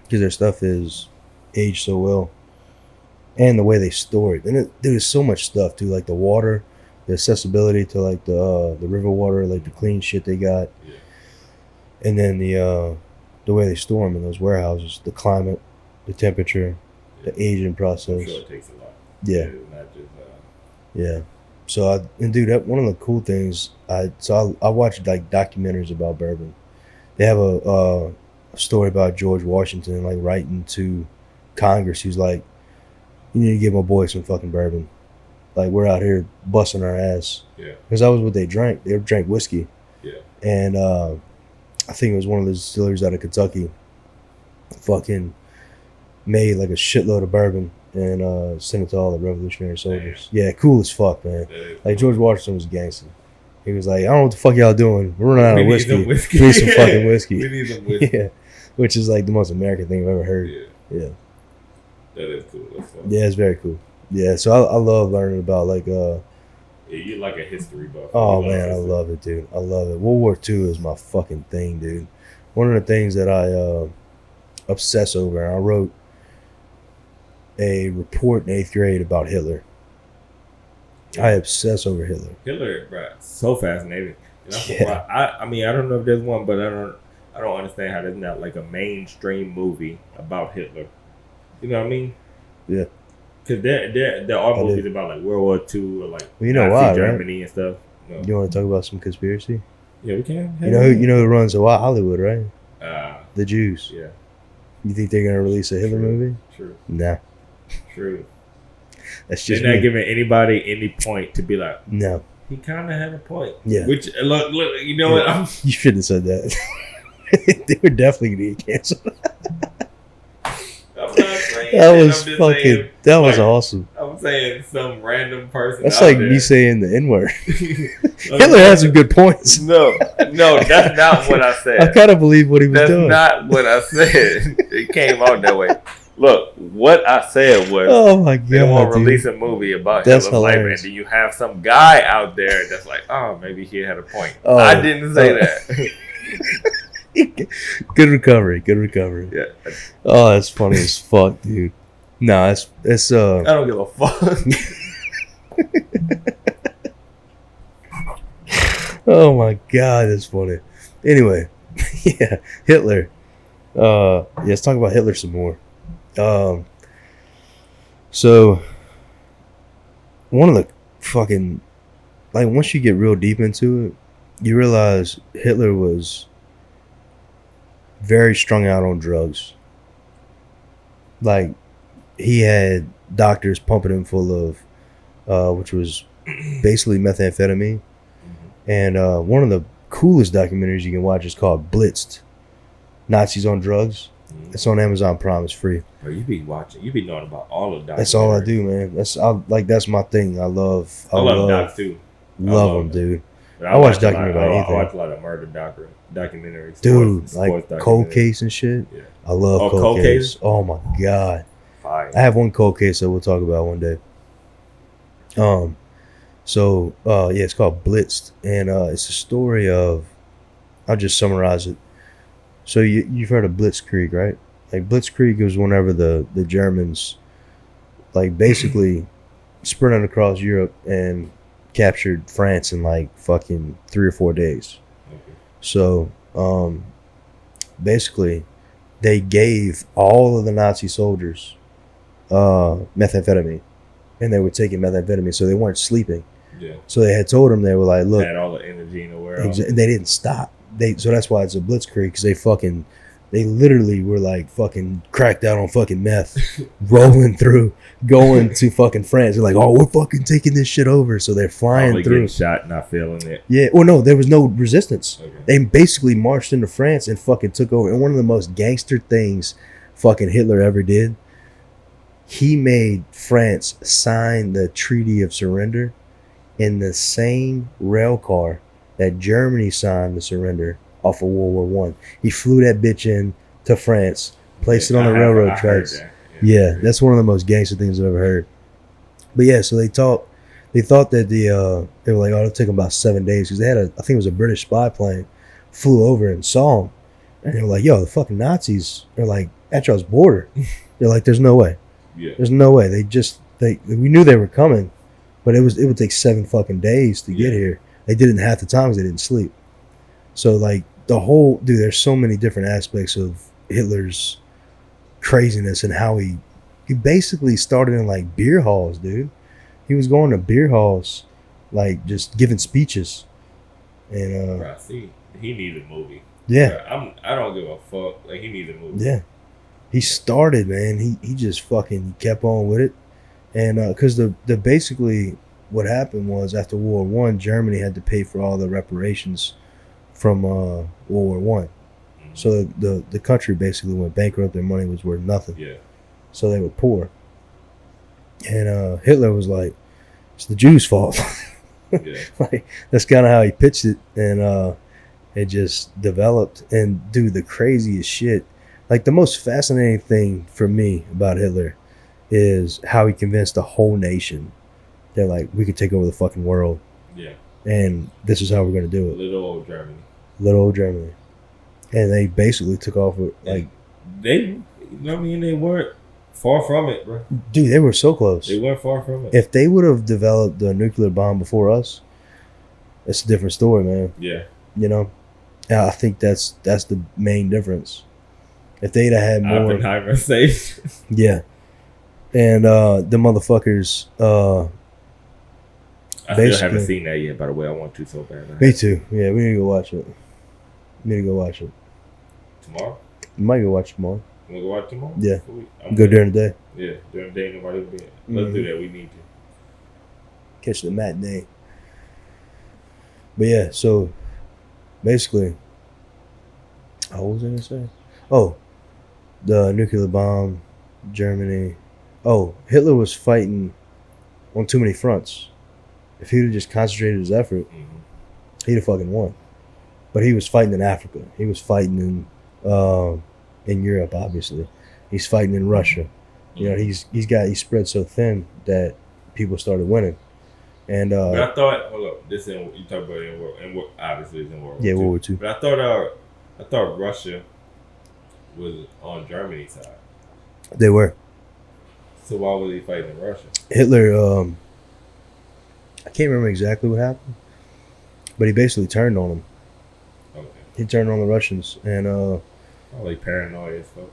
because their stuff is aged so well, and the way they store it. And there's so much stuff, dude. Like the water. The accessibility to like the river water, like the clean shit they got, and then the way they store them in those warehouses, the climate, the temperature, the aging process. I'm sure it takes a lot. Yeah. Not just, yeah. So dude, one of the cool things I watched like documentaries about bourbon. They have a story about George Washington like writing to Congress. He's like, you need to give my boy some fucking bourbon. Like, we're out here busting our ass. Yeah. Because that was what they drank. They drank whiskey. Yeah. And I think it was one of the distilleries out of Kentucky fucking made like a shitload of bourbon and sent it to all the Revolutionary soldiers. Damn. Yeah, cool as fuck, man. Like, George Washington was a gangster. He was like, I don't know what the fuck y'all doing. We're running out of whiskey. We need some fucking whiskey. We need some whiskey. Yeah. Which is like the most American thing I've ever heard. Yeah. That is cool. That's fun. Yeah, it's very cool. Yeah, so I love learning about like yeah, you're like a history buff. Oh man, I love it, dude. I love it. World War II is my fucking thing, dude. One of the things that I obsess over, and I wrote a report in 8th grade about Hitler. I obsess over Hitler. Hitler, bro, so fascinating. I mean, I don't know if there's one, but I don't understand how there's not like a mainstream movie about Hitler. You know what I mean? Yeah. Because there are movies about like World War II or like well, you know why, Germany right? and stuff. No. You want to talk about some conspiracy? Yeah, we can. You know who runs Hollywood, right? The Jews. Yeah. You think they're gonna release a Hitler movie? True. Nah. True. That's just they're not giving anybody any point to be like. No. He kind of had a point. Yeah. Which look, you know what? You shouldn't have said that. They were definitely gonna get canceled. That was awesome. I'm saying some random person. That's like me saying the N-word. Hitler had some good points. No, that's not what I said. I kind of believe what he was doing. That's not what I said. It came out that way. Look, what I said was, oh my god, they want to release a movie about Hitler's life, and then you have some guy out there that's like, oh, maybe he had a point. Oh, I didn't say that. Good recovery. Yeah. Oh, that's funny as fuck, dude. No, it's I don't give a fuck. Oh my god, that's funny. Anyway, yeah, Hitler. Yeah, let's talk about Hitler some more. Um, so one of the fucking like once you get real deep into it, you realize Hitler was very strung out on drugs. Like he had doctors pumping him full of, which was basically methamphetamine. And one of the coolest documentaries you can watch is called Blitzed, Nazis on Drugs. It's on Amazon Prime. It's free. Bro, you be knowing about all of documentaries. That's all I do, man. That's my thing. I love docs too. Love them, dude. I watch documentaries about anything. I watch a lot of murder documentaries. Dude, like Cold Case and shit. Yeah. I love Cold Case. Oh my god. Fine. I have one Cold Case that we'll talk about one day. So it's called Blitzed, and it's a story of. I'll just summarize it. So you've heard of Blitzkrieg, right? Like Blitzkrieg was whenever the Germans, like basically, sprinted across Europe and captured France in like fucking 3 or 4 days. Okay. So basically, they gave all of the Nazi soldiers methamphetamine, and they were taking methamphetamine, so they weren't sleeping. Yeah. So they had told them, they were like, look, they had all the energy in the world. They didn't stop. So that's why it's a blitzkrieg, because they literally were like fucking cracked out on fucking meth, rolling through, going to fucking France. They're like, oh, we're fucking taking this shit over. So they're flying probably through. Getting shot, not feeling it. Yeah. Well, no, there was no resistance. Okay. They basically marched into France and fucking took over. And one of the most gangster things fucking Hitler ever did, he made France sign the Treaty of Surrender in the same rail car that Germany signed to surrender off of World War One. He flew that bitch in to France, placed it on the railroad tracks. That. Yeah, that's one of the most gangster things I've ever heard. But yeah, so they thought that they were like, oh, it'll take them about 7 days, because they had I think it was a British spy plane, flew over and saw them, and they were like, yo, the fucking Nazis are like at y'all's border. They're like, there's no way. Yeah. There's no way. We knew they were coming, but it would take 7 fucking days to get here. They did it in half the time because they didn't sleep. So like there's so many different aspects of Hitler's craziness and how he basically started in like beer halls, dude. He was going to beer halls, like just giving speeches. And bro, see, he needs a movie. Yeah. Bro, I don't give a fuck. Like, he needs a movie. Yeah. He started, man. He just fucking kept on with it. And because the basically what happened was, after World War I, Germany had to pay for all the reparations from World War One. Mm-hmm. So the country basically went bankrupt. Their money was worth nothing. Yeah. So they were poor. And Hitler was like, it's the Jews' fault. Yeah. Like, that's kind of how he pitched it. And it just developed. And dude, the craziest shit. Like, the most fascinating thing for me about Hitler is how he convinced the whole nation that, like, we could take over the fucking world. Yeah. And this is how we're going to do it. Little old Germany. Little old Germany. And they basically took off with, like... They weren't far from it, bro. Dude, they were so close. They weren't far from it. If they would have developed the nuclear bomb before us, it's a different story, man. Yeah. You know? I think that's the main difference. If they'd have had more... Oppenheimer safe. Yeah. And the motherfuckers... I still haven't seen that yet, by the way. I want to so bad. Me too. Yeah, we need to go watch it. Tomorrow? We might go watch it tomorrow. You want to go watch tomorrow? Yeah. Go during the day. Yeah, during the day, nobody will be in. Let's do that. We need to. Catch the matinee. But yeah, so basically, what was I going to say? Oh, the nuclear bomb, Germany. Oh, Hitler was fighting on too many fronts. If he'd have just concentrated his effort, he'd have fucking won. But he was fighting in Africa. He was fighting in Europe, obviously. He's fighting in Russia. You know, he's spread so thin that people started winning. And but I thought, hold up, this you talk about in World, obviously it's in World War II. World War II. But I thought Russia was on Germany's side. They were. So why was he fighting in Russia? Hitler, I can't remember exactly what happened, but he basically turned on them. Okay. He turned on the Russians, and Probably paranoid as fuck.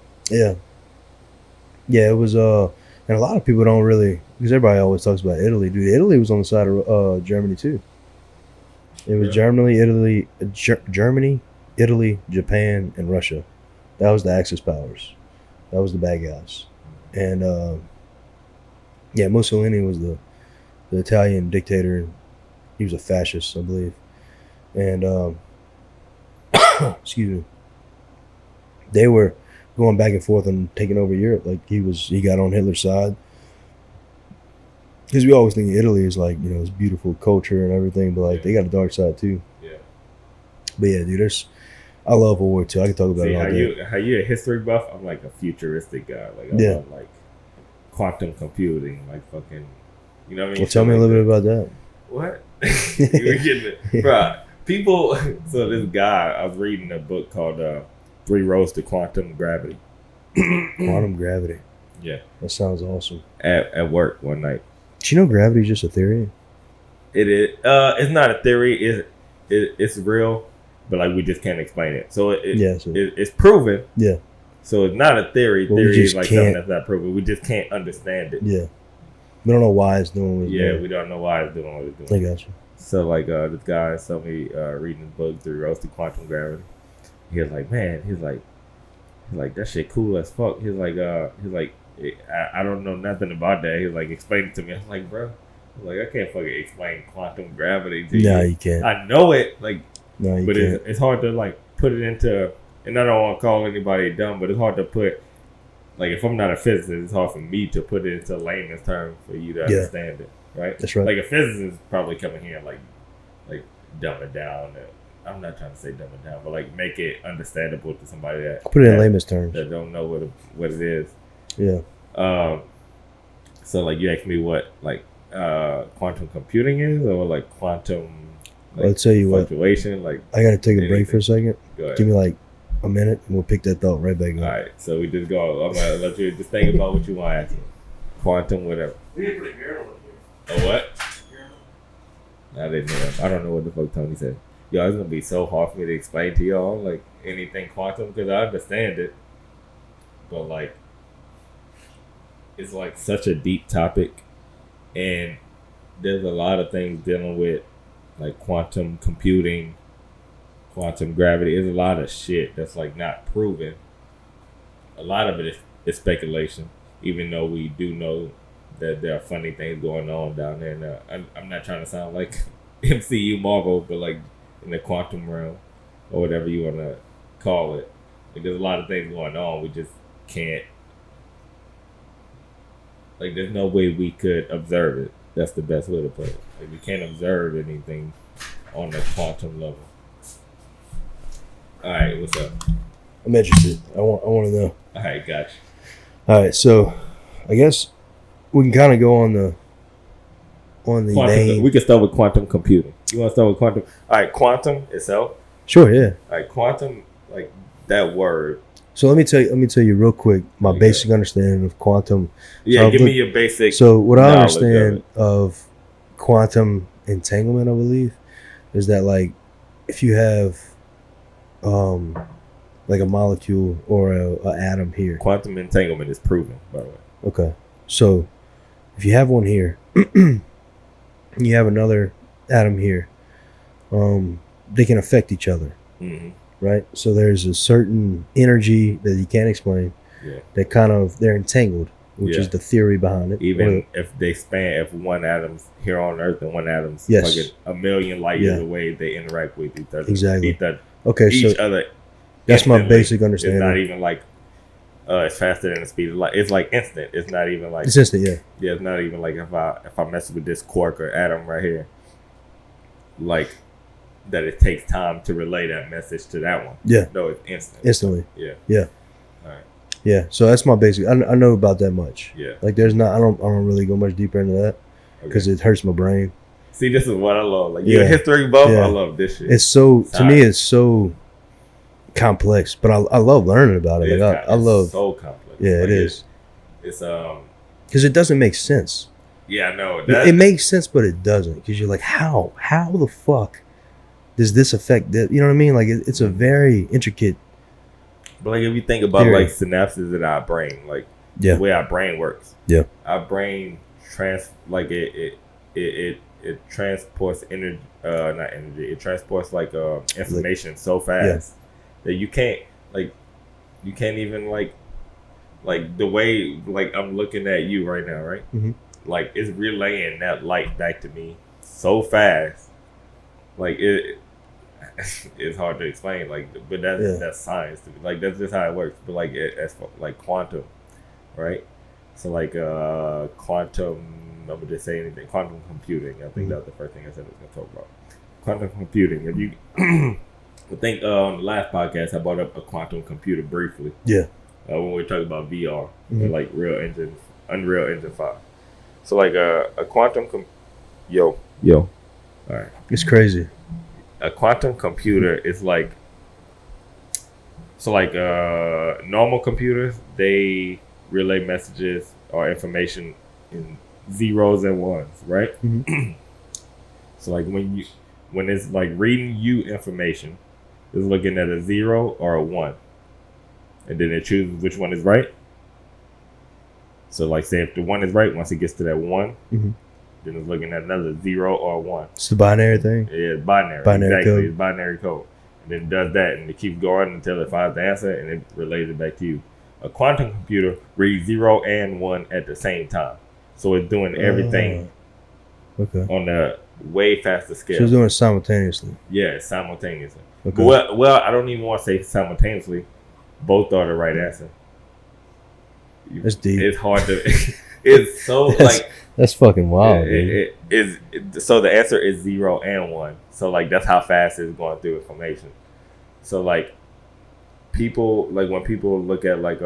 yeah, it was and a lot of people don't really, because everybody always talks about Italy, dude. Italy was on the side of Germany too. It was Germany, Italy, Japan, and Russia. That was the Axis powers. That was the bad guys. And Mussolini was the Italian dictator. He was a fascist, I believe. And excuse me. They were going back and forth and taking over Europe. Like he got on Hitler's side. Because we always think Italy is like, this beautiful culture and everything, but like they got a dark side too. Yeah. But yeah, dude, I love World War II. I can talk about it all day. How you a history buff? I'm like a futuristic guy. Like I love like quantum computing, like fucking, you know what I mean? Well, tell me a little bit about that. What? You were getting it, bruh. People. So this guy, I was reading a book called 3 Roads to Quantum Gravity. Quantum gravity. Yeah. That sounds awesome. At work one night. Do you know gravity is just a theory? It is. It's not a theory. It's real, but like we just can't explain it. So it's proven. Yeah. So it's not a theory. But theory is like something that's not proven. We just can't understand it. Yeah. We don't know why it's doing what it's doing. We don't know why it's doing what it's doing. I got you. So like this guy saw me reading the book 3 Roads to Quantum Gravity. He was like, man, he's like that shit cool as fuck. He's like I don't know nothing about that. He was like, explain it to me. I was like, bro, I can't fucking explain quantum gravity to you. No, you can't. I know it, but can't. It's hard to like put it into. And I don't want to call anybody dumb, but it's hard to put. Like if I'm not a physicist, it's hard for me to put it into layman's terms for you to understand it, right? That's right. Like a physicist probably coming here and like dumb it down. I'm not trying to say dumb it down, but like make it understandable to somebody that put it in layman's terms that don't know what it is. Yeah. So like you asked me what like quantum computing is, or like quantum. Like, I'll tell you fluctuation. Like I gotta take a break for a second. Go ahead. Give me like a minute, and we'll pick that thought right back up. All right, so we just go. I'm gonna let you just think about what you want to ask me. Quantum, whatever. We didn't put a urinal in here. A what? I didn't know. I don't know what the fuck Tony said. Yo, it's gonna be so hard for me to explain to y'all like anything quantum because I understand it, but like it's like such a deep topic, and there's a lot of things dealing with like quantum computing, quantum gravity. There's a lot of shit that's like not proven. A lot of it is speculation, even though we do know that there are funny things going on down there. I'm not trying to sound like MCU Marvel, but like in the quantum realm or whatever you want to call it. Like there's a lot of things going on. We just can't. Like there's no way we could observe it. That's the best way to put it. Like we can't observe anything on the quantum level. All right, what's up? I'm interested. I want to know. All right, gotcha. All right, so I guess we can kind of go on the name. We can start with quantum computing. You want to start with quantum? All right, quantum itself. Sure, yeah. All right, quantum, like that word. So let me tell you real quick my basic understanding of quantum. Yeah, give me your basic. So what I understand of quantum entanglement, I believe, is that like if you have like a molecule or a atom here. Quantum entanglement is proven, by the way. Okay, so if you have one here, you have another atom here. They can affect each other. Mm-hmm. Right? So there's a certain energy that you can't explain. Yeah. That they're entangled, which is the theory behind it. Even if if one atom's here on Earth and one atom's like a million light years away, they interact with each other. Exactly. Each other. That's my basic understanding. It's not even like it's faster than the speed of light. It's like instant. It's not even like it's instant. Yeah. Yeah. It's not even like if I mess with this quark or atom right here, like. That it takes time to relay that message to that one. Yeah. No, it's instant. Instantly. Yeah. Yeah. All right. Yeah. So that's my basic. I know about that much. Yeah. Like there's not. I don't really go much deeper into that because it hurts my brain. See, this is what I love. Like you're a history buff. I love this shit. It's so to me. It's so complex, but I love learning about it. Like I love so complex. Yeah, like it is. It's because it doesn't make sense. Yeah, I know. It makes sense, but it doesn't because you're like, how the fuck does this affect that? You know what I mean? Like it's a very intricate. But like if you think about theory. like synapses in our brain, like Yeah. the way our brain works. Yeah. Our brain it transports energy, not energy. It transports like information so fast that you can't even like the way like I'm looking at you right now, right? Mhm. Like it's relaying that light back to me so fast, like it's hard to explain, like, but that's science to me. Like that's just how it works. But like as for, like quantum, right? So like quantum, I'm gonna just say anything. Quantum computing. I think that was the first thing I said I was gonna talk about. Quantum computing. If you, I think on the last podcast I brought up a quantum computer briefly. Yeah. When we were talking about VR, and like Unreal Engine 5. So like a quantum yo. All right. It's crazy. A quantum computer is like, so like normal computers, they relay messages or information in zeros and ones, right? Mhm. So like when it's like reading you information, it's looking at a 0 or a 1, and then it chooses which one is right. So like say if the 1 is right, once it gets to that 1, then it's looking at another 0 or 1. It's the binary thing. Yeah, it's binary. Binary exactly. code. It's binary code. And then it does that, and it keeps going until it finds the answer, and it relays it back to you. A quantum computer reads 0 and 1 at the same time. So it's doing everything on a way faster scale. So it's doing it simultaneously. Yeah, simultaneously. Okay. But well, I don't even want to say simultaneously. Both are the right answer. That's deep. It's hard to... It's so like... That's fucking wild, dude. So the answer is 0 and 1. So like that's how fast it's going through information. So like people, like when people look at like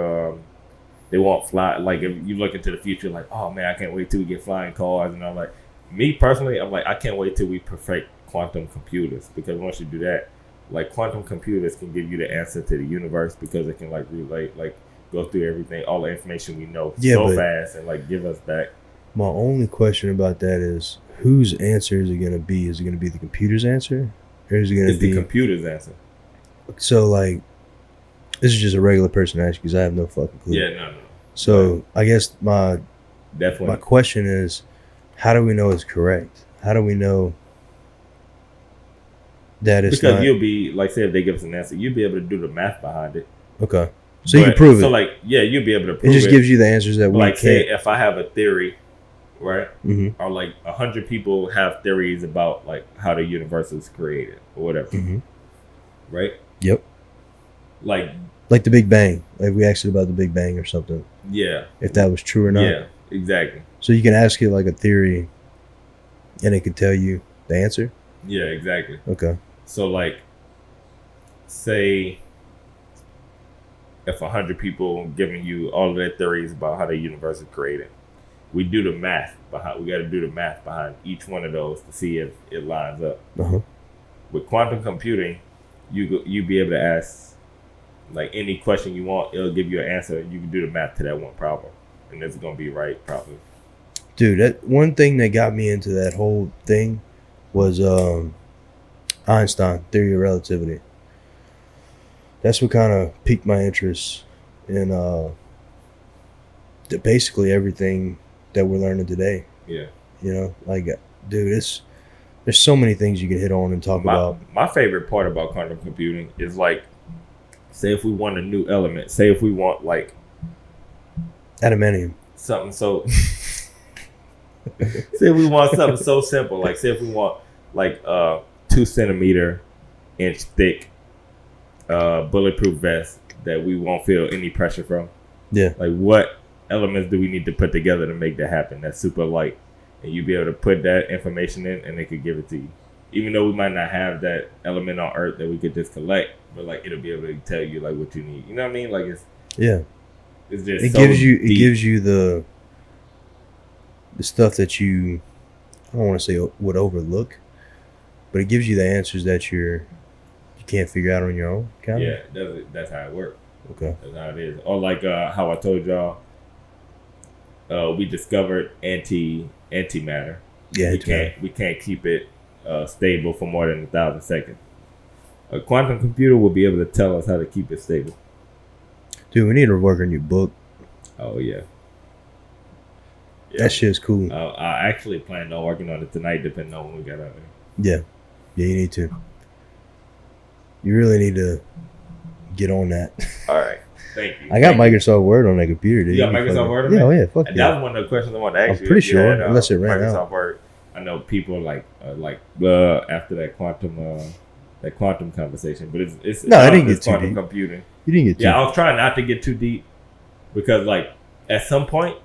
they want fly, like if you look into the future, like, oh man, I can't wait till we get flying cars, and I'm like, me personally, I'm like, I can't wait till we perfect quantum computers, because once you do that, like quantum computers can give you the answer to the universe, because it can like relate, like go through everything, all the information we know so fast, and like give us back. My only question about that is, whose answer is it going to be? Is it going to be the computer's answer? Or is it going to be the computer's answer? So, like, this is just a regular person asking because I have no fucking clue. Yeah, no. So, I guess my Definitely. question is, how do we know it's correct? How do we know that it's because not? You'll be, like, say if they give us an answer, you'll be able to do the math behind it. Okay. So you can prove it. So, like, yeah, you'll be able to prove it. It just gives you the answers that we like, can't. say if I have a theory, right? Mm-hmm. Or like 100 people have theories about like how the universe was created or whatever, right? Yep. Like the Big Bang. Like we asked it about the Big Bang or something. Yeah. If that was true or not. Yeah, exactly. So you can ask it like a theory, and it could tell you the answer. Yeah, exactly. Okay. So like, say if 100 people giving you all of their theories about how the universe is created, we do the math behind. We got to do the math behind each one of those to see if it lines up. With quantum computing, you be able to ask like any question you want. It'll give you an answer. You can do the math to that one problem, and it's gonna be right probably. Dude, that one thing that got me into that whole thing was Einstein theory of relativity. That's what kind of piqued my interest in basically everything that we're learning today. Yeah. You know, like, dude, there's so many things you can hit on and talk about. My favorite part about quantum computing is like, say if we want a new element, say if we want like adamantium, something so say if we want something so simple, like say if we want like 2 centimeter inch thick bulletproof vest that we won't feel any pressure from. Yeah. Like what elements do we need to put together to make that happen? That's super light, and you be able to put that information in, and they could give it to you. Even though we might not have that element on Earth that we could just collect, but like it'll be able to tell you like what you need. You know what I mean? Like it's just it so gives you deep. It gives you the stuff that you, I don't want to say would overlook, but it gives you the answers that you can't figure out on your own. Kind of. Yeah, that's how it works. Okay. That's how it is. Or like how I told y'all, we discovered antimatter. Yeah, we can't keep it stable for more than 1,000 seconds. A quantum computer will be able to tell us how to keep it stable. Dude, we need to work on your book. Oh yeah. That shit's cool. I actually planned on working on it tonight, depending on when we got out there. Yeah, you need to. You really need to get on that. All right, thank you. I got Microsoft Word on that computer, dude. You got Microsoft Word on Yeah, that? oh yeah, fuck And yeah. that was one of the questions I wanted to ask you. I'm pretty If you sure, had, unless it ran Microsoft out. Word. I know people like after that quantum conversation, but it's No, I didn't get too quantum deep. computing. You didn't get too Yeah, I was trying not to get too deep because, like, at some point,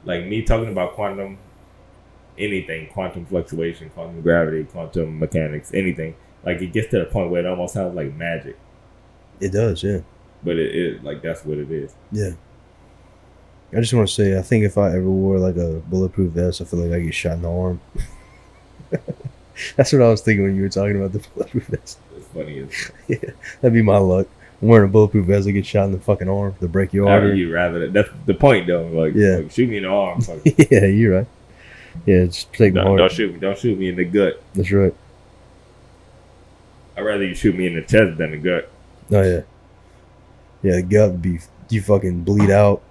like me talking about quantum fluctuation, quantum gravity, quantum mechanics, anything, like it gets to the point where it almost sounds like magic. It does, yeah. But it like that's what it is. Yeah. I just want to say, I think if I ever wore like a bulletproof vest, I feel like I get shot in the arm. That's what I was thinking when you were talking about the bulletproof vest. It's funny. Yeah, that'd be my luck. I'm wearing a bulletproof vest, I get shot in the fucking arm, the brachial You rather that's the point though. Like, yeah. Like, shoot me in the arm. Fuck. Yeah, you're right. Yeah, just take my heart. Don't shoot me. Don't shoot me in the gut. That's right. I'd rather you shoot me in the chest than the gut. Oh yeah. Yeah, the gut would be you fucking bleed out,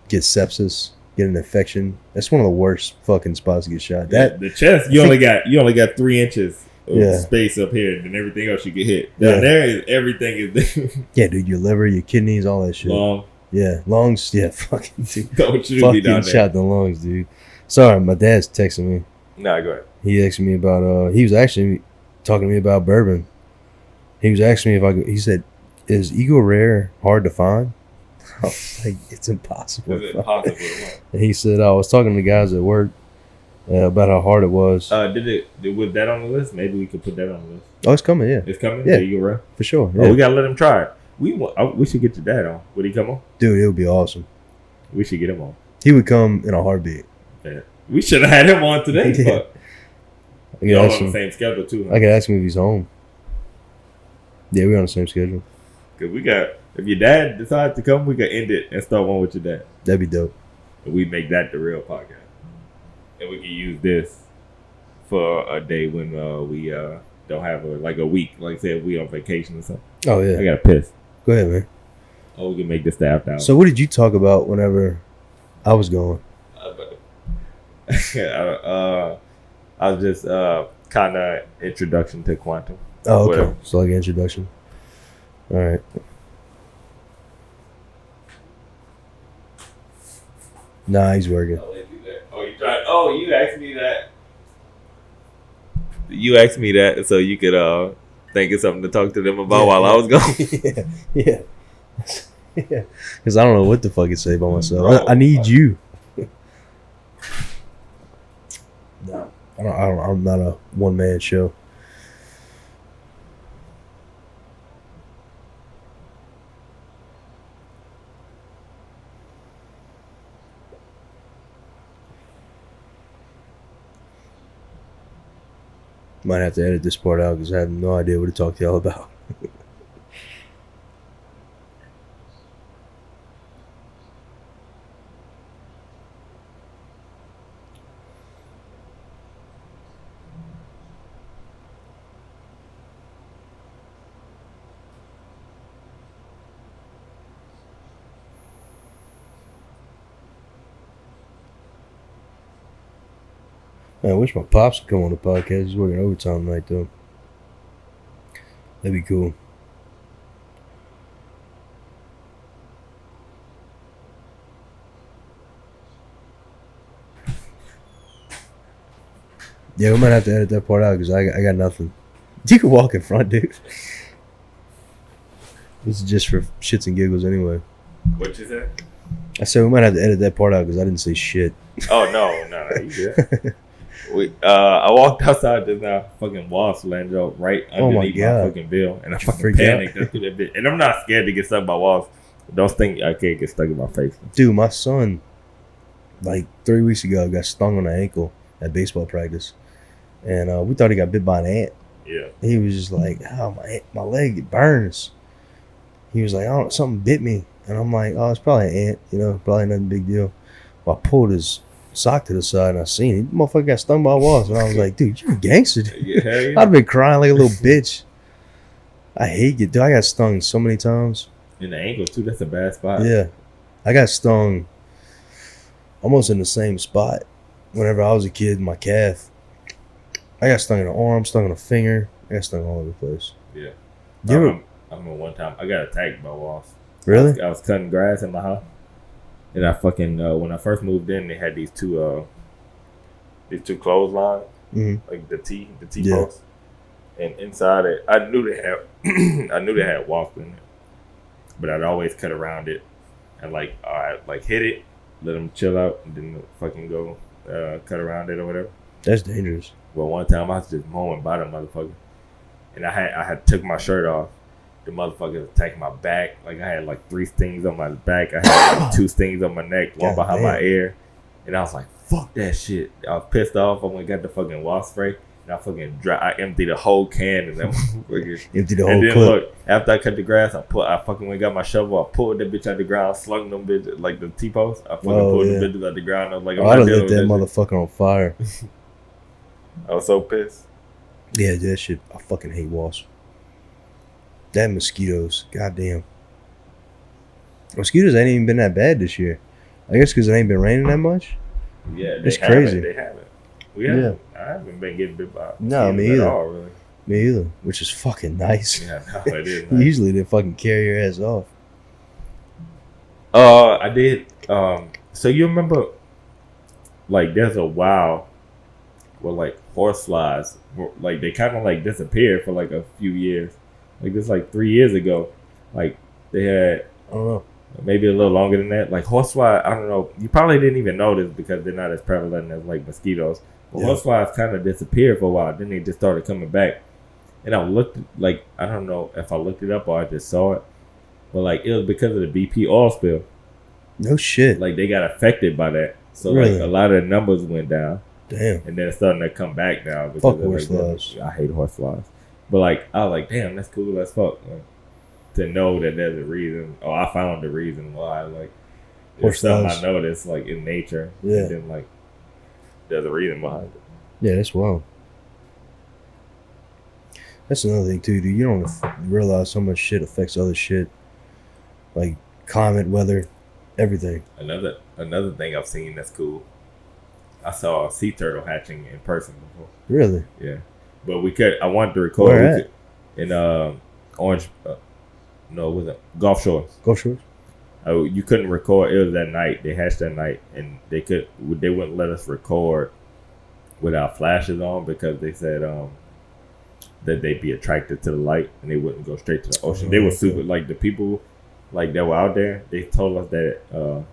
get sepsis, get an infection. That's one of the worst fucking spots to get shot. That the chest, you only got 3 inches of space up here, and then everything else you get hit. Down there is everything is yeah, dude, your liver, your kidneys, all that shit. long. Yeah, lungs. Yeah, fucking dude. Don't shoot fucking me down there. shot in the lungs, dude. Sorry, my dad's texting me. Nah, go ahead. He asked me about. He was actually talking to me about bourbon. He was asking me if I could. He said, "Is Eagle Rare hard to find?" I was like, "It's impossible." Is it impossible to find? And he said, "I was talking to guys at work about how hard it was." Was that on the list? Maybe we could put that on the list. Oh, it's coming. Yeah, It's coming. Yeah, you right for sure. Oh, Yeah. we gotta let him try it. We should get your dad on. Would he come on? Dude, it would be awesome. We should get him on. He would come in a heartbeat. Yeah. We should have had him on today. Yeah. But I could y'all ask on the him. same schedule too. I could ask him if he's home. Yeah, we're on the same schedule. Cause if your dad decides to come, we can end it and start one with your dad. That'd be dope. And we make that the real podcast, and we can use this for a day when we don't have a week. Like say if we on vacation or something. Oh yeah. I gotta piss. Go ahead, man. Oh, we can make this the after hour. So, what did you talk about whenever I was going? I was just kind of introduction to quantum. Oh, okay. Whatever. So, like an introduction. All right. Nah, he's working. You asked me that. You asked me that so you could think of something to talk to them about while I was gone. Yeah. Yeah. Because I don't know what the fuck to say by myself. Bro. I need you. No, I'm not a one man show. Might have to edit this part out because I have no idea what to talk to y'all about. Man, I wish my pops would come on the podcast. He's working overtime tonight, though. That'd be cool. Yeah, we might have to edit that part out because I got nothing. You can walk in front, dude. This is just for shits and giggles anyway. What you said? I said we might have to edit that part out because I didn't say shit. Oh no, you good. I walked outside just now. Fucking wasp landed up right underneath my fucking bill, and I fucking freaked panicked. That's that bit. And I'm not scared to get stuck by wasps. Don't think I can't get stuck in my face. Dude, my son, like 3 weeks ago, got stung on the ankle at baseball practice, and we thought he got bit by an ant. Yeah. He was just like, "Oh, my leg, it burns." He was like, "Oh, something bit me," and I'm like, "Oh, it's probably an ant. Probably nothing big deal." Well, I pulled his sock to the side and I seen it. Motherfucker got stung by a wasp, and I was like, "Dude, you a gangster." Yeah, I'd been crying like a little bitch. I hate it. Dude, I got stung so many times. In the ankle too. That's a bad spot. Yeah. I got stung almost in the same spot whenever I was a kid, my calf. I got stung in the arm, stung in the finger. I got stung all over the place. Yeah. You ever, I remember one time I got attacked by wasps. really? I was cutting grass in my house, and I fucking when I first moved in, they had these two clotheslines, like the T Yeah. posts, and inside it, I knew they had wasps in it, but I'd always cut around it, and like hit it, let them chill out, and then fucking go cut around it or whatever. That's dangerous. Well, one time I was just mowing by the motherfucker, and I had took my shirt off. The motherfucker attacked my back. Like I had like 3 stings on my back. I had like 2 stings on my neck, one God behind my damn. ear, and I was like, "Fuck that shit!" I was pissed off. I went and got the fucking wasp spray, and I fucking I emptied the whole can in that motherfucker. Empty the And whole then clip. look, after I cut the grass, I fucking went and got my shovel. I pulled that bitch out the ground, slung them bitches like the T-posts. I fucking pulled yeah. the bitches out the ground. I was like, Oh, I'm I'd not have dealing lit with that that shit. motherfucker on fire. I was so pissed. Yeah, that shit. I fucking hate wasps. That and mosquitoes. Goddamn. Mosquitoes ain't even been that bad this year. I guess because it ain't been raining that much. Yeah, It's crazy. They haven't. We haven't. I haven't been getting bit by No, me mosquitoes either. at all, really. Me either. Which is fucking nice. Yeah, no, it is. Nice. Usually they fucking carry your ass off. I did. So you remember, like, there's a while where like horseflies, like they kind of like disappeared for like a few years. Like this, like 3 years ago, like they had I don't know. maybe a little longer than that. Like horsefly, I don't know. You probably didn't even notice because they're not as prevalent as like mosquitoes. But Yeah. horseflies kind of disappeared for a while. Then they just started coming back. And I looked, like, I don't know if I looked it up or I just saw it. But like it was because of the BP oil spill. No shit. Like they got affected by that. So Really? like a lot of the numbers went down. Damn. And then it's starting to come back now. Because Fuck of, like, horseflies. I hate horseflies. But like I was like, damn, that's cool as fuck. Like, to know that there's a reason. Oh, I found the reason why. Like there's something I Horseflies. noticed like in nature. Yeah. And then like there's a reason behind it. Yeah, that's wild. That's another thing too, dude. You don't realize how much shit affects other shit, like climate, weather, everything. Another thing I've seen that's cool. I saw a sea turtle hatching in person before. Really? Yeah, but I wanted to record. Where at? In Orange. No, it wasn't Gulf Shores. Gulf Shores? Oh, you couldn't record. It was that night. They hatched that night, and they wouldn't let us record without flashes on because they said that they'd be attracted to the light and they wouldn't go straight to the ocean. They were super like the people like that were out there. They told us that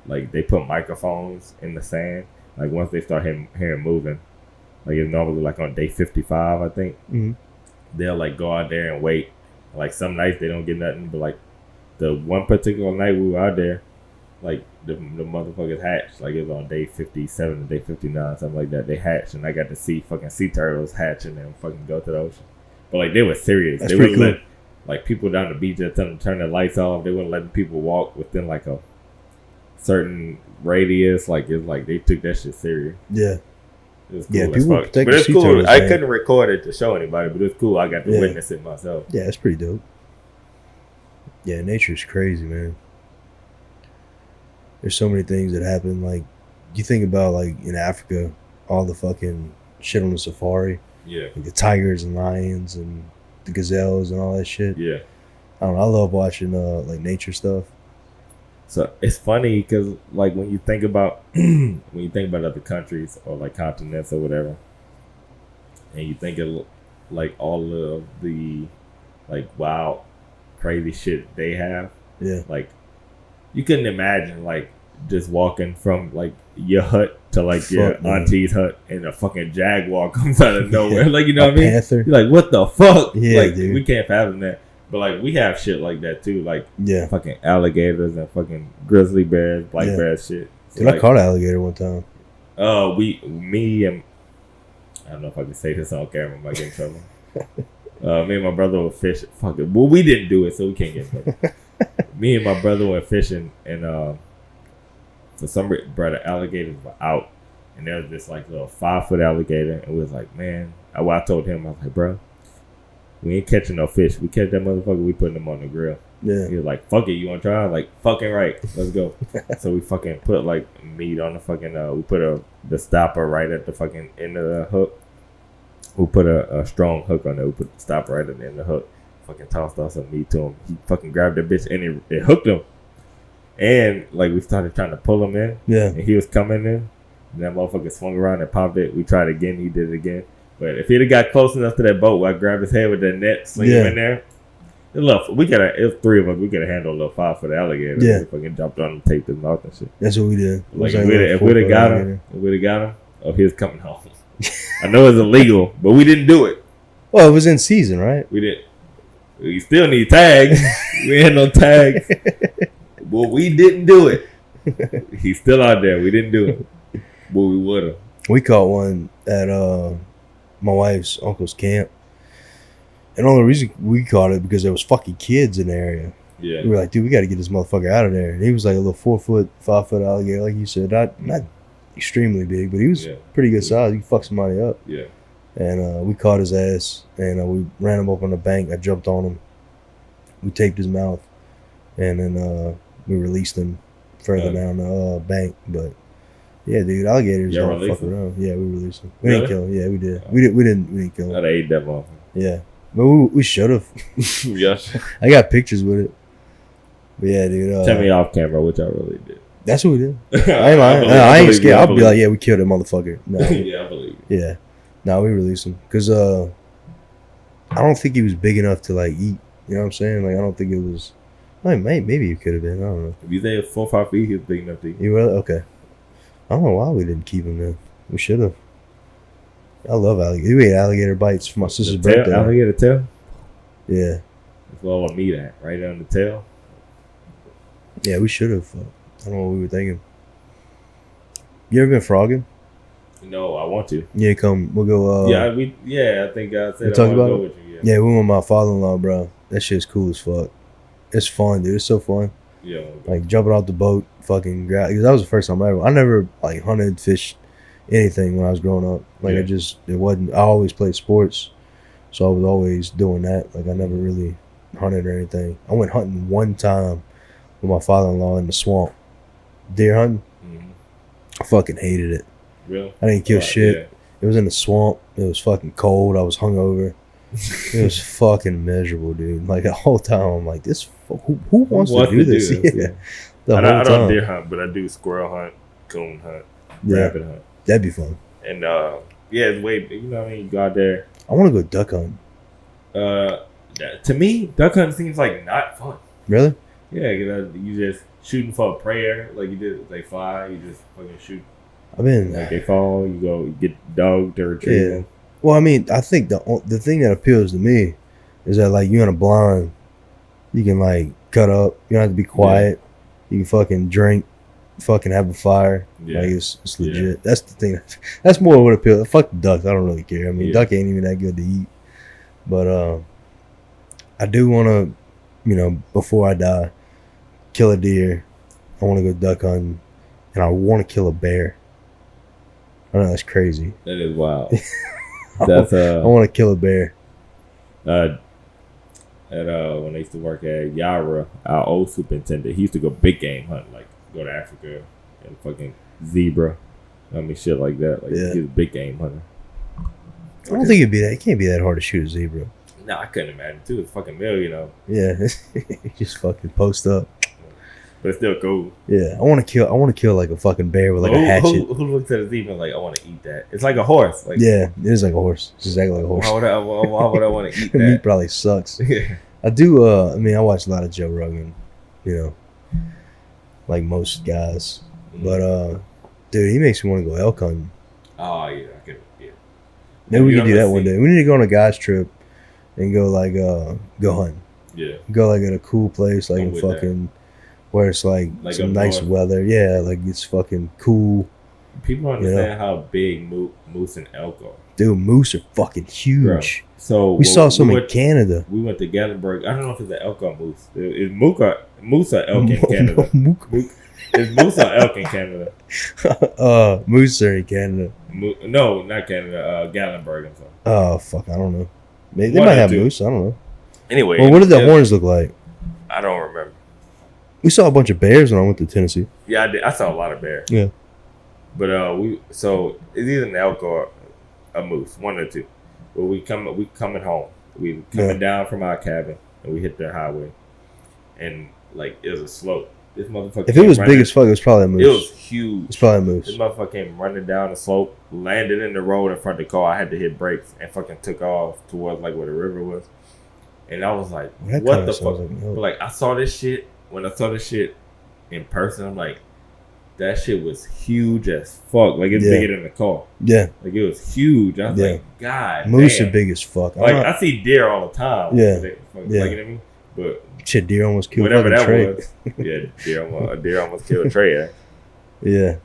like they put microphones in the sand. Like once they start hearing moving, like it's normally like on day 55, I think. Mm-hmm. They'll like go out there and wait. Like some nights they don't get nothing, but like the one particular night we were out there, like the motherfuckers hatched. Like it was on day 57 to day 59, something like that. They hatched, and I got to see fucking sea turtles hatching and fucking go to the ocean. But like they were serious. That's They pretty wouldn't cool. let like people down the beach that tell them to turn their lights off. They wouldn't let people walk within like a certain radius. Like it's like they took that shit serious. Yeah. It was cool Yeah, as people fuck. protect But the it's sea cool. turtles, I man. couldn't record it to show anybody, but it's cool. I got to Yeah. witness it myself. Yeah, it's pretty dope. Yeah, nature's crazy, man. There's so many things that happen. Like, you think about, like, in Africa, all the fucking shit on the safari. Yeah. Like the tigers and lions and the gazelles and all that shit. Yeah. I don't know. I love watching, like, nature stuff. So it's funny because like when you think about other countries or like continents or whatever, and you think of like all of the like wild, crazy shit they have, Yeah. like you couldn't imagine like just walking from like your hut to like your Fuck, man. auntie's hut and a fucking jaguar comes out of nowhere. Like you know A what I mean? panther. You're like, what the fuck? Yeah, like dude. we can't fathom that. But like we have shit like that too, like Yeah. fucking alligators and fucking grizzly bears, black Yeah. bears, shit. So Dude, I like, caught an alligator one time. me and I don't know if I can say this on camera, I might get in trouble. Me and my brother were fishing. Fuck it. Well, we didn't do it, so we can't get in trouble. Me and my brother went fishing, and for some reason, the alligators were out, and there was this like little 5-foot alligator, and we was like, man. I told him, I was like, bro, We ain't catching no fish. We catch that motherfucker, we putting them on the grill. Yeah. He was like, fuck it, you want to try? I'm like, fucking right. Let's go. So we fucking put like meat on the fucking, we put the stopper right at the fucking end of the hook. We put a strong hook on there. We put the stopper right at the end of the hook. Fucking tossed off some meat to him. He fucking grabbed that bitch and it hooked him. And like we started trying to pull him in. Yeah. And he was coming in. And that motherfucker swung around and popped it. We tried again. He did it again. But if he'd have got close enough to that boat, I grabbed his head with that net, sling him in there. It was 3 of us. We could have handled a little 5-foot alligator. Yeah. We fucking jumped on him, taped his mouth and shit. That's what we did. Like if we'd have got him, oh, he was coming home. I know it's illegal, but we didn't do it. Well, it was in season, right? We didn't. We still need tags. We had no tags. Well, we didn't do it. He's still out there. We didn't do it. But we would have. We caught one at my wife's uncle's camp. And the only reason we caught it because there was fucking kids in the area. Yeah. We were like, dude, we got to get this motherfucker out of there. And he was like a little 4-foot, 5-foot alligator, like you said. Not extremely big, but he was pretty good size. He fucked somebody up. Yeah. And we caught his ass, and we ran him up on the bank. I jumped on him. We taped his mouth, and then we released him further down the bank. But yeah, dude, alligators don't fuck around. Yeah, we released him. We didn't kill him. Yeah, we did. We didn't kill him. I'd have ate that motherfucker. Yeah, but we should have. Yes. I got pictures with it. But yeah, dude. Tell me off camera, which I really did. That's what we did. I ain't lying. I ain't scared. I'll be like, yeah, we killed that motherfucker. No. Yeah, I believe you. Yeah. No, we released him because I don't think he was big enough to like eat. You know what I'm saying? Like I don't think it was. Maybe he could have been. I don't know. If you say it's 4 or 5 feet, he was big enough to eat. You really? Okay. I don't know why we didn't keep him then. We should have. I love alligator. We ate alligator bites for my sister's birthday. Alligator tail? Yeah. That's where all the meat at, right on the tail. Yeah, we should have. I don't know what we were thinking. You ever been frogging? No, I want to. Yeah, come. We'll go. I think I said I want to go with you. Yeah, we went with my father-in-law, bro. That shit's cool as fuck. It's fun, dude. It's so fun. Yeah. Like jumping off the boat, fucking grab. Because that was the first time I never like hunted, fished, anything when I was growing up. Like it wasn't. I always played sports, so I was always doing that. Like I never really hunted or anything. I went hunting one time with my father-in-law in the swamp, deer hunting. Mm-hmm. I fucking hated it. Really? I didn't kill shit. Yeah. It was in the swamp. It was fucking cold. I was hungover. It was fucking miserable, dude. Like the whole time, I'm like, who wants to do this? Yeah. I don't deer hunt, but I do squirrel hunt, coon hunt, rabbit hunt. That'd be fun. And it's way, you know what I mean? You go out there. I want to go duck hunting. To me, duck hunting seems like not fun. Really? Yeah, you just shooting for a prayer, like you did. They fly, you just fucking shoot. Like they fall, you get the dog to retrieve them. Well, I mean, I think the thing that appeals to me is that like you're in a blind, you can like cut up. You don't have to be quiet. You can fucking drink, fucking have a fire. Yeah. Like it's legit. Yeah. That's the thing. That's more what appeals. Fuck the duck. I don't really care. I mean, duck ain't even that good to eat. But I do want to, before I die, kill a deer. I want to go duck hunting, and I want to kill a bear. I know that's crazy. That is wild. That's I want to kill a bear. When I used to work at Yara, our old superintendent, he used to go big game hunting, like go to Africa and fucking zebra. I mean, shit like that. Like he was a big game hunter. I don't think it can't be that hard to shoot a zebra. No, I couldn't imagine too. It's fucking mill, Yeah, just fucking post up. But it's still cool. Yeah, I want to kill like a fucking bear with like a hatchet. Who looks at a zebra like I want to eat that? It's like a horse. Like it is like a horse. It's exactly like a horse. Why would I want to eat that? Meat probably sucks. Yeah. I do. I mean, I watch a lot of Joe Rogan. Like most guys. But dude, he makes me want to go elk hunting. Oh yeah, I could. Yeah. Maybe we can do that one day. We need to go on a guys trip and go like go hunting. Yeah. Go like at a cool place, like in fucking. Where it's like some nice weather. Yeah, like it's fucking cool. People don't understand how big moose and elk are. Dude, moose are fucking huge. Bro. So we saw some in Canada. We went to Gatlinburg. I don't know if it's an elk or moose. Is moose or elk in Canada? Is moose or elk in Canada? Moose are in Canada. No, not Canada. Gatlinburg. I'm sorry. Oh fuck, I don't know. Maybe they One might or have two. moose. I don't know. Anyway, Well, what did the horns look like? I don't remember. We saw a bunch of bears when I went to Tennessee. Yeah, I did. I saw a lot of bear. Yeah. But it's either an elk or a moose, one or two. But we coming home. We coming down from our cabin and we hit the highway, and like it was a slope. This motherfucker. If it was big as fuck, it was probably a moose. It was huge. It's probably a moose. This motherfucker came running down the slope, landed in the road in front of the car. I had to hit brakes and fucking took off towards like where the river was. And I was like, That what kinda the sounds fuck? like an elk. But like, I saw this shit. When I saw this shit in person, I'm like, that shit was huge as fuck. Like, it's bigger than the car. Yeah. Like, it was huge. I was Yeah. like, God Moose damn. are big as fuck. Like, I see deer all the time. Yeah. Like, Yeah. you know what I mean? But Shit, deer almost killed whatever that Trey. was. Yeah, deer almost killed Trey. Yeah. Yeah.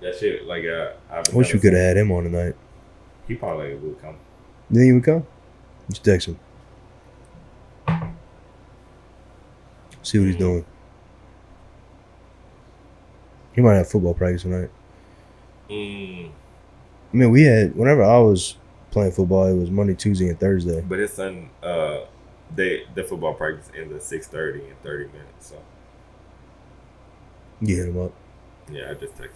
That shit, like, I wish we could have had him on tonight. He probably would come. You think he would come? Just text him. See what he's doing. He might have football practice tonight. Mm. I mean, we had, whenever I was playing football, it was Monday, Tuesday, and Thursday. But his son, the football practice ends at 6:30 in 30 minutes. So You hit him up. yeah, I just texted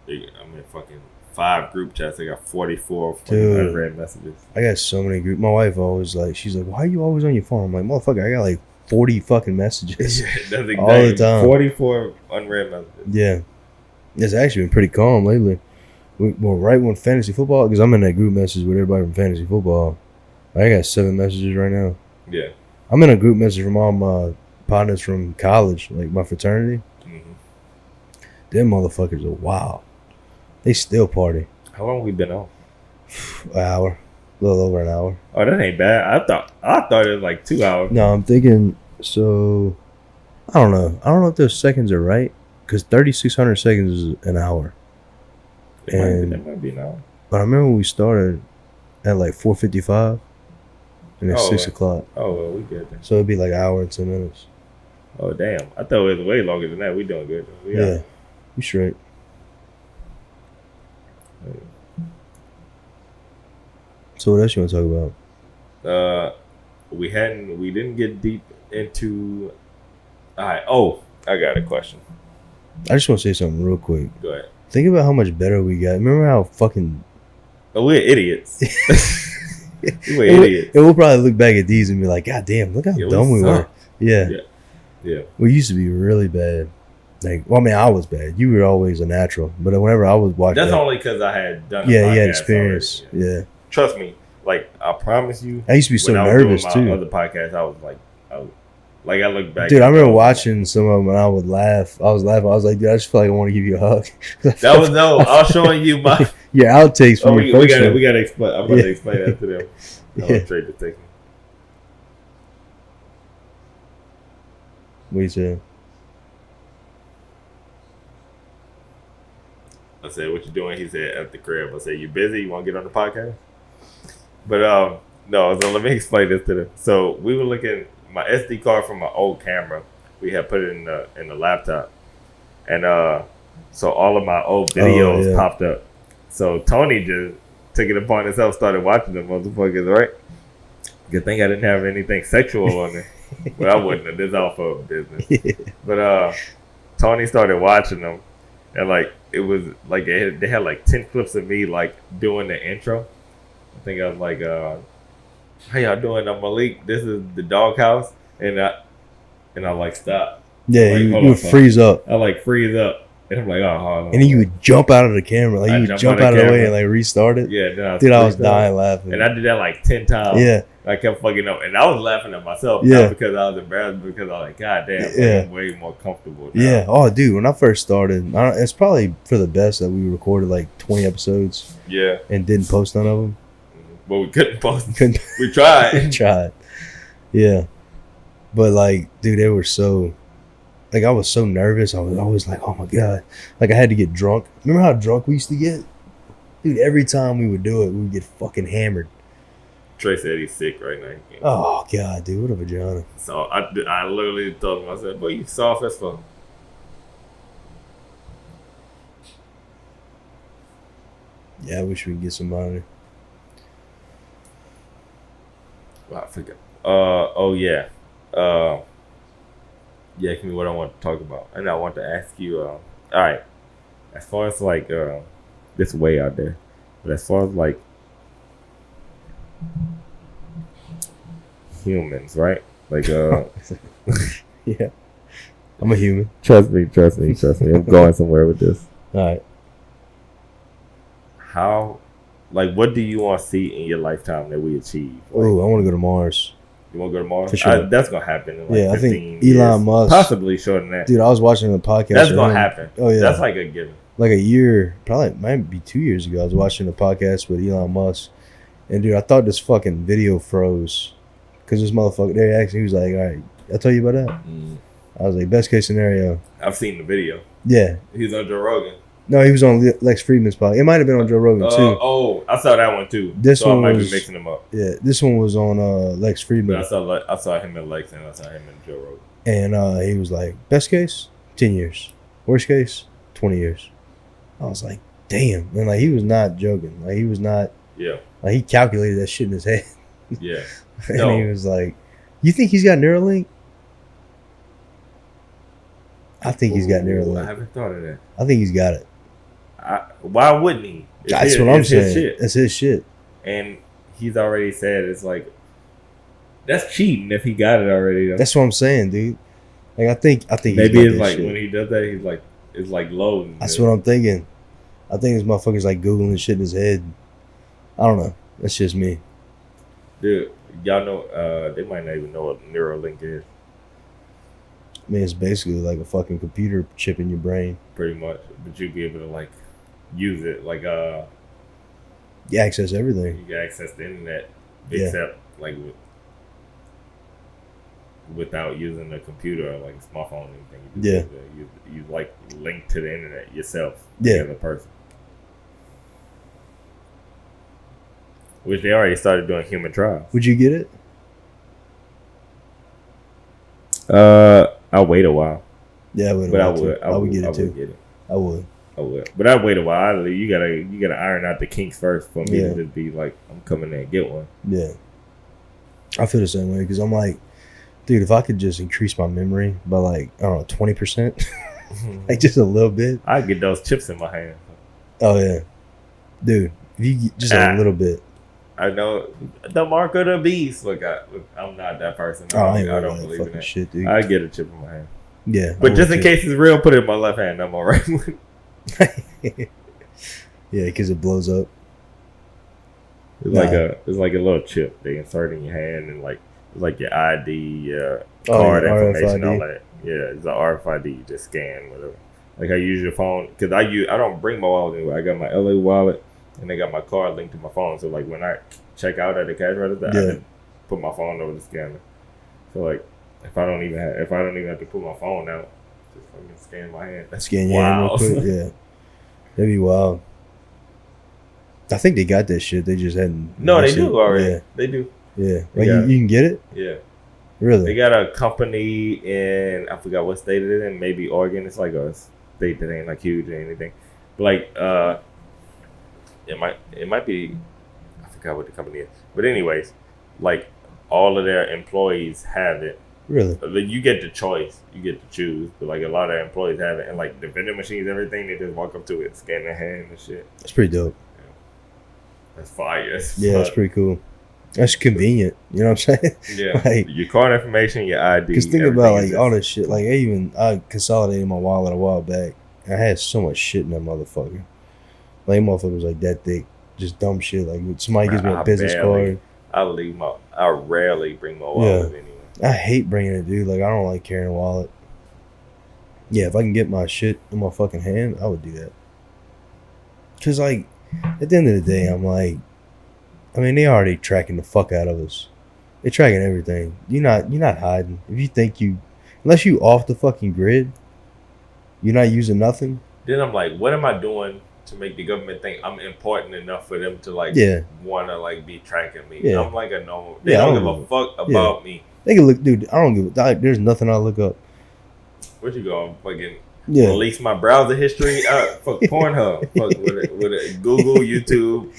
him. I'm in fucking 5 group chats. I got 44 fucking Dude. unread messages. I got so many group. My wife always she's like, why are you always on your phone? I'm like, motherfucker, I got like 40 fucking messages. That's exactly All the time. 44 unread messages. Yeah. It's actually been pretty calm lately. Well, right when fantasy football, because I'm in that group message with everybody from fantasy football. I got 7 messages right now. Yeah. I'm in a group message from all my partners from college, like my fraternity. Mm-hmm. Them motherfuckers are wild. They still party. How long we been on? An hour. A little over an hour. Oh, that ain't bad. I thought it was like 2 hours. No, I'm thinking, so, I don't know. I don't know if those seconds are right, because 3,600 seconds is an hour. That might be an hour. But I remember when we started at like 4:55, and it's 6 o'clock. Oh, well, we good then. So it'd be like an hour and 10 minutes. Oh, damn. I thought it was way longer than that. We doing good. Yeah. We straight. So what else you want to talk about? We didn't get deep into. All right. Oh, I got a question. I just want to say something real quick. Go ahead. Think about how much better we got. Remember how fucking... Oh, we're idiots. We're idiots. And we'll probably look back at these and be like, God damn, look how dumb we were. Yeah. Yeah. We used to be really bad. Like, well, I mean, I was bad. You were always a natural. But whenever I was watching... That's only because I had done. Yeah, you had experience. Already. Yeah. Trust me. Like, I promise you. I used to be so when nervous, I was doing too. my other podcast, I was like, I look back. Dude, I remember watching some of them and I would laugh. I was laughing. I was like, dude, I just feel like I want to give you a hug. That was no. I was showing you my. Your outtakes from your first one. We gotta explain. I'm about to explain that to them. I'll trade the ticket. What you said? I said, "What you doing?" He said, "At the crib." I said, "You busy? You want to get on the podcast?" But no. So let me explain this to them. So we were looking my SD card from my old camera. We had put it in the laptop, and so all of my old videos popped up. So Tony just took it upon himself, started watching them motherfuckers. Right? Good thing I didn't have anything sexual on there. But I wouldn't have. This is all for business. But Tony started watching them, and like it was like they had like 10 clips of me like doing the intro. I think I was like, "How y'all doing? I'm Malik. This is the doghouse," and I like stop. Yeah, Like, you would freeze up. I like freeze up, and I'm like, "Oh, hold on." And then you would jump out of the camera. Like, I you would jump jump out out of of the the way camera. and like restart it. Yeah, then Dude, I was freezed up. dying laughing. And I did that like 10 times. Yeah. I kept fucking up. And I was laughing at myself. Yeah. Not because I was embarrassed, because I was like, God damn, Yeah. I'm way more comfortable now. Yeah. Oh, dude, when I first started, it's probably for the best that we recorded like 20 episodes Yeah. and didn't post none of them. But we couldn't post. Couldn't We tried. tried. Yeah. But like, dude, they were so... Like, I was so nervous. I was always like, oh, my God. Like, I had to get drunk. Remember how drunk we used to get? Dude, every time we would do it, we would get fucking hammered. Trey said he's sick right now. He can't. Oh, God, dude. What a vagina. So I literally told him, I said, boy, you soft as fuck. Yeah, I wish we could get somebody. forgot. Oh yeah. Yeah, give me what I want to talk about, and I want to ask you. All right, as far as like this way out there, but as far as like humans, right? Like Yeah, I'm a human. Trust me. I'm going somewhere with this. All right. How, like, what do you want to see in your lifetime that we achieve? Like, Oh, I want to go to Mars. you want to go to Mars? For sure. That's gonna happen in like Yeah, I 15 think years. Elon Musk, possibly shorter than that. Dude, I was watching a podcast. That's with gonna him. happen. Oh yeah, That's like a given. like a year, probably it might be 2 years ago. I was watching a podcast with Elon Musk, and dude, I thought this fucking video froze because this motherfucker. They actually, he was like, "All right, I tell you about that." I was like, "Best case scenario." I've seen the video. Yeah. He's on Joe Rogan. No, he was on Lex Friedman's podcast. It might have been on Joe Rogan too. Oh, I saw that one too. This so one I might was be mixing them up. Yeah, this one was on Lex Friedman, But I saw him in Lex and I saw him in Joe Rogan. and he was like, "Best case, 10 years. Worst case, 20 years." I was like, "Damn!" And like he was not joking. Like he was not. Yeah. Like he calculated that shit in his head. Yeah. And No. he was like, "You think he's got Neuralink?" I think he's got Ooh, Neuralink. I haven't thought of that. I think he's got it. Why wouldn't he? That's what I'm it's his saying. shit. That's his shit. And he's already said it's like that's cheating if he got it already. Though. That's what I'm saying, dude. Like I think Maybe he's got it's that like shit. when he does that, he's like it's like loading. That's what I'm thinking. I think this motherfucker's like googling shit in his head. I don't know. That's just me. Dude, y'all know they might not even know what Neuralink is. I mean, it's basically like a fucking computer chip in your brain. Pretty much, but you'd be able to like use it like You access everything. you can access the internet Yeah. except like without using a computer or like a smartphone or anything. You just Yeah. you like link to the internet yourself. Yeah. The other person. Which they already started doing human trials. Would you get it? I'll wait a while, Yeah, I would. but I too. would. I would get it I too. would get it. I would. I would, but I'd wait a while. You gotta iron out the kinks first for me Yeah. to just be like, I'm coming there and get one. Yeah. I feel the same way because I'm like, dude, if I could just increase my memory by like, I don't know, 20%, like just a little bit. I get those chips in my hand. Oh, yeah. Dude, if you get just a little bit. I know the mark of the beast. Look, I'm not that person. Oh, I ain't I worried don't about that believe in fucking that. shit, dude. I get a chip in my hand, Yeah. but just in case it's real, put it in my left hand. I'm all right with it. Yeah, because it blows up. It's like a little chip they insert in your hand and like it's like your ID, card yeah, information, RFID. all that. Yeah, it's a RFID. You just scan whatever. Like I use your phone because I don't bring my wallet anywhere. I got my LA wallet and they got my card linked to my phone. So like when I check out at the cash register, I just put my phone over the scanner. So like if I don't even have to put my phone out, just fucking scan my hand. That's Scan your hand real wild. quick. Yeah. That'd be wild. I think they got that shit. They just hadn't. No, they released it. do already. Yeah. They do. Yeah. They Like got you can get it? Yeah. Really? They got a company in I forgot what state it is in, maybe Oregon. It's like a state that ain't like huge or anything. But like it might be I forgot what the company is. But anyways, like all of their employees have it. Really? You get the choice. You get to choose. But like a lot of their employees have it and like the vending machines, everything, they just walk up to it, scan their hand and shit. That's pretty dope. That's fire. Yeah, that's pretty cool. That's convenient. You know what I'm saying? Yeah. Like, your card information, your ID. because think about everything is like all this shit. Like I consolidated my wallet a while back. I had so much shit in that motherfucker. Like motherfucker was like that thick, just dumb shit. Like when somebody gives me a business card. I rarely bring my wallet anywhere. I hate bringing it, dude. Like I don't like carrying a wallet. Yeah, if I can get my shit in my fucking hand, I would do that. Cause like at the end of the day, I'm like, I mean, they already tracking the fuck out of us. They're tracking everything. You're not hiding. If you think unless you off the fucking grid, you're not using nothing. Then I'm like, what am I doing to make the government think I'm important enough for them to like want to like be tracking me? Yeah. I'm like a normal. They don't give a fuck about me. They can look, dude. I don't give. There's nothing I look up. What you going fucking release my browser history? Fuck Pornhub. Fuck with it, Google, YouTube,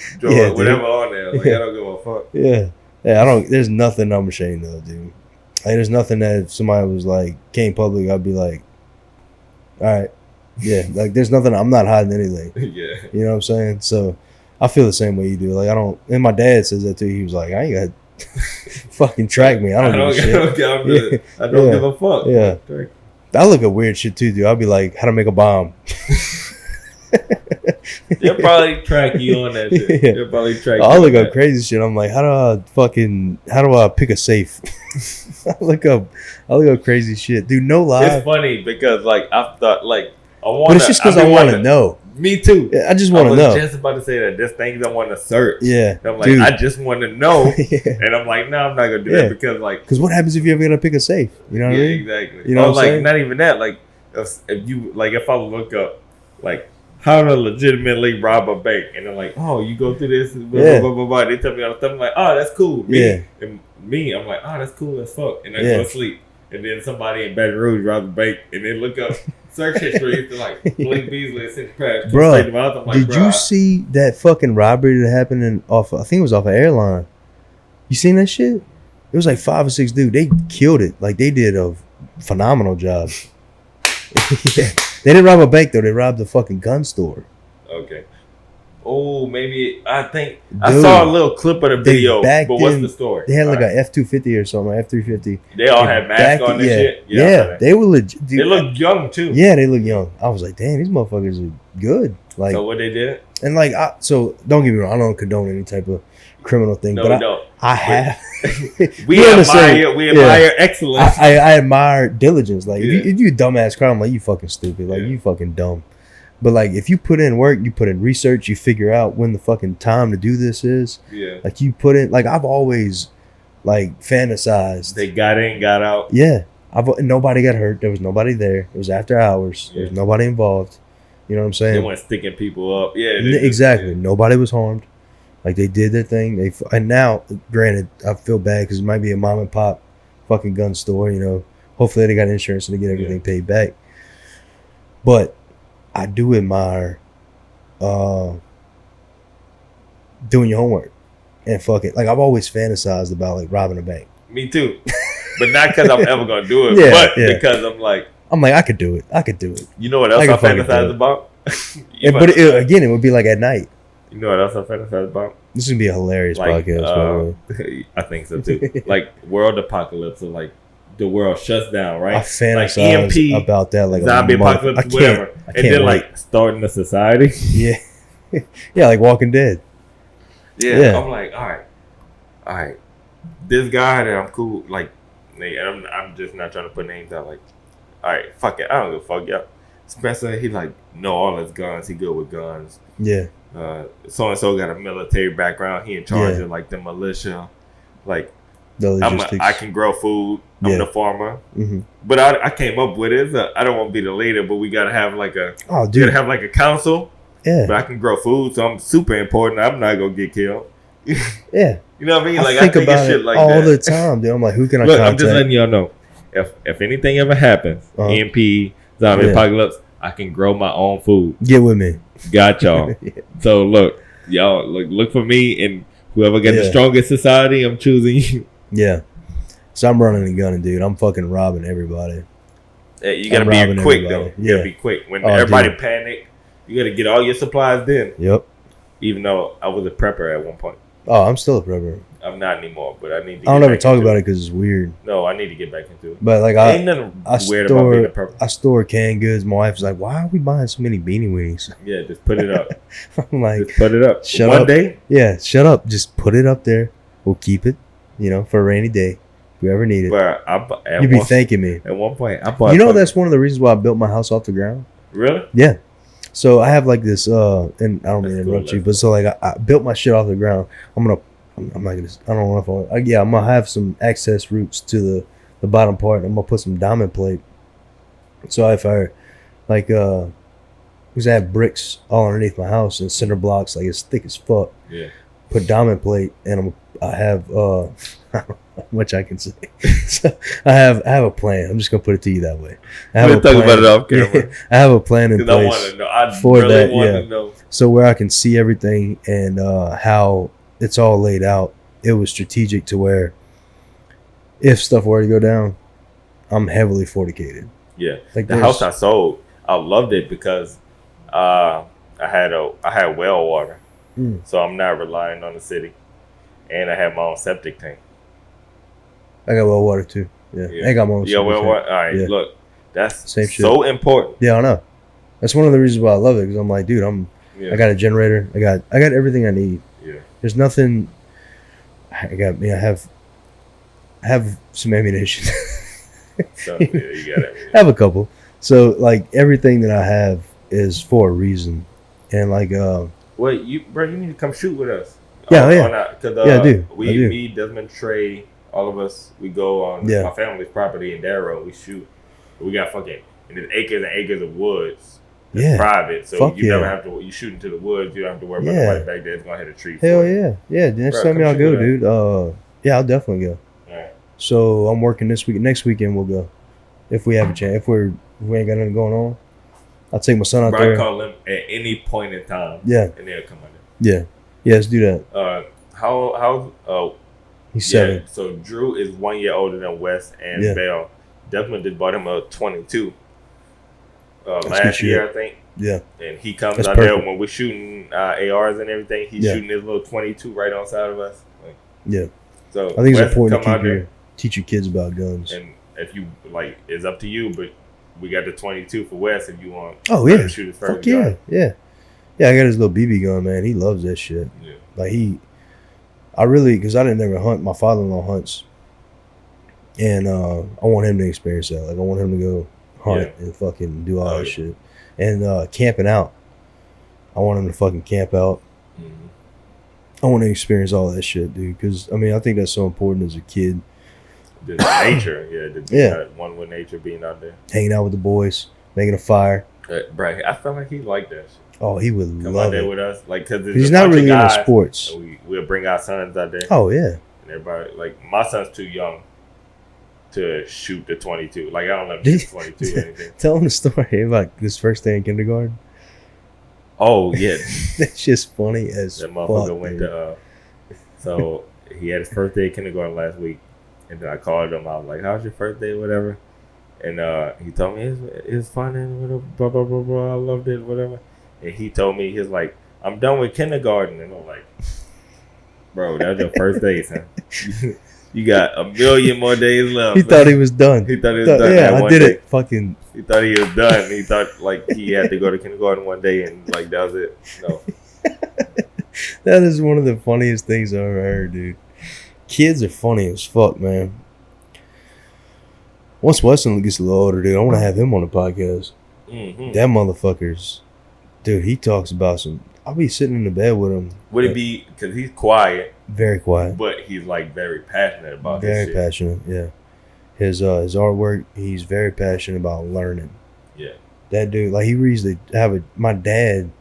whatever on there. Like I don't give a fuck. Yeah, Yeah, I don't. There's nothing I'm ashamed of, dude. Like, there's nothing that if somebody was like came public, I'd be like, all right, yeah. Like, there's nothing. I'm not hiding anything. Yeah. You know what I'm saying? So I feel the same way you do. Like, I don't. And my dad says that too. He was like, I ain't got fucking track me. I don't give a shit. I don't give a fuck. Yeah. I look at weird shit too, dude. I'll be like, how to make a bomb. They'll probably track you on that shit. Yeah. They'll probably track you. I'll look up crazy shit. I'm like, how do I pick a safe? I look up crazy shit, dude. No lie. It's funny because like I thought like I want. But it's just because I want to know. Me too. Yeah, I just want to know. I was just about to say that. There's things I want to search. Yeah. And I'm like, dude. I just want to know. Yeah. And I'm like, no, I'm not gonna do that because what happens if you ever gotta pick a safe? You know what I mean? Exactly. You know what I'm like saying? not even that. Like if I look up like how to legitimately rob a bank, and they're like, oh, you go through this, blah, blah, blah, blah. They tell me all the stuff. I'm like, oh, that's cool. I'm like, oh, that's cool as fuck. And I go to sleep. And then somebody in Baton Rouge robbed the bank, and they look up search history. It's like Blake Beasley and Cindy Crash. Bro, like, did you see that fucking robbery that happened I think it was off an airline? You seen that shit? It was like 5 or 6 dudes. They killed it. Like, they did a phenomenal job. Yeah. They didn't rob a bank though. They robbed a fucking gun store. Okay. Oh, maybe I think I saw a little clip of the video. But what's the story? They had like a F-250 or something, F-350. They all had masks on and shit. Yeah, they were legit. They look young too. Yeah, they look young. I was like, damn, these motherfuckers are good. Like, so what they did? And like, so don't get me wrong, I don't condone any type of criminal thing, no, but we don't. I have. we admire excellence. I admire diligence. Like, if you a dumbass crime, I'm like, you fucking stupid. Like, you fucking dumb. But like, if you put in work, you put in research, you figure out when the fucking time to do this is. Yeah. Like, you put in, like, I've always like fantasized. They got in, got out. Yeah. Nobody got hurt. There was nobody there. It was after hours. There was nobody involved. You know what I'm saying? They weren't sticking people up. Yeah. Exactly. Nobody was harmed. Like, they did their thing. And now, granted, I feel bad because it might be a mom and pop fucking gun store. You know, hopefully they got insurance and they get everything paid back. But I do admire doing your homework and fucking, like, I've always fantasized about like robbing a bank. Me too, but not because I'm ever gonna do it, but because I'm like, I could do it. You know what else I fantasize about? But again, it would be like at night. You know what else I fantasize about? This is gonna be a hilarious podcast. I think so too. Like world apocalypse, or like the world shuts down, right? I fantasize like about that, like zombie apocalypse, whatever, and then like starting a society. Yeah, yeah, like Walking Dead. Yeah, I'm like, all right. This guy that I'm cool, like, and I'm just not trying to put names out. Like, all right, fuck it, I don't give a fuck, y'all. Spencer, he like know all his guns. He good with guns. Yeah. So and so got a military background. He in charge of like the militia. Like, I can grow food. I'm the farmer. Mm-hmm. But I came up with it. I don't want to be the leader, but we gotta have like a council. Yeah. But I can grow food, so I'm super important. I'm not gonna get killed. Yeah. You know what I mean? Like, I think about shit like all that all the time, dude. I'm like, who can I contact? I'm just letting y'all know. If anything ever happens, EMP, zombie apocalypse, I can grow my own food. Get with me. Got y'all. So look, y'all look for me, and whoever got the strongest society, I'm choosing you. Yeah. So I'm running and gunning, dude. I'm fucking robbing everybody. Yeah, you gotta be quick though. You gotta be quick. When everybody panic, you gotta get all your supplies then. Yep. Even though I was a prepper at one point. Oh, I'm still a prepper. I'm not anymore, but I need to. I don't ever talk about it because it's weird. No, I need to get back into it. But like, ain't nothing weird about being a prepper. I store canned goods. My wife's like, "Why are we buying so many Beanie Weenies?" Yeah, just put it up. I'm like, just put it up. Shut One up. day. Yeah, shut up. Just put it up there. We'll keep it. You know, for a rainy day. If we ever need it. But you'd be thanking me. At one point, I bought. You know, that's one of the reasons why I built my house off the ground. Really? Yeah. So I have like this, and I don't mean to interrupt you, but so like I built my shit off the ground. I'm not gonna. I don't know if I'm gonna have some access routes to the bottom part. I'm gonna put some diamond plate. So if I like, because I have bricks all underneath my house and cinder blocks, like it's thick as fuck. Yeah. Put diamond plate, and I have I don't know how much I can say. So I have a plan. I'm just gonna put it to you that way. We'll talk about it off camera. I have a plan in place. I want to know. I really want to know. So where I can see everything and how it's all laid out, it was strategic to where if stuff were to go down, I'm heavily forticated. Yeah. Like the house I sold, I loved it because I had well water. So I'm not relying on the city. And I have my own septic tank. I got well water too. Yeah. I got my own septic well tank. water. All right, Yeah. look. That's Same shit. so important. Yeah, I know. That's one of the reasons why I love it, because I'm like, dude, I got a generator. I got everything I need. Yeah. There's nothing. I have some ammunition. So, yeah, you got it. I have a couple. So like everything that I have is for a reason, and like well, you need to come shoot with us. Yeah, I do. Me, Desmond, Trey, all of us, we go on my family's property in Darrow. We shoot. We got fucking and there's acres and acres of woods. It's private, so you never have to. You shoot into the woods. You don't have to worry about nobody back there that's gonna hit a tree. Hell yeah. Next time y'all go, dude. Yeah, I'll definitely go. All right. So I'm working this week. Next weekend we'll go, if we have a chance. If we ain't got nothing going on, I'll take my son out there. Call him at any point in time. Yeah. And they'll come out there. Yeah. Let's do that. How? He's 7. So Drew is 1 year older than Wes and Bell. Desmond just bought him a 22. Last year, I think. Yeah. And he comes out there when we're shooting ARs and everything. He's shooting his little 22 right on side of us. So I think it's important to teach your kids about guns. And if you like, it's up to you. But we got the 22 for Wes if you want. Oh yeah. To shoot his first gun. Yeah. I got his little BB gun, man. He loves that shit. Yeah. Like because I didn't ever hunt. My father-in-law hunts, and I want him to experience that. Like I want him to go hunt and fucking do all that shit. And camping out. I want him to fucking camp out. Mm-hmm. I want to experience all that shit, dude. Because, I mean, I think that's so important as a kid. The nature. One with nature being out there. Hanging out with the boys. Making a fire. Right. I felt like he liked that shit. Oh, he would Come love out there it. with us. Like, because he's not really into sports. We'll bring our sons out there. Oh, yeah. And everybody, like, my son's too young to shoot the 22. Like, I don't let him shoot 22 or anything. Tell him the story about this first day in kindergarten. Oh, yeah. That's just funny as that motherfucker went to, so he had his first day of kindergarten last week. And then I called him. I was like, how's your first day, whatever? And he told me it was fun and whatever, blah, blah, blah, blah. I loved it, whatever. And he told me, he's like, I'm done with kindergarten. And I'm like, bro, that's your first day, son. You got a million more days left. He thought he was done. He thought he was done. Yeah, I did it. Fucking. He thought he was done. He thought like he had to go to kindergarten one day and like that was it. No. That is one of the funniest things I've ever heard, dude. Kids are funny as fuck, man. Once Weston gets a little older, dude, I want to have him on the podcast. Mm-hmm. That motherfucker's, dude. He talks about some. I'll be sitting in the bed with him. Would it be because he's quiet? Very quiet. But he's like very passionate about very his shit. Passionate, yeah. His artwork, he's very passionate about learning. Yeah. That dude, like he reads my dad,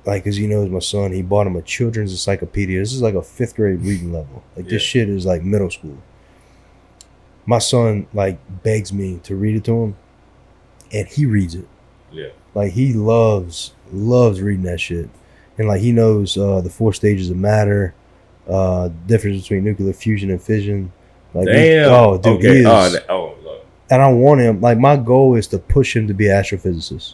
like, cause he knows my son, he bought him a children's encyclopedia. This is like a 5th grade reading level. Like this shit is like middle school. My son like begs me to read it to him, and he reads it. Yeah. Like he loves reading that shit. And like he knows the 4 stages of matter, difference between nuclear fusion and fission. Like, damn. Oh, dude, okay. he is. Look. And I want him. Like my goal is to push him to be an astrophysicist.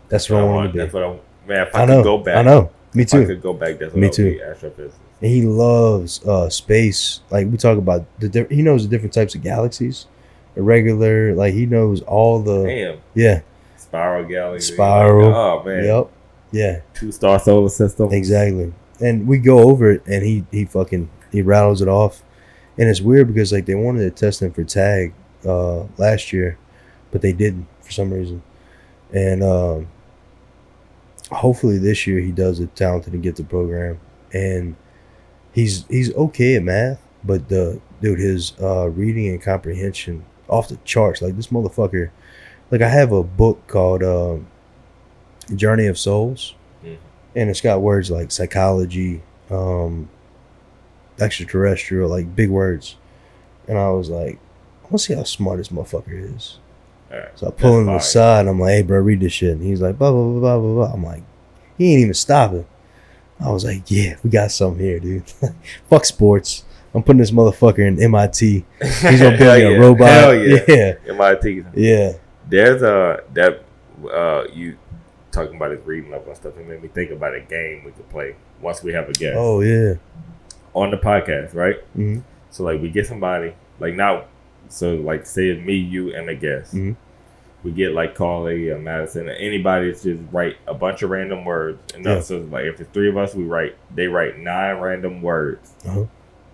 That's what I want him to be. That's what if I could go back. I know. Me too. If I could go back. That's what Me I would too. be, astrophysicist. And he loves space. Like we talk about he knows the different types of galaxies, irregular. Like he knows all the. Damn. Yeah. Spiral galaxy. Spiral. Like, oh man. Yep. Yeah. 2-star solar system. Exactly. And we go over it, and he rattles it off, and it's weird because like they wanted to test him for tag last year, but they didn't for some reason, and hopefully this year he does it talented and gets the program, and he's okay at math, but his reading and comprehension off the charts. Like this motherfucker, like I have a book called Journey of Souls. And it's got words like psychology, extraterrestrial, like big words. And I was like, I want to see how smart this motherfucker is. Right. So I pull him aside and I'm like, hey, bro, read this shit. And he's like, blah, blah, blah, blah, blah, blah. I'm like, he ain't even stopping. I was like, yeah, we got something here, dude. Fuck sports. I'm putting this motherfucker in MIT. He's gonna build me a robot. Hell yeah. Yeah. MIT. Yeah. There's you talking about his reading up and stuff. It made me think about a game we could play once we have a guest. Oh yeah. On the podcast, right? Mm-hmm. So like we get somebody like now. So like say it's me, you, and a guest. Mm-hmm. We get like Carly or Madison or anybody that's just write a bunch of random words. And so like if it's 3 of us, they write 9 random words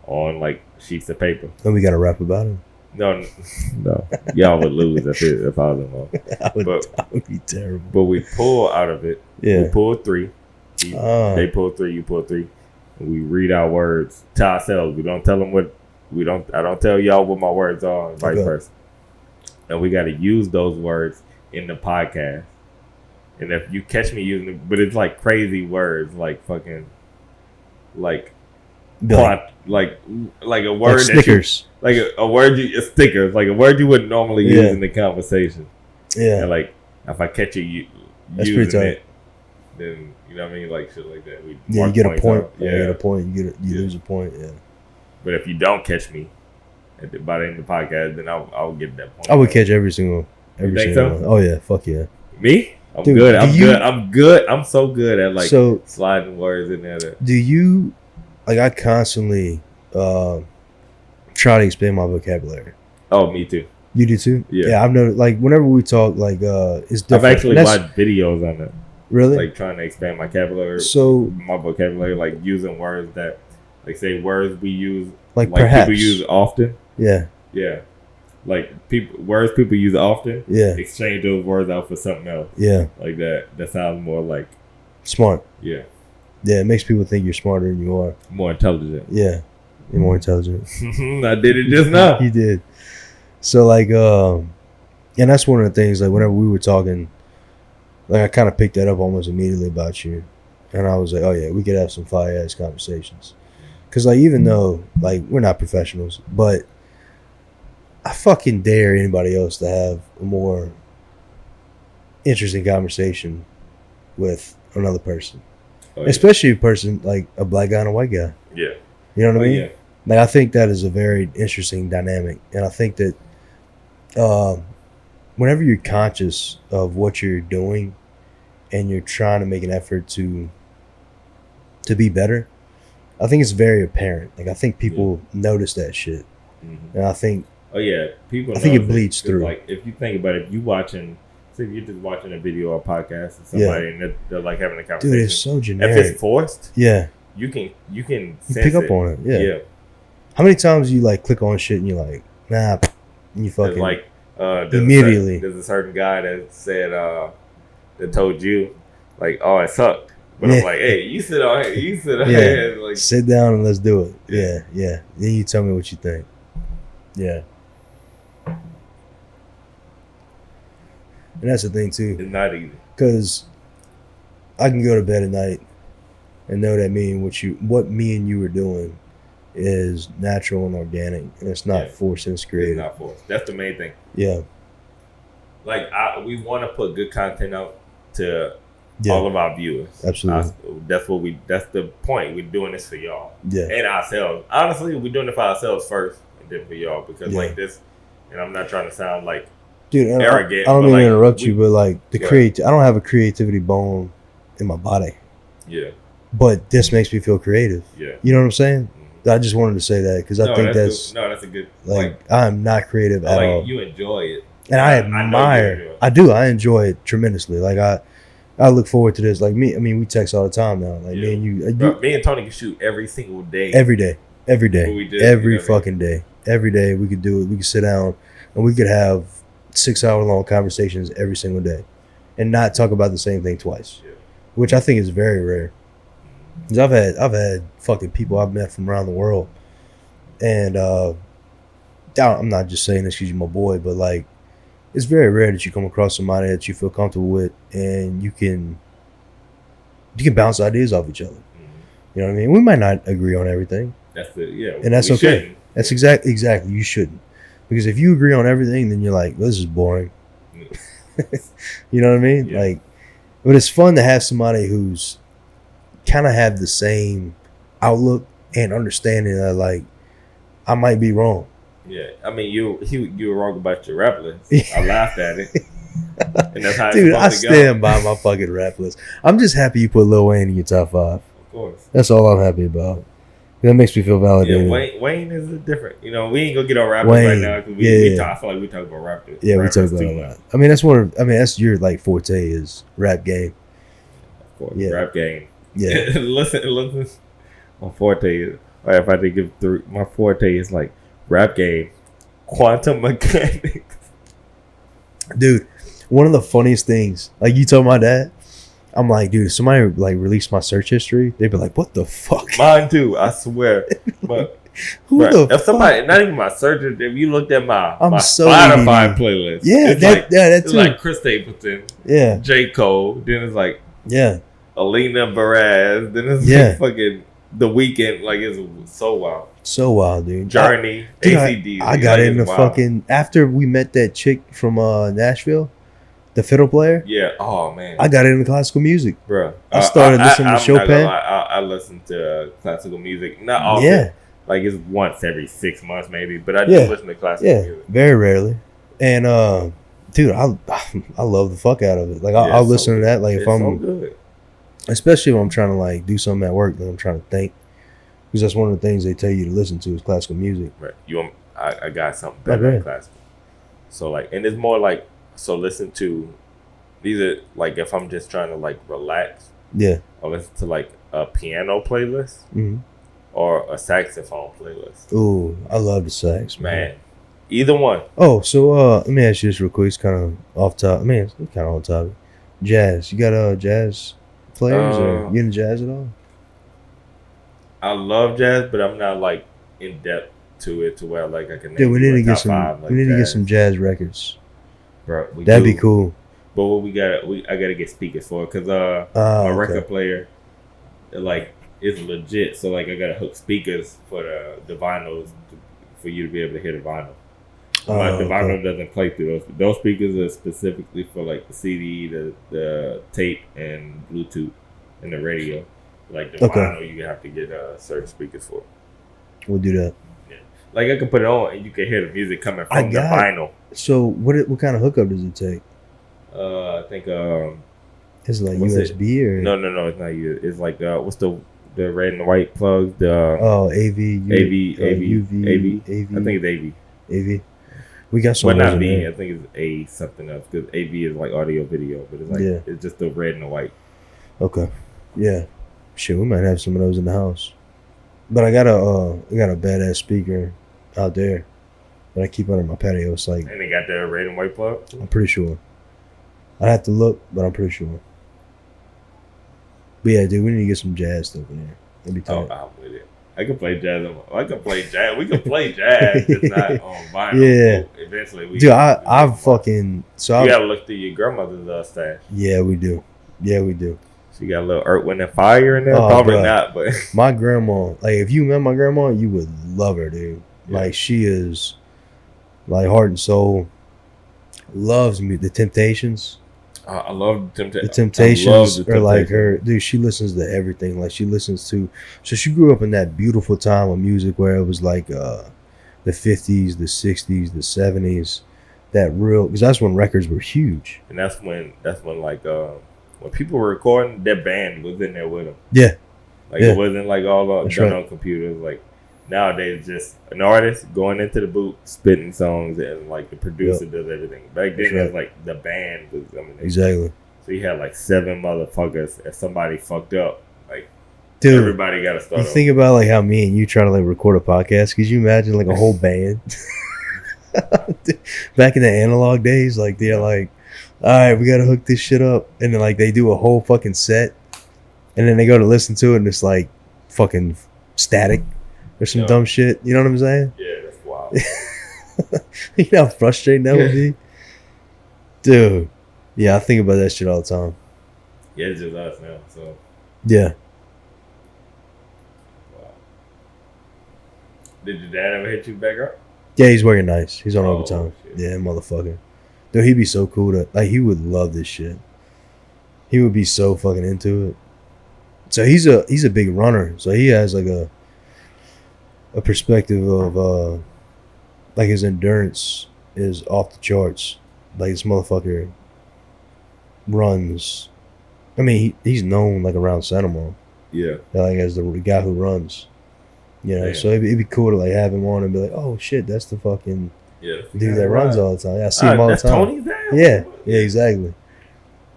on like sheets of paper. Then we got to rap about it. No, y'all would lose if I was involved. That would be terrible. But we pull out of it. Yeah. We pull 3. They pull 3. You pull 3. And we read our words to ourselves. We don't tell them what I don't tell y'all what my words are, and vice versa. And we got to use those words in the podcast. And if you catch me using it, but it's like crazy words, like fucking, like a word like Snickers, a word stickers, like a word you wouldn't normally use in the conversation. Yeah, and like if I catch you that's using it, then you know what I mean, like shit like that. You get a point. You get a point. You lose a point. Yeah. But if you don't catch me by the end of the podcast, then I'll get that point. I would catch every single one. Oh yeah, fuck yeah. Me? I'm good. I'm good. I'm so good at like sliding words in there. Do you like? I constantly try to expand my vocabulary. Oh, me too. You do too? Yeah. I've noticed. Like whenever we talk, like it's different. I've actually watched videos on it. Really? Like trying to expand my vocabulary. So my vocabulary, like using words that, like say words we use, like perhaps people use often. Yeah. Yeah. Like words people use often. Yeah. Exchange those words out for something else. Yeah. Like that. That sounds more like smart. Yeah. Yeah, it makes people think you're smarter than you are. More intelligent. Yeah. You're more intelligent. I did it just now. You did. So like and that's one of the things, like whenever we were talking, like I kind of picked that up almost immediately about you. And I was like, oh yeah, we could have some fire ass conversations. Cause like even though like we're not professionals, but I fucking dare anybody else to have a more interesting conversation with another person. Oh, yeah. Especially a person like a black guy and a white guy. Yeah. You know what I mean? Yeah. Like I think that is a very interesting dynamic. And I think that whenever you're conscious of what you're doing and you're trying to make an effort to be better, I think it's very apparent. Like I think people notice that shit. Mm-hmm. And I think people. I think it bleeds through. Like if you think about it, if you're just watching a video or a podcast of somebody and they're like having a conversation. Dude, it's so generic. If it's forced, you can pick up on it. Yeah. How many times you like click on shit and you're like, nah, and you fucking like immediately. There's a certain guy that said that told you like, oh, it sucked. But I'm like, hey, you sit on here. Like, sit down and let's do it. Yeah. Then you tell me what you think. Yeah. And that's the thing too. It's not easy. Because I can go to bed at night and know that what me and you were doing is natural and organic, and it's not forced and it's created. It's not forced. That's the main thing. Yeah. Like we want to put good content out to all of our viewers. Absolutely. That's the point. We're doing this for y'all. Yeah. And ourselves. Honestly, we're doing it for ourselves first and then for y'all because like this, and I'm not trying to sound like arrogant. I don't mean to interrupt you, but like I don't have a creativity bone in my body. Yeah. But this makes me feel creative. Yeah. You know what I'm saying? Mm-hmm. I just wanted to say that because I think that's a good. Like I'm not creative at all. You enjoy it, and I admire. I do. I enjoy it tremendously. Like I look forward to this. Like me. I mean, we text all the time now. Like me and you. Me and Tony can shoot every single day. Every day. Every fucking day. Every day we could do it. We could sit down and we could have 6-hour long conversations every single day, and not talk about the same thing twice, which I think is very rare. Because I've had fucking people I've met from around the world, and I'm not just saying this because you're my boy, but like it's very rare that you come across somebody that you feel comfortable with and you can bounce ideas off each other. Mm-hmm. You know what I mean? We might not agree on everything. And that's okay. Shouldn't. That's exactly you shouldn't, because if you agree on everything, then you're like, well, this is boring. You know what I mean? Yeah. Like, but it's fun to have somebody who's kind of have the same outlook and understanding that like I might be wrong. Yeah, I mean you were wrong about your rap list. I laughed at it, and that's how Dude, it's I supposed to go. stand by my fucking rap list. I'm just happy you put Lil Wayne in your top 5. Of course. That's all I'm happy about. That makes me feel validated. Yeah, Wayne is a different. You know, we ain't gonna get on rappers Wayne, right now because we talk. I feel like we talk about rappers. Yeah, we rappers talk about too a much. lot. I mean, that's your like forte is rap game. Of course, Yeah. rap game. Yeah. listen. My forte is, or if I had to give 3, my forte is like rap game, quantum mechanics. Dude, one of the funniest things, like you told my dad, I'm like, dude, if somebody like released my search history, they'd be like, what the fuck? Mine too, I swear. But Who bruh, the if somebody, not even my search, if you looked at my so Spotify ADD. playlist, Yeah, it's that it's too. like Chris Stapleton, Yeah, J. Cole, then it's like yeah. Alina Baraz, then it's Yeah. like fucking The Weeknd, like it's so wild. So wild, dude. Journey, Dude, ACD. I got like, into it's wild. fucking after we met that chick from Nashville, the fiddle player. Yeah. Oh man. I got into classical music. Bro, I started listening to I'm not Chopin. gonna lie, I listen to classical music, not often. Yeah, Like it's once every 6 months maybe, but I do Yeah. listen to classical yeah, music. very rarely. And dude, I love the fuck out of it. Like Yeah, I'll it's listen so to that. Like It's if so I'm, good. especially when I'm trying to like do something at work, then I'm trying to think, because that's one of the things they tell you to listen to is classical music. Right. I got something better Okay. than classical. So like, and it's more like, so listen to, these are like if I'm just trying to like relax, Yeah. I'll listen to like a piano playlist Mm-hmm. or a saxophone playlist. Ooh, I love the sax, Man, either one. Oh, so let me ask you this real quick. It's kind of off top. I mean, it's kind of on topic. Jazz. You got jazz players, or you into jazz at all? I love jazz, but I'm not like in depth to it to where like I can. Dude, we name need you to a get top some. five, like, We need to get jazz. some jazz records. Bro, That'd be cool. But what I gotta get speakers for because my Okay. record player, like, is legit. So like I gotta hook speakers for the vinyls for you to be able to hear the vinyl. The vinyl doesn't play through those. Those speakers are specifically for like the CD, the tape, and Bluetooth, and the radio. Like the Okay. vinyl, you have to get certain speakers for. We'll do that. Like I can put it on and you can hear the music coming I from the got it. vinyl. So what kind of hookup does it take? I think Is it like What's it? USB or no, it's not you. It's like what's the red and white plugs? The AV, UV, AV. I think it's AV. AV. We got some. But of those not in V. there. I think it's A something else because AV is like audio video, but it's like Yeah. it's just the red and the white. Okay. Yeah. Shit, we might have some of those in the house. But I got a badass speaker out there that I keep under my patio. It's like, And they got the red and white plug. I'm pretty sure. I'd have to look, but I'm pretty sure. But yeah, dude, we need to get some jazz stuff in there. That'd be Oh, tight. I'm with it. I can play jazz. I can play jazz. We can play jazz. It's not on vinyl. Yeah. But eventually, we. Dude, I've fucking so You I gotta look through your grandmother's stash. yeah, we do. Yeah, we do. She got a little Earth, Wind, and Fire in there. Oh, Probably bro. not, but My grandma, like if you met my grandma, you would love her, dude. Yeah. Like she is like heart and soul. Loves me. The Temptations. I love The Temptations. Temptations are like her, dude. She listens to everything. Like she listens to, so she grew up in that beautiful time of music where it was like the 50s, the 60s, the 70s. That real, because that's when records were huge. And that's when like when people were recording, their band was in there with them. Yeah, Like Yeah. it wasn't like all That's done right. on computers. Like nowadays, just an artist going into the booth, spitting songs, and like the producer does everything. Back then, That's it was right. like the band was. I mean, exactly, So you had like 7 motherfuckers. If somebody fucked up, like dude. everybody got to start. You think about like how me and you try to like record a podcast. Could you imagine like a whole band back in the analog days? Like they're like, all right, we gotta hook this shit up, and then like they do a whole fucking set, and then they go to listen to it, and it's like fucking static or some Yeah. dumb shit. You know what I'm saying? Yeah, that's wild. You know how frustrating that would be, dude. Yeah, I think about that shit all the time. Yeah, it's just us now. So Yeah. wow. Did your dad ever hit you back up? Yeah, he's working nights. He's on Oh, overtime. shit. Yeah, motherfucker. Dude, he'd be so cool to like. He would love this shit. He would be so fucking into it. So he's a big runner. So he has like a perspective of like his endurance is off the charts. Like this motherfucker runs. I mean, he's known like around Santamon. Yeah. Like as the guy who runs. You know, so it'd be cool to like have him on and be like, oh shit, that's the fucking dude that runs all the time. Yeah, I see him all the time. Tony's dad? Yeah, exactly.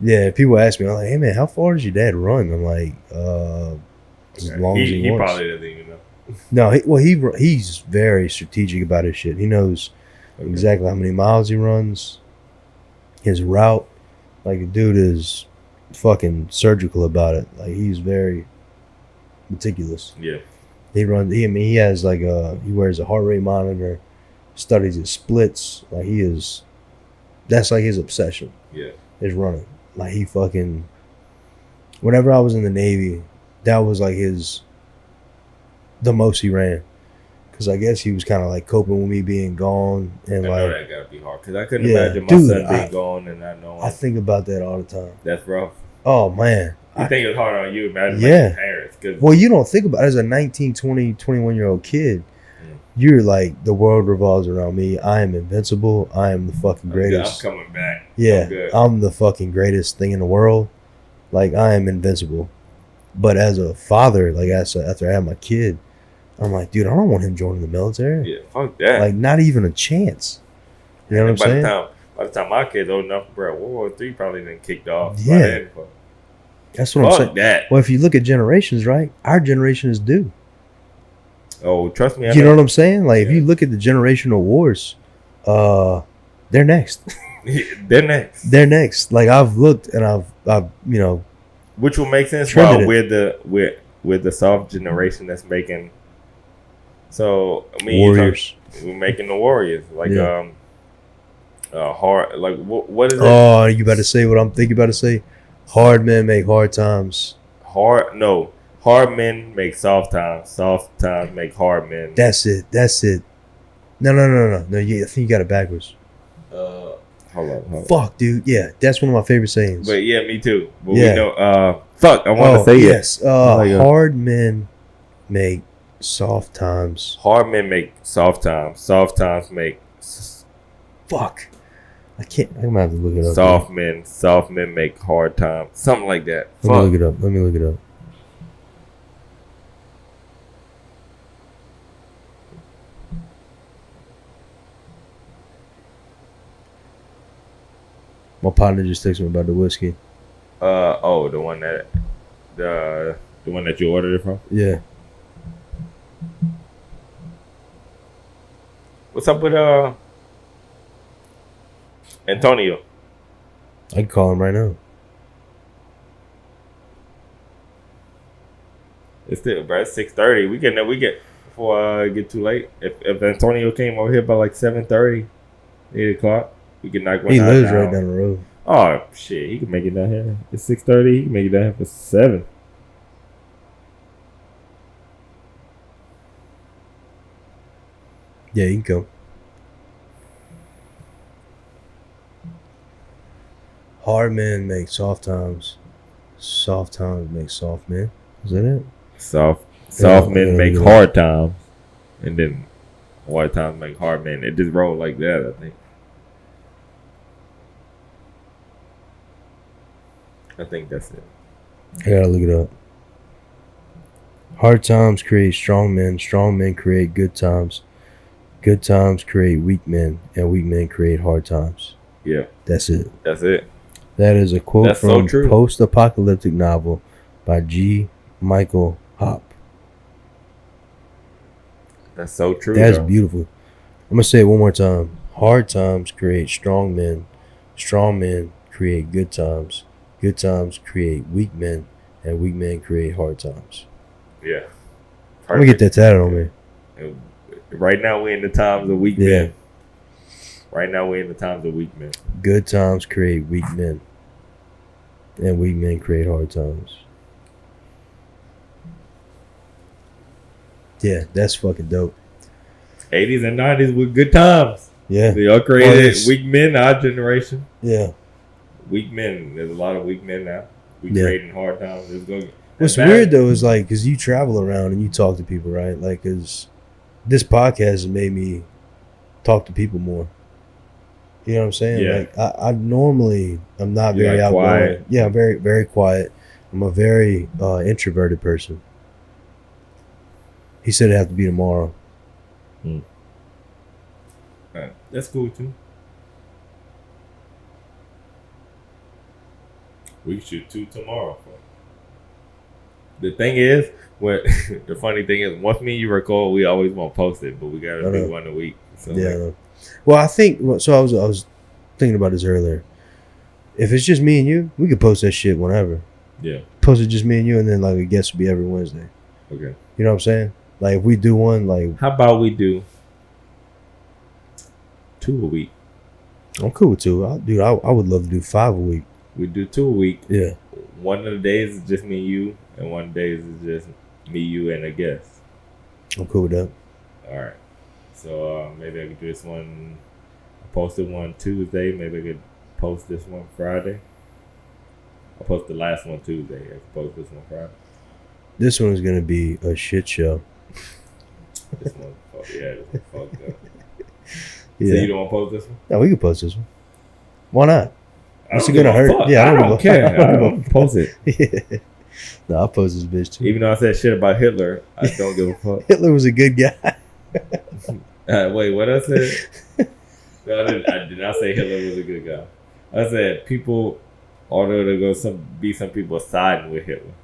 Yeah, people ask me, I'm like, hey man, how far does your dad run? I'm like, as long as he wants. Probably doesn't even know. No, he's very strategic about his shit. He knows exactly how many miles he runs, his route. Like the dude is fucking surgical about it. Like he's very meticulous. Yeah. He runs. He has like he wears a heart rate monitor, studies his splits. Like that's like his obsession. Yeah. Is running. Like he fucking. Whenever I was in the Navy, that was like the most he ran. Because I guess he was kind of like coping with me being gone. And I like, know that gotta be hard. Because I couldn't imagine my son being gone and not knowing. I think about that all the time. That's rough. Oh, man. You think it's hard on you, imagine your parents. Well, you don't think about it. As a 19, 20, 21-year-old kid, you're like, the world revolves around me. I am invincible. I am the fucking greatest. I'm coming back. Yeah, I'm the fucking greatest thing in the world. Like, I am invincible. But as a father, like after I had my kid, I'm like, dude, I don't want him joining the military. Yeah, fuck that. Like, not even a chance. You know what I'm saying? By the time my kid's old enough, bro, World War III probably been kicked off. Yeah. That's what I'm saying. That. Well, if you look at generations, right? Our generation is due. Oh, trust me. You know what I'm saying? Like, if you look at the generational wars, they're next. They're next. Like, I've looked and I've you know. Which will make sense. Well, we're the soft generation that's making. So I mean, Warriors. We're making the Warriors like hard. Like what is it? Oh, you better say what I'm thinking about to say. Hard men make hard times. Hard men make soft times. Soft times make hard men. That's it. No. I think you got it backwards. Hold on. Fuck, dude. Yeah, that's one of my favorite sayings. But yeah, me too. But we know. Fuck, I want to say yes. Hard men make soft times. Hard men make soft times. Soft times make. Fuck. I can't. I'm gonna have to look it up. Soft men make hard times. Something like that. Let me look it up. My partner just texted me about the whiskey. The one that you ordered it from? Yeah. What's up with Antonio? I can call him right now. It's still, bro. It's 6:30. We get before it get too late. If Antonio came over here by like 7:30, 8 o'clock, we can knock one out. He lives right down the road. Oh shit, he can make it down here. It's 6:30. He can make it down here for 7. Yeah, you can come. Hard men make soft times. Soft times make soft men. Is that it? Soft men make hard times, and then hard times make hard men. It just rolled like that, I think. I think that's it. I gotta look it up. Hard times create strong men create good times create weak men, and weak men create hard times. Yeah. That's it. That is a quote from post-apocalyptic novel by G. Michael Hop. That's so true. That's beautiful. I'm gonna say it one more time. Hard times create strong men create good times create weak men, and weak men create hard times. Yeah. Perfect. I'm gonna get that tatted on me. Right now we're in the times of weak men. Right now we're in the times of weak men. Good times create weak men, and weak men create hard times. Yeah, that's fucking dope. 80s and 90s were good times. Yeah. They all created weak men, our generation. Yeah. Weak men. There's a lot of weak men now. We creating hard times. What's weird though is like, cause you travel around and you talk to people, right? Like, cause this podcast has made me talk to people more. You know what I'm saying? Yeah. Like, I'm not very outgoing. Quiet. Yeah, very, very quiet. I'm a very introverted person. He said it had to be tomorrow. That's cool too. We can shoot 2 tomorrow. The thing is, the funny thing is, once me and you record, we always want to post it, but we gotta do one a week. So yeah. Well, I think so. I was thinking about this earlier. If it's just me and you, we could post that shit whenever. Yeah. Post it just me and you, and then like a guest will be every Wednesday. Okay. You know what I'm saying? Like if we do one, like how about we do 2 a week? I'm cool with 2. I would love to do 5 a week. We do 2 a week. Yeah. One of the days is just me and you, and one of the days is just me, you, and a guest. I'm cool with that. All right. So maybe I could do this one. I posted one Tuesday. Maybe I could post this one Friday. I posted the last one Tuesday. I could post this one Friday. This one is gonna be a shit show. This one, this one fucked up. Yeah. So you don't want to post this one? No, we can post this one. Why not? What's it gonna hurt? Fuck. Yeah, I don't care. I don't post it. Yeah. No, I'll post this bitch too. Even though I said shit about Hitler, I don't give a fuck. Hitler was a good guy. Wait, what I said? No, I did not say Hitler was a good guy. I said people, although there go some people siding with Hitler.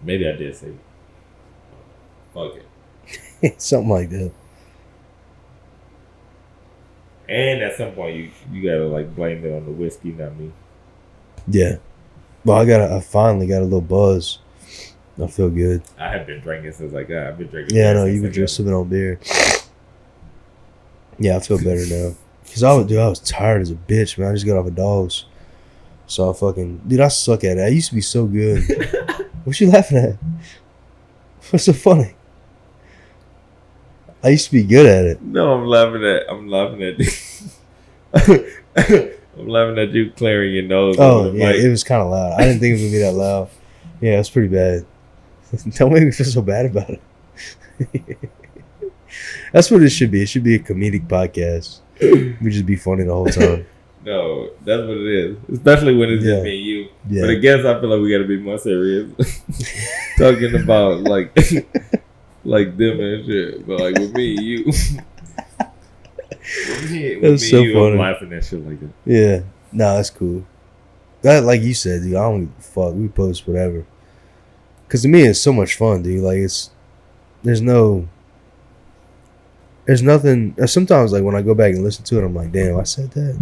Maybe I did say, fuck it. Something like that. And at some point, you gotta like blame it on the whiskey, not me. Yeah. Well, I finally got a little buzz. I feel good. I have been drinking since I've been drinking. Yeah, I know you've been just sipping on beer. Yeah, I feel better now. Cause I was tired as a bitch, man. I just got off of dogs, so I suck at it. I used to be so good. What you laughing at? What's so funny? I used to be good at it. No, I'm laughing at I'm laughing at you clearing your nose. Oh yeah, it was kind of loud. I didn't think it was gonna be that loud. Yeah, it's pretty bad. Don't make me feel so bad about it. That's what it should be. It should be a comedic podcast. We just be funny the whole time. No, that's what it is. Especially when it's just me and you. Yeah. But I guess I feel like we got to be more serious. Talking about like them and shit. But like with me and you. with me so and you, funny. I'm laughing at shit like that. Yeah. No, that's cool. That, like you said, dude, I don't give a fuck. We post whatever. Because to me, it's so much fun, dude. Like, there's nothing. Sometimes, like, when I go back and listen to it, I'm like, damn, I said that.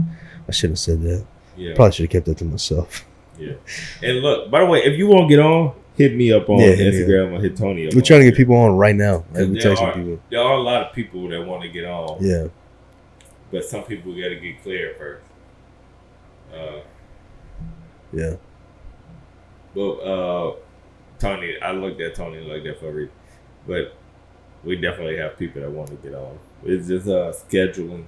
I should have said that. Yeah. Probably should have kept that to myself. Yeah. And look, by the way, if you want to get on, hit me up on Instagram or hit Tony up. We're trying to get people on right now. Like, we're texting people. There are a lot of people that want to get on. Yeah. But some people got to get clear first. Yeah. Well, Tony, I looked at Tony like that for a reason. But we definitely have people that want to get on. It's just scheduling.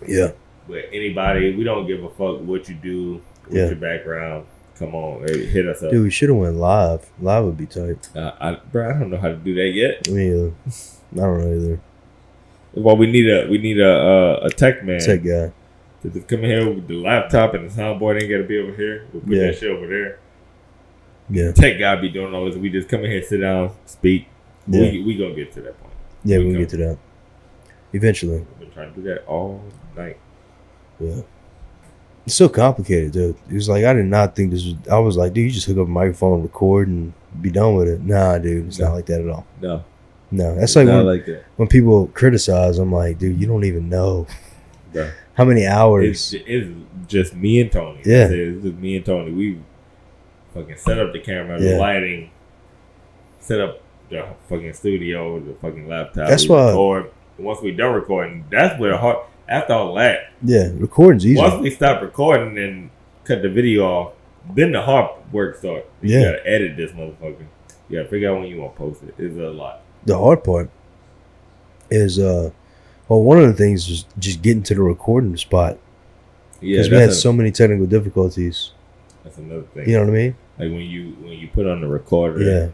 Yeah. But anybody, we don't give a fuck what you do, what's your background. Come on, hit us up. Dude, we should have went live. Live would be tight. I don't know how to do that yet. Me either. I don't know either. Well, we need a tech man. Tech guy. To just come in here with the laptop and the soundboard ain't got to be over here. We'll put that shit over there. Yeah. Tech guy be doing all this. We just come in here, sit down, speak. Yeah. We gonna get to that point. Yeah, we can get to that. Eventually. We've been trying to do that all night. Yeah. It's so complicated, dude. It was like, I did not think this was... I was like, dude, you just hook up a microphone, record, and be done with it. Nah, dude. It's not like that at all. No. That's like when people criticize, I'm like, dude, you don't even know. Bro. How many hours? It's just me and Tony. Yeah. It's just me and Tony. We fucking set up the camera, the lighting, set up the fucking studio, the fucking laptop. That's why. Record. Once we done recording, that's where the hard. After all that, recording's easy. Once we stop recording and cut the video off, then the hard work starts. You gotta edit this motherfucker. You gotta figure out when you want to post it. It's a lot. The hard part is, one of the things was just getting to the recording spot. Yeah, because we had so many technical difficulties. That's another thing. You know what I mean? Like when you put on the recorder, Yeah.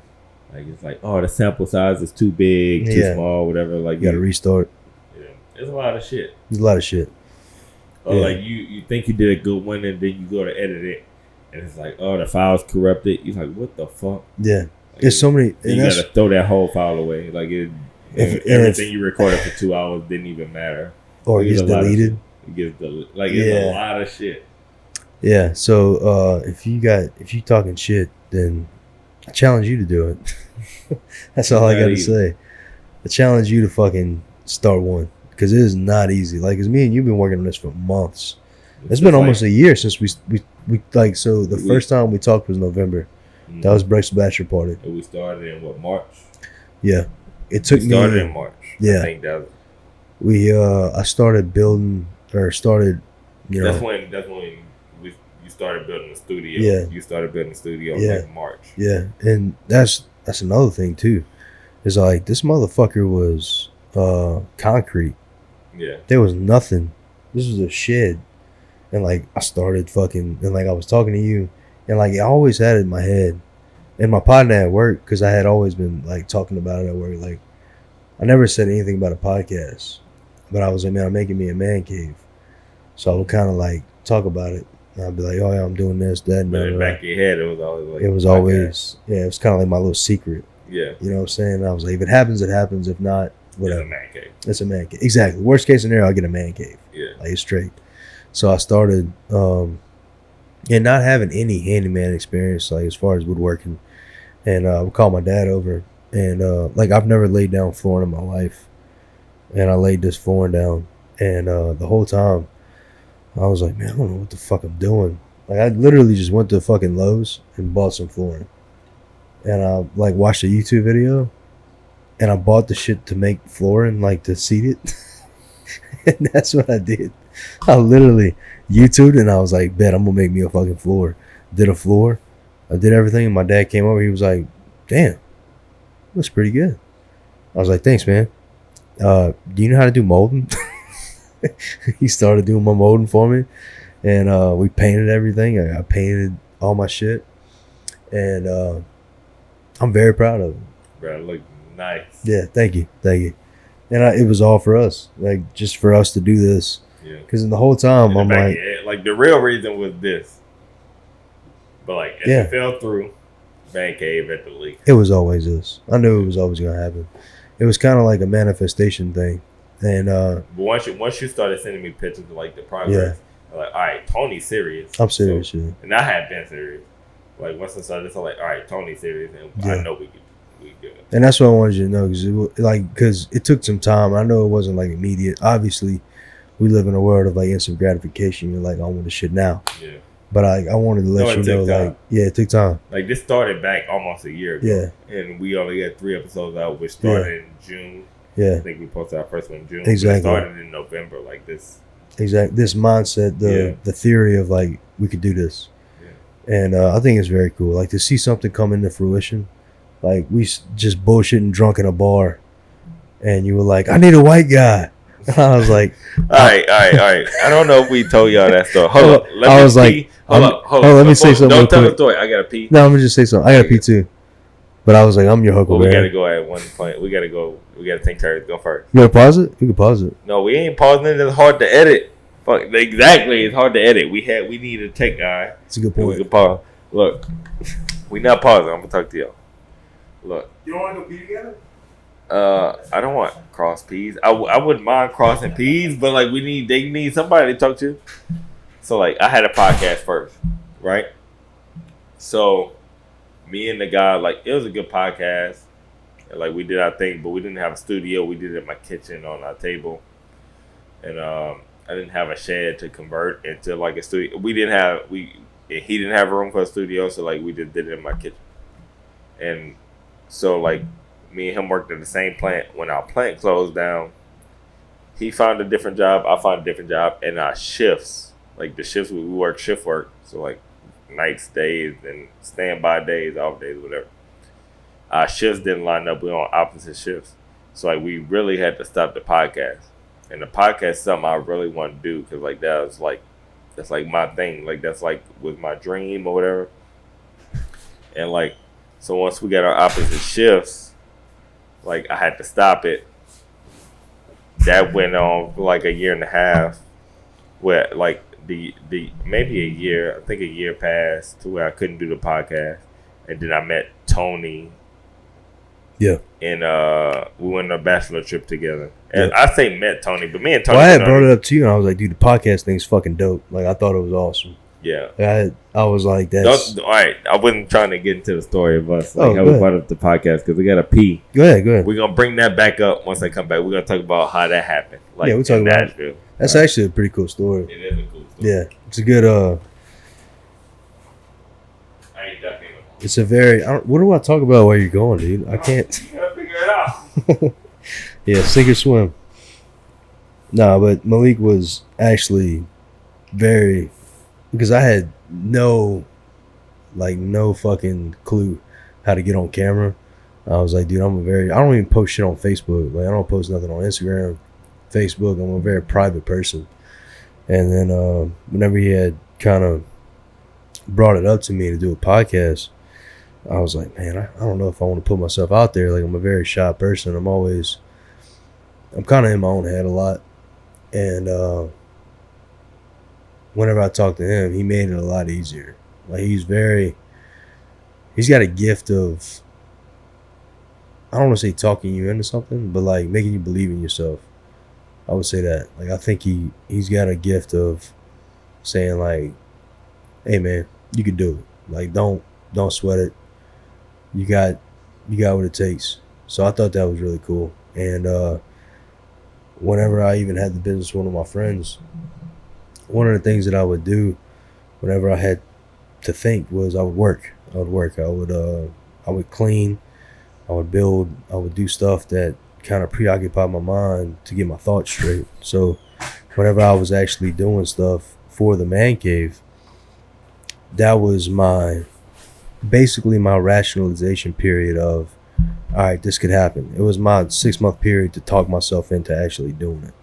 like it's like, oh, the sample size is too big, too small, whatever. Like you got to restart. Yeah, it's a lot of shit. There's a lot of shit. Or like you think you did a good one, and then you go to edit it, and it's like, oh, the file's corrupted. You're like, what the fuck? Yeah. Like, There's so many. You gotta throw that whole file away. Like everything you recorded for 2 hours didn't even matter. Or it gets deleted. It gets deleted. Like it's a lot of shit. Yeah. So if you talking shit, then I challenge you to do it. That's all I got to say. I challenge you to fucking start one, because it is not easy. Like, it's me and you've been working on this for months. It's been almost a year since we like. So the first time we talked was November. Mm-hmm. That was Brett's bachelor party. And we started in March? Yeah, it took me. Started in March. Yeah, I think that was, I started building started. That's when you started building the studio. Yeah, you started building the studio in like March. Yeah, and that's another thing too. It's like this motherfucker was concrete. Yeah, there was nothing. This was a shed, and like I started fucking, and like I was talking to you, and like I always had it in my head, and my partner at work, because I had always been like talking about it at work. Like I never said anything about a podcast, but I was like, man, I'm making me a man cave, so I would kind of like talk about it. And I'd be like, oh yeah, I'm doing this, that, and but in the back of your head, it was always like, it was always, yeah, it was kind of like my little secret. Yeah, you know what I'm saying? And I was like, if it happens, it happens. If not, whatever. It's a man cave. It's a man cave. Exactly. Worst case scenario, I get a man cave. Yeah, like it's straight. So I started, and not having any handyman experience, like as far as woodworking, and we called my dad over, and like I've never laid down flooring in my life, and I laid this flooring down, and the whole time I was like, man, I don't know what the fuck I'm doing. Like I literally just went to fucking Lowe's and bought some flooring, and I like watched a YouTube video, and I bought the shit to make flooring, like to seat it, and that's what I did. I literally YouTubed, and I was like, bet I'm gonna make me a fucking floor. Did a floor, I did everything, and my dad came over. He was like, damn, that's pretty good. I was like, thanks, man. Do you know how to do molding? He started doing my molding for me, and we painted everything. I painted all my shit, and I'm very proud of it. Bro, it looked nice. Yeah, thank you. And it was all for us, like just for us to do this. Yeah. Because in the whole time, I'm like the real reason was this, but like if it fell through, man cave at the leak. It was always this. I knew it was always gonna happen. It was kind of like a manifestation thing. And but once you started sending me pictures of like the progress, I'm like, all right, Tony's serious. I'm serious, so, and I had been serious. Like once I started this, I'm like, all right, Tony's serious, and I know we good. And that's what I wanted you to know, because it took some time. I know it wasn't like immediate. Obviously, we live in a world of like instant gratification. You're like, I want the shit now. Yeah. But I wanted to let you know, like, it took time. Like this started back almost a year ago. Yeah. And we only had 3 episodes out, which started in June. Yeah. I think we posted our first one in June. Exactly. It started in November, like this. Exactly. This mindset, the theory of like, we could do this. Yeah. And I think it's very cool. Like to see something come into fruition. Like we just bullshitting drunk in a bar. And you were like, I need a white guy. I was like, all right. I don't know if we told y'all that story. Hold up. I was like, hold up. Let me say something. Don't tell the story. I gotta pee. No, I'm gonna just say something. I gotta pee too. But I was like, I'm your huckleberry. We gotta go at one point. We gotta go. We gotta take turns. Go first. You gotta pause it? We can pause it. No, we ain't pausing it. It's hard to edit. Fuck. Exactly. It's hard to edit. We need a tech guy. That's a good point. We can pause. Look, we not pausing. I'm gonna talk to y'all. Look. You don't want to go pee together? I don't want cross peas. I wouldn't mind crossing peas, but like they need somebody to talk to. So like I had a podcast first, right? So me and the guy, like it was a good podcast. And like we did our thing, but we didn't have a studio. We did it in my kitchen on our table. And I didn't have a shed to convert into like a studio. He didn't have room for a studio, so like we just did it in my kitchen. And so like me and him worked at the same plant. When our plant closed down, he found a different job. I found a different job. And our shifts, like the shifts, we work shift work. So like nights, days, and standby days, off days, whatever. Our shifts didn't line up. We were on opposite shifts. So like we really had to stop the podcast. And the podcast is something I really want to do because like that was like that's like my thing. Like that's like was my dream or whatever. And like, so once we got our opposite shifts, like I had to stop it. That went on for like a year and a half, where like the maybe a year. I think a year passed to where I couldn't do the podcast, and then I met Tony. Yeah. And we went on a bachelor trip together. And I say met Tony, but me and Tony. Well, I had brought it up to you, and I was like, dude, the podcast thing's fucking dope. Like, I thought it was awesome. Yeah. I was like, that's... All right. I wasn't trying to get into the story of us. Like, how we brought up the podcast, because we got to pee. Go ahead. We're going to bring that back up once I come back. We're going to talk about how that happened. Like, we'll talk about Nashville. That's actually a pretty cool story. It is a cool story. Yeah. It's a good... I ain't ducking. It's a very... what do I talk about while you're going, dude? I can't... You got to figure it out. Yeah, sink or swim. Nah, but Malik was actually very... Because I had no fucking clue how to get on camera. I was like, dude, I don't even post shit on Facebook. Like, I don't post nothing on Instagram, Facebook. I'm a very private person. And then whenever he had kind of brought it up to me to do a podcast, I was like, man, I don't know if I want to put myself out there. Like, I'm a very shy person. I'm kind of in my own head a lot. And whenever I talk to him, he made it a lot easier. Like, he's got a gift of, I don't want to say talking you into something, but like making you believe in yourself. I would say that. Like, I think he's got a gift of saying like, hey man, you can do it. Like, don't sweat it. You got what it takes. So I thought that was really cool. And whenever I even had the business with one of my friends, one of the things that I would do whenever I had to think was I would work. I would clean. I would build. I would do stuff that kind of preoccupied my mind to get my thoughts straight. So whenever I was actually doing stuff for the man cave, that was basically my rationalization period of, all right, this could happen. It was my 6-month period to talk myself into actually doing it.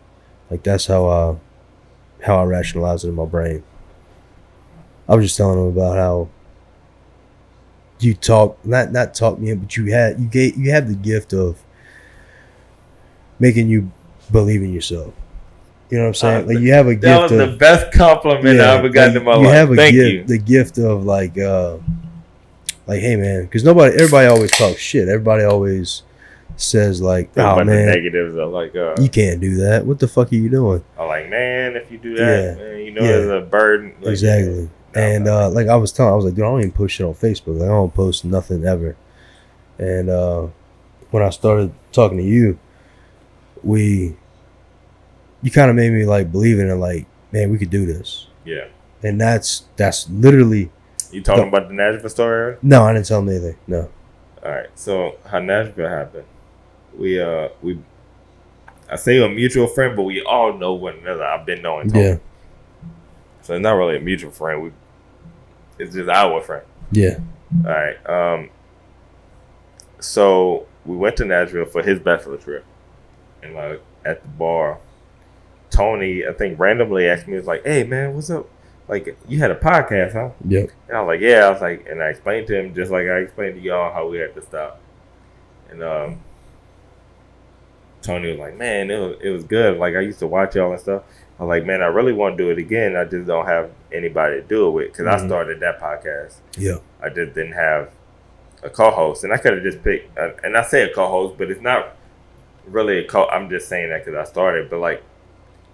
Like, that's how I rationalized it in my brain. I was just telling him about how you talk, not talk me in, but you have the gift of making you believe in yourself. You know what I'm saying? Like, you have a gift. That was the best compliment I ever gotten in my life. You have Thank you. The gift of like, hey man, because everybody always talks shit. Everybody always says like, oh man, the negatives are like, you can't do that. What the fuck are you doing? I'm like, man, if you do that, man, you know, there's a burden. Like, exactly. And like I was like, dude, I don't even post shit on Facebook. Like, I don't post nothing ever. And when I started talking to you, you kind of made me like believe in it. Like, man, we could do this. Yeah. And that's literally. You talking about the Nashville story? No, I didn't tell him anything. No. All right. So how Nashville happened? I say a mutual friend, but we all know one another. I've been knowing Tony. Yeah. So it's not really a mutual friend. It's just our friend. Yeah. All right. So we went to Nashville for his bachelor trip, and like at the bar, Tony, I think, randomly asked me, "Was like, hey man, what's up? Like, you had a podcast, huh?" Yep. And I was like, yeah. I was like, and I explained to him just like I explained to y'all how we had to stop. And Tony was like, man, it was good. Like, I used to watch y'all and stuff. I was like, man, I really want to do it again. I just don't have anybody to do it with, because I started that podcast. Yeah. I just didn't have a co-host, and I could have just picked. And I say a co-host, but it's not really a co. I'm just saying that because I started. But like,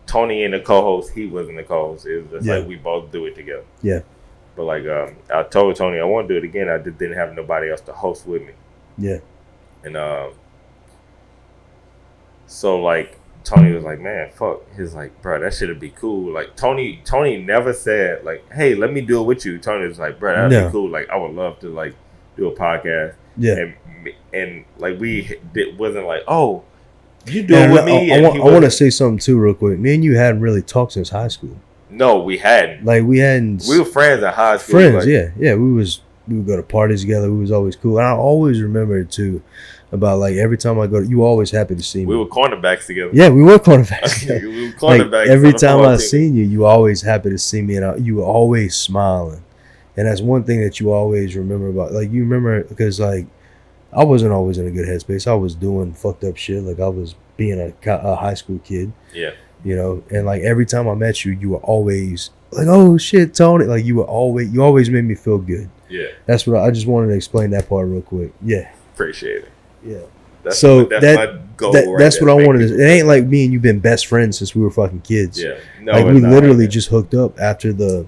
Tony and the co-host, he wasn't the co-host. It was just like we both do it together. Yeah. But like, I told Tony I want to do it again. I just didn't have nobody else to host with me. Yeah. And so like, Tony was like, man, fuck. He's like, bro, that shit'd be cool. Like, Tony never said like, hey, let me do it with you. Tony was like, bro, that'd be cool. Like, I would love to like do a podcast. Yeah. And like, wasn't like, oh, you do it with me. I want to say something too real quick. Me and you hadn't really talked since high school. No, we hadn't. Like, we hadn't. We were friends in high school. Friends, like, yeah. We was we would go to parties together. We was always cool. And I always remember it too, about like every time I go, you were always happy to see me. We were cornerbacks together. Yeah, we were cornerbacks together. We were cornerbacks. Like, every time I seen you, you were always happy to see me, and you were always smiling. And that's one thing that you always remember about. Like, you remember, because like I wasn't always in a good headspace. I was doing fucked up shit. Like, I was being a high school kid. Yeah. You know, and like every time I met you, you were always like, "Oh shit, Tony!" Like you always made me feel good. Yeah, that's what I just wanted to explain that part real quick. Yeah, appreciate it. Yeah, that's my goal. That's what I wanted. It ain't like me and you been best friends since we were fucking kids. Yeah, no, like we literally just hooked up after the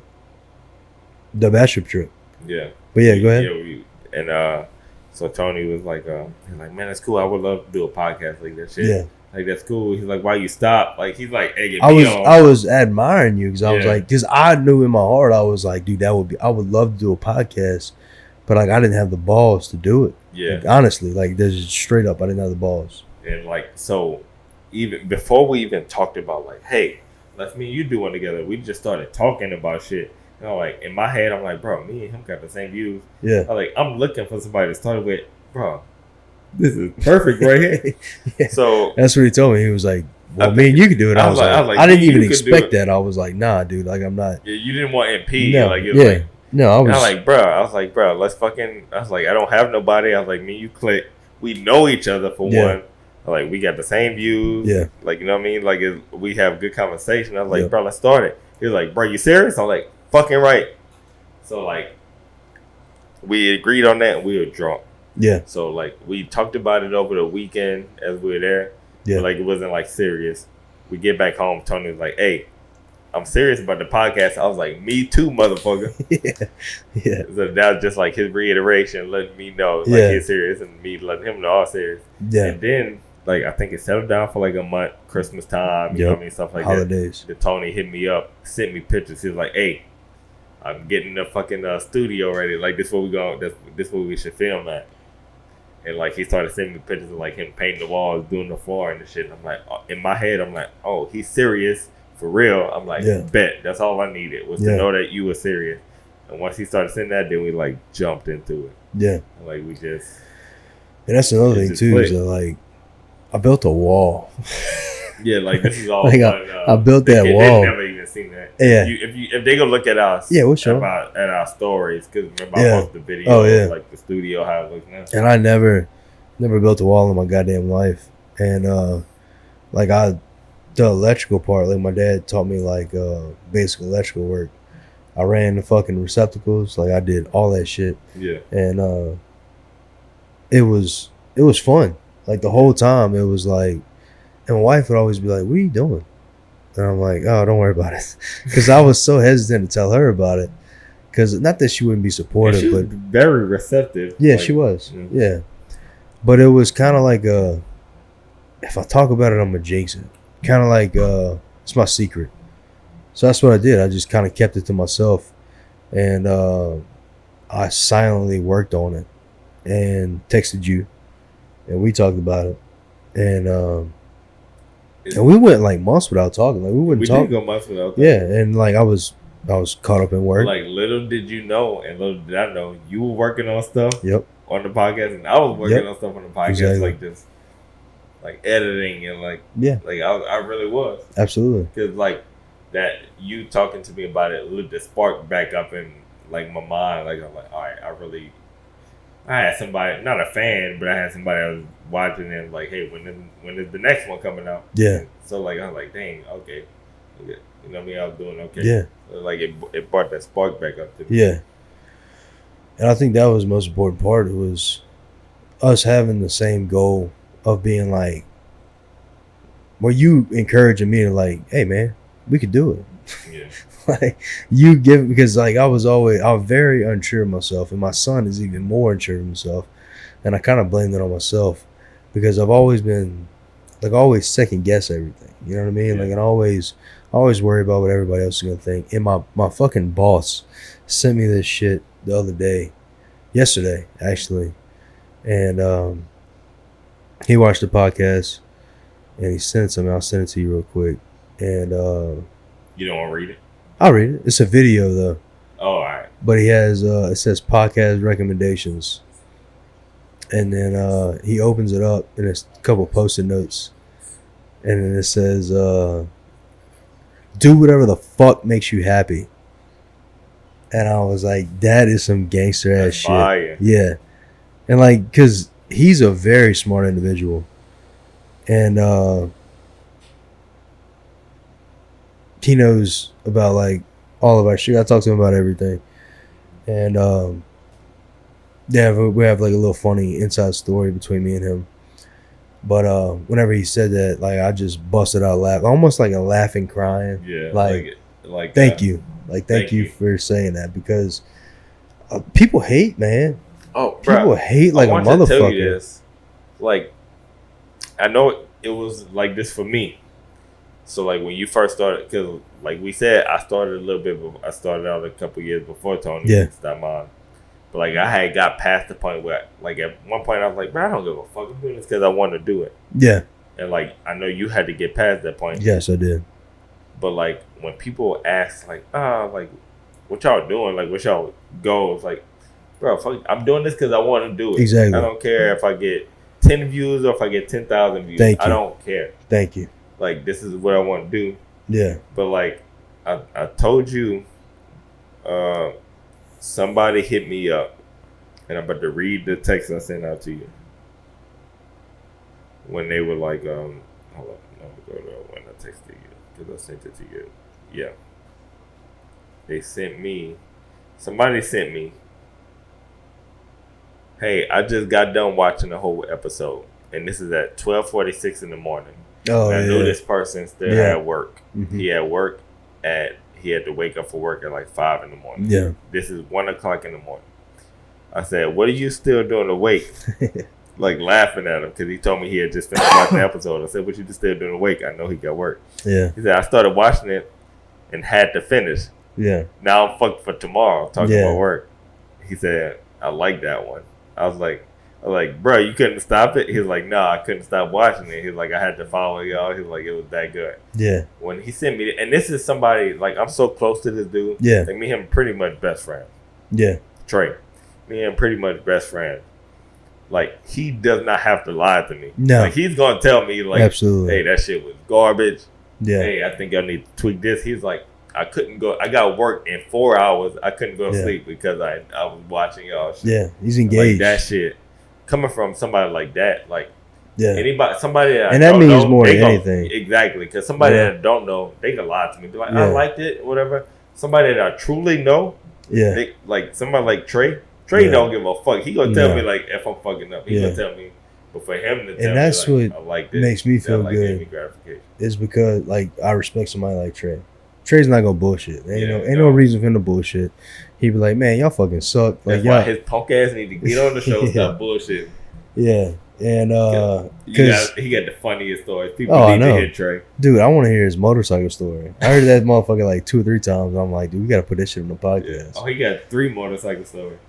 bachelor trip. Yeah, but yeah, go ahead. And so Tony was like, he's like, man, that's cool. I would love to do a podcast like that shit. Yeah. Like, that's cool. He's like, why you stop? Like, he's like, hey, I was admiring you because I was like, because I knew in my heart, I was like, dude, I would love to do a podcast, but like, I didn't have the balls to do it. Yeah. Like, honestly, like, there's straight up, I didn't have the balls. And like, so even before we even talked about like, hey, let's me and you do one together, we just started talking about shit. You know, like in my head, I'm like, bro, me and him got the same views. Yeah. I'm looking for somebody to start with, bro. This is perfect right here. Yeah. So that's what he told me. He was like, well, me and you could do it. I was like, I didn't even expect that. I was like, nah, dude, like, I'm not. Yeah, you didn't want MP. No, like, it was like, no, I was like, bro, let's fucking, I was like, I don't have nobody. I was like, me and you click. We know each other for one. Like, we got the same views. Yeah. Like, you know what I mean? Like, we have good conversation. I was like, bro, let's start it. He was like, bro, you serious? I'm like, fucking right. So, like, we agreed on that and we were drunk. Yeah. So, like, we talked about it over the weekend as we were there. Yeah. But, like, it wasn't, like, serious. We get back home. Tony was like, hey, I'm serious about the podcast. I was like, me too, motherfucker. Yeah. So that was just, like, his reiteration, letting me know, like, he's serious, and me letting him know I'm serious. Yeah. And then, like, I think it settled down for, like, a month, Christmas time, you know what I mean, stuff like holidays. That. Tony hit me up, sent me pictures. He was like, hey, I'm getting the fucking studio ready. Like, this where we go. This where we should film at. And like, he started sending me pictures of like him painting the walls, doing the floor and the shit. And I'm like, in my head, I'm like, oh, he's serious for real. I'm like, bet. That's all I needed was to know that you were serious. And once he started sending that, then we like jumped into it. Yeah. And, like, we just. And that's another thing too. Is that, like, I built a wall. Yeah, like, this is all. Like, I built that wall. They've never even seen that. Yeah. If they go look at us, we'll show at our stories, because remember I posted the video. Oh, like the studio how it looks now. And I never built a wall in my goddamn life. And like, the electrical part, like, my dad taught me like basic electrical work. I ran the fucking receptacles, like, I did all that shit. Yeah. And it was fun. Like, the whole time it was like. And my wife would always be like, what are you doing? And I'm like, oh, don't worry about it. Because I was so hesitant to tell her about it. Because not that she wouldn't be supportive, she was but very receptive. Yeah, like, she was. Yeah. But it was kind of like, if I talk about it, I'm going to jinx it. Kind of like, it's my secret. So that's what I did. I just kind of kept it to myself. And I silently worked on it and texted you. And we talked about it. And we went like months without talking. Like, we wouldn't talk. We did go months without talking. Yeah, and like I was caught up in work. Like, little did you know, and little did I know, you were working on stuff. Yep. On the podcast, and I was working on stuff on the podcast, exactly. Like this, like editing and like like I really was. Absolutely. Because like that, you talking to me about it lit the spark back up in like my mind. Like, I'm like, all right, I had somebody, not a fan, but I had somebody I was watching and like, hey, when is the next one coming out? Yeah. And so like, I was like, dang, okay. You know what I mean? I was doing okay. Yeah. So, like, it brought that spark back up to me. Yeah. And I think that was the most important part. It was us having the same goal of being like, well, you encouraging me to like, hey man, we could do it. Yeah. Like, you give, because like I was very unsure of myself, and my son is even more unsure of himself, and I kind of blamed it on myself because I've always been like, always second guess everything, you know what I mean? Like, and I always worry about what everybody else is gonna think. And my fucking boss sent me this shit the other day, yesterday actually, and he watched the podcast and he sent it to me. I'll send it to you real quick. And you don't want to read it? I'll read it. It's a video though. Oh, all right. but he has it says podcast recommendations, and then he opens it up and it's a couple post-it notes, and then it says do whatever the fuck makes you happy. And I was like, that is some gangster ass shit. Fire. Yeah. And like, because he's a very smart individual. And he knows about like all of our shit. I talk to him about everything. And yeah, we have like a little funny inside story between me and him. But whenever he said that, like I just busted out laughing, almost like a laughing, crying. Yeah. Like thank you. Like, thank you for saying that, because people hate, man. Oh, people bro, hate like I a want to tell motherfucker. you this. Like, I know it was like this for me. So, like, when you first started, because, like we said, I started a little bit, I started out a couple years before Tony. Yeah. Stopped mine. But, like, I had got past the point where, like, at one point I was like, bro, I don't give a fuck. I'm doing this because I want to do it. Yeah. And, like, I know you had to get past that point. Yes, I did. But, like, when people ask, like, like, what y'all doing? Like, what's y'all goals? Like, bro, fuck, I'm doing this because I want to do it. Exactly. I don't care if I get 10 views or if I get 10,000 views. Thank you. I don't care. Thank you. Like, this is what I want to do. Yeah. But, like, I told you, somebody hit me up, and I'm about to read the text I sent out to you. When they were like, hold on, let me go to when I texted you, because I sent it to you. Yeah. Somebody sent me, hey, I just got done watching the whole episode, and this is at 12:46 in the morning. Oh, and I yeah. knew this person still had work. Mm-hmm. He had to wake up for work at like 5 in the morning. Yeah. This is 1 o'clock in the morning. I said, what are you still doing awake? Like, laughing at him, because he told me he had just finished watching the episode. I said, what you just still doing awake? I know he got work. Yeah. He said, I started watching it and had to finish. Yeah. Now I'm fucked for tomorrow, talking about work. He said, I like that one. I was like, bro, you couldn't stop it? He was like, no, I couldn't stop watching it. He was like, I had to follow y'all. He was like, it was that good. Yeah. When he sent me, and this is somebody, like, I'm so close to this dude. Yeah. Like, me and him pretty much best friends. Yeah. Trey. Me and him pretty much best friends. Like, he does not have to lie to me. No. Like, he's going to tell me, like, absolutely. hey, that shit was garbage. Yeah. Hey, I think I need to tweak this. He's like, I got work in 4 hours. I couldn't go to sleep because I was watching y'all shit. Yeah, he's engaged. Like, that shit. Coming from somebody like that, like, yeah. somebody that and I that don't means know, more than anything. Exactly. Because somebody that I don't know, they can lie to me. Be like, I liked it, whatever. Somebody that I truly know, like somebody like Trey don't give a fuck. He gonna tell me, like, if I'm fucking up. He gonna tell me. But for him to tell and that's me, like, what I like this, makes me feel like, good. gave me gratification. Is because, like, I respect somebody like Trey. Trey's not gonna bullshit. Ain't Yeah, no reason for him to bullshit. He'd be like, man, y'all fucking suck. Like, That's why his punk ass need to get on the show and stop bullshit. Yeah. And he got the funniest stories. People I need know. to hear Trey. Dude, I want to hear his motorcycle story. I heard that motherfucker like 2 or 3 times. I'm like, dude, we gotta put this shit on the podcast. Yeah. Oh, he got 3 motorcycle stories.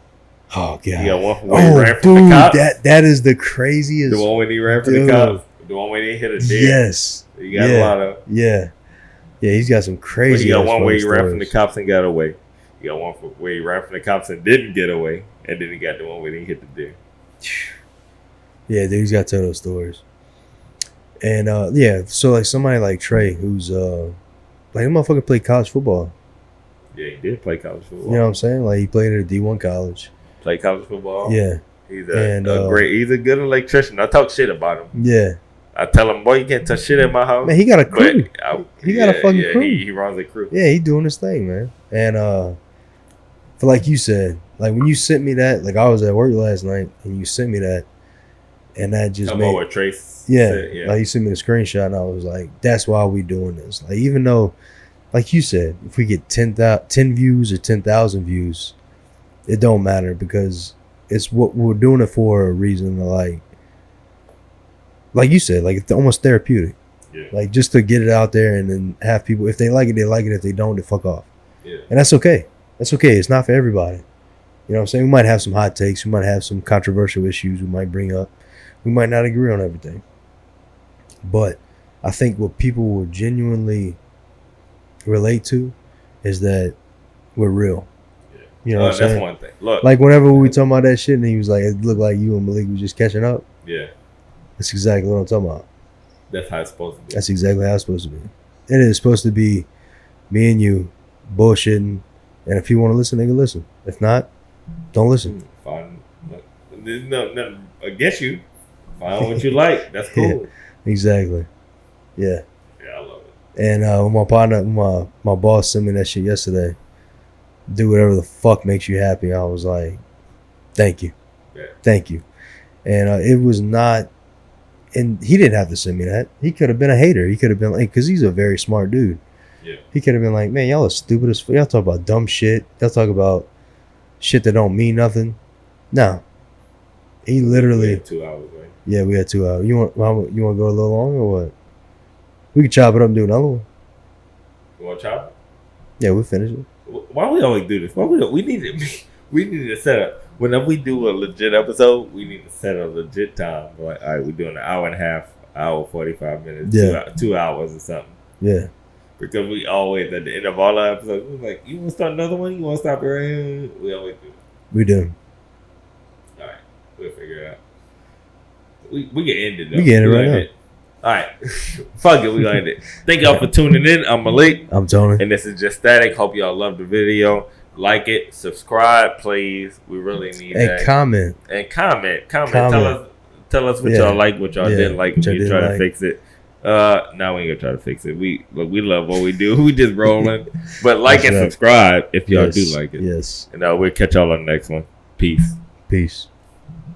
Oh god. He got one from when he ran from dude, the cops. that is the craziest. The one when he ran from the cops. The one when he hit a deer. Yes. He got a lot of. Yeah. Yeah, he's got some crazy. He got one where he ran from the cops and got away. He got one where he ran from the cops and didn't get away, and then he got the one where he hit the deer. Yeah, dude, he's got to tell those stories. And so like somebody like Trey, who's like, that motherfucker played college football. Yeah, he did play college football. You know what I'm saying? Like, he played at a D1 college. Played college football. Yeah. He's he's a good electrician. I talk shit about him. Yeah. I tell him, boy, you can't touch shit in my house. Man, he got a crew. He got a fucking crew. He runs a crew. Yeah, he doing his thing, man. And for like you said, like when you sent me that, like I was at work last night and you sent me that, and that just made what Trace said, yeah. Like you sent me the screenshot and I was like, that's why we doing this. Like, even though, like you said, if we get 10 views or 10,000 views, it don't matter, because it's what we're doing it for a reason. Like you said, like it's almost therapeutic. Yeah. Like, just to get it out there and then have people, if they like it, they like it. If they don't, they fuck off. Yeah. And that's okay. That's okay. It's not for everybody. You know what I'm saying? We might have some hot takes. We might have some controversial issues we might bring up. We might not agree on everything. But I think what people will genuinely relate to is that we're real. Yeah. You know what I'm That's saying? one thing. Look, Like whenever we talking about that shit, and he was like, it looked like you and Malik was just catching up. yeah, That's exactly what I'm talking about. that's how it's supposed to be. That's exactly how it's supposed to be. It is supposed to be me and you bullshitting, and if you want to listen, they can listen. If not, don't listen. Fine. There's nothing against you. Find what you like. That's cool. Exactly. Yeah. Yeah, I love it. And when my partner, my boss sent me that shit yesterday. Do whatever the fuck makes you happy. I was like, thank you. Yeah. Thank you. And it was not, and he didn't have to send me that. He could have been a hater. He could have been like, because he's a very smart dude. Yeah. He could have been like, man, y'all are stupid as fuck. Y'all talk about dumb shit. Y'all talk about shit that don't mean nothing. No. He literally. We had 2 hours, right? Yeah, we had 2 hours. You want to go a little long or what? We could chop it up and do another one. You want to chop? Yeah, we'll finish it. Why we always do this? We need to set up. Whenever we do a legit episode, we need to set a legit time. Like, all right, we're doing an hour and a half, hour 45 minutes, Yeah. 2 hours or something. Yeah. Because we always at the end of all our episodes, we're like, you want to start another one? You want to stop it right here? We always do. We do. All right, we'll figure it out. We can end it though. We can end it right now. All right, fuck it, we gonna end it. Thank y'all for tuning in. I'm Malik, I'm Tony. and this is Just Static. Hope y'all love the video. Like it, subscribe, please. We really need Hey, that. comment. And comment. Comment. Tell us what Yeah. y'all like, what y'all Yeah, didn't like, what and y'all we try didn't to like. fix it. Now we ain't gonna try to fix it. We love what we do. We just rolling. But like That's and right. subscribe if y'all Yes. do like it. Yes. And we'll catch y'all on the next one. Peace. Peace.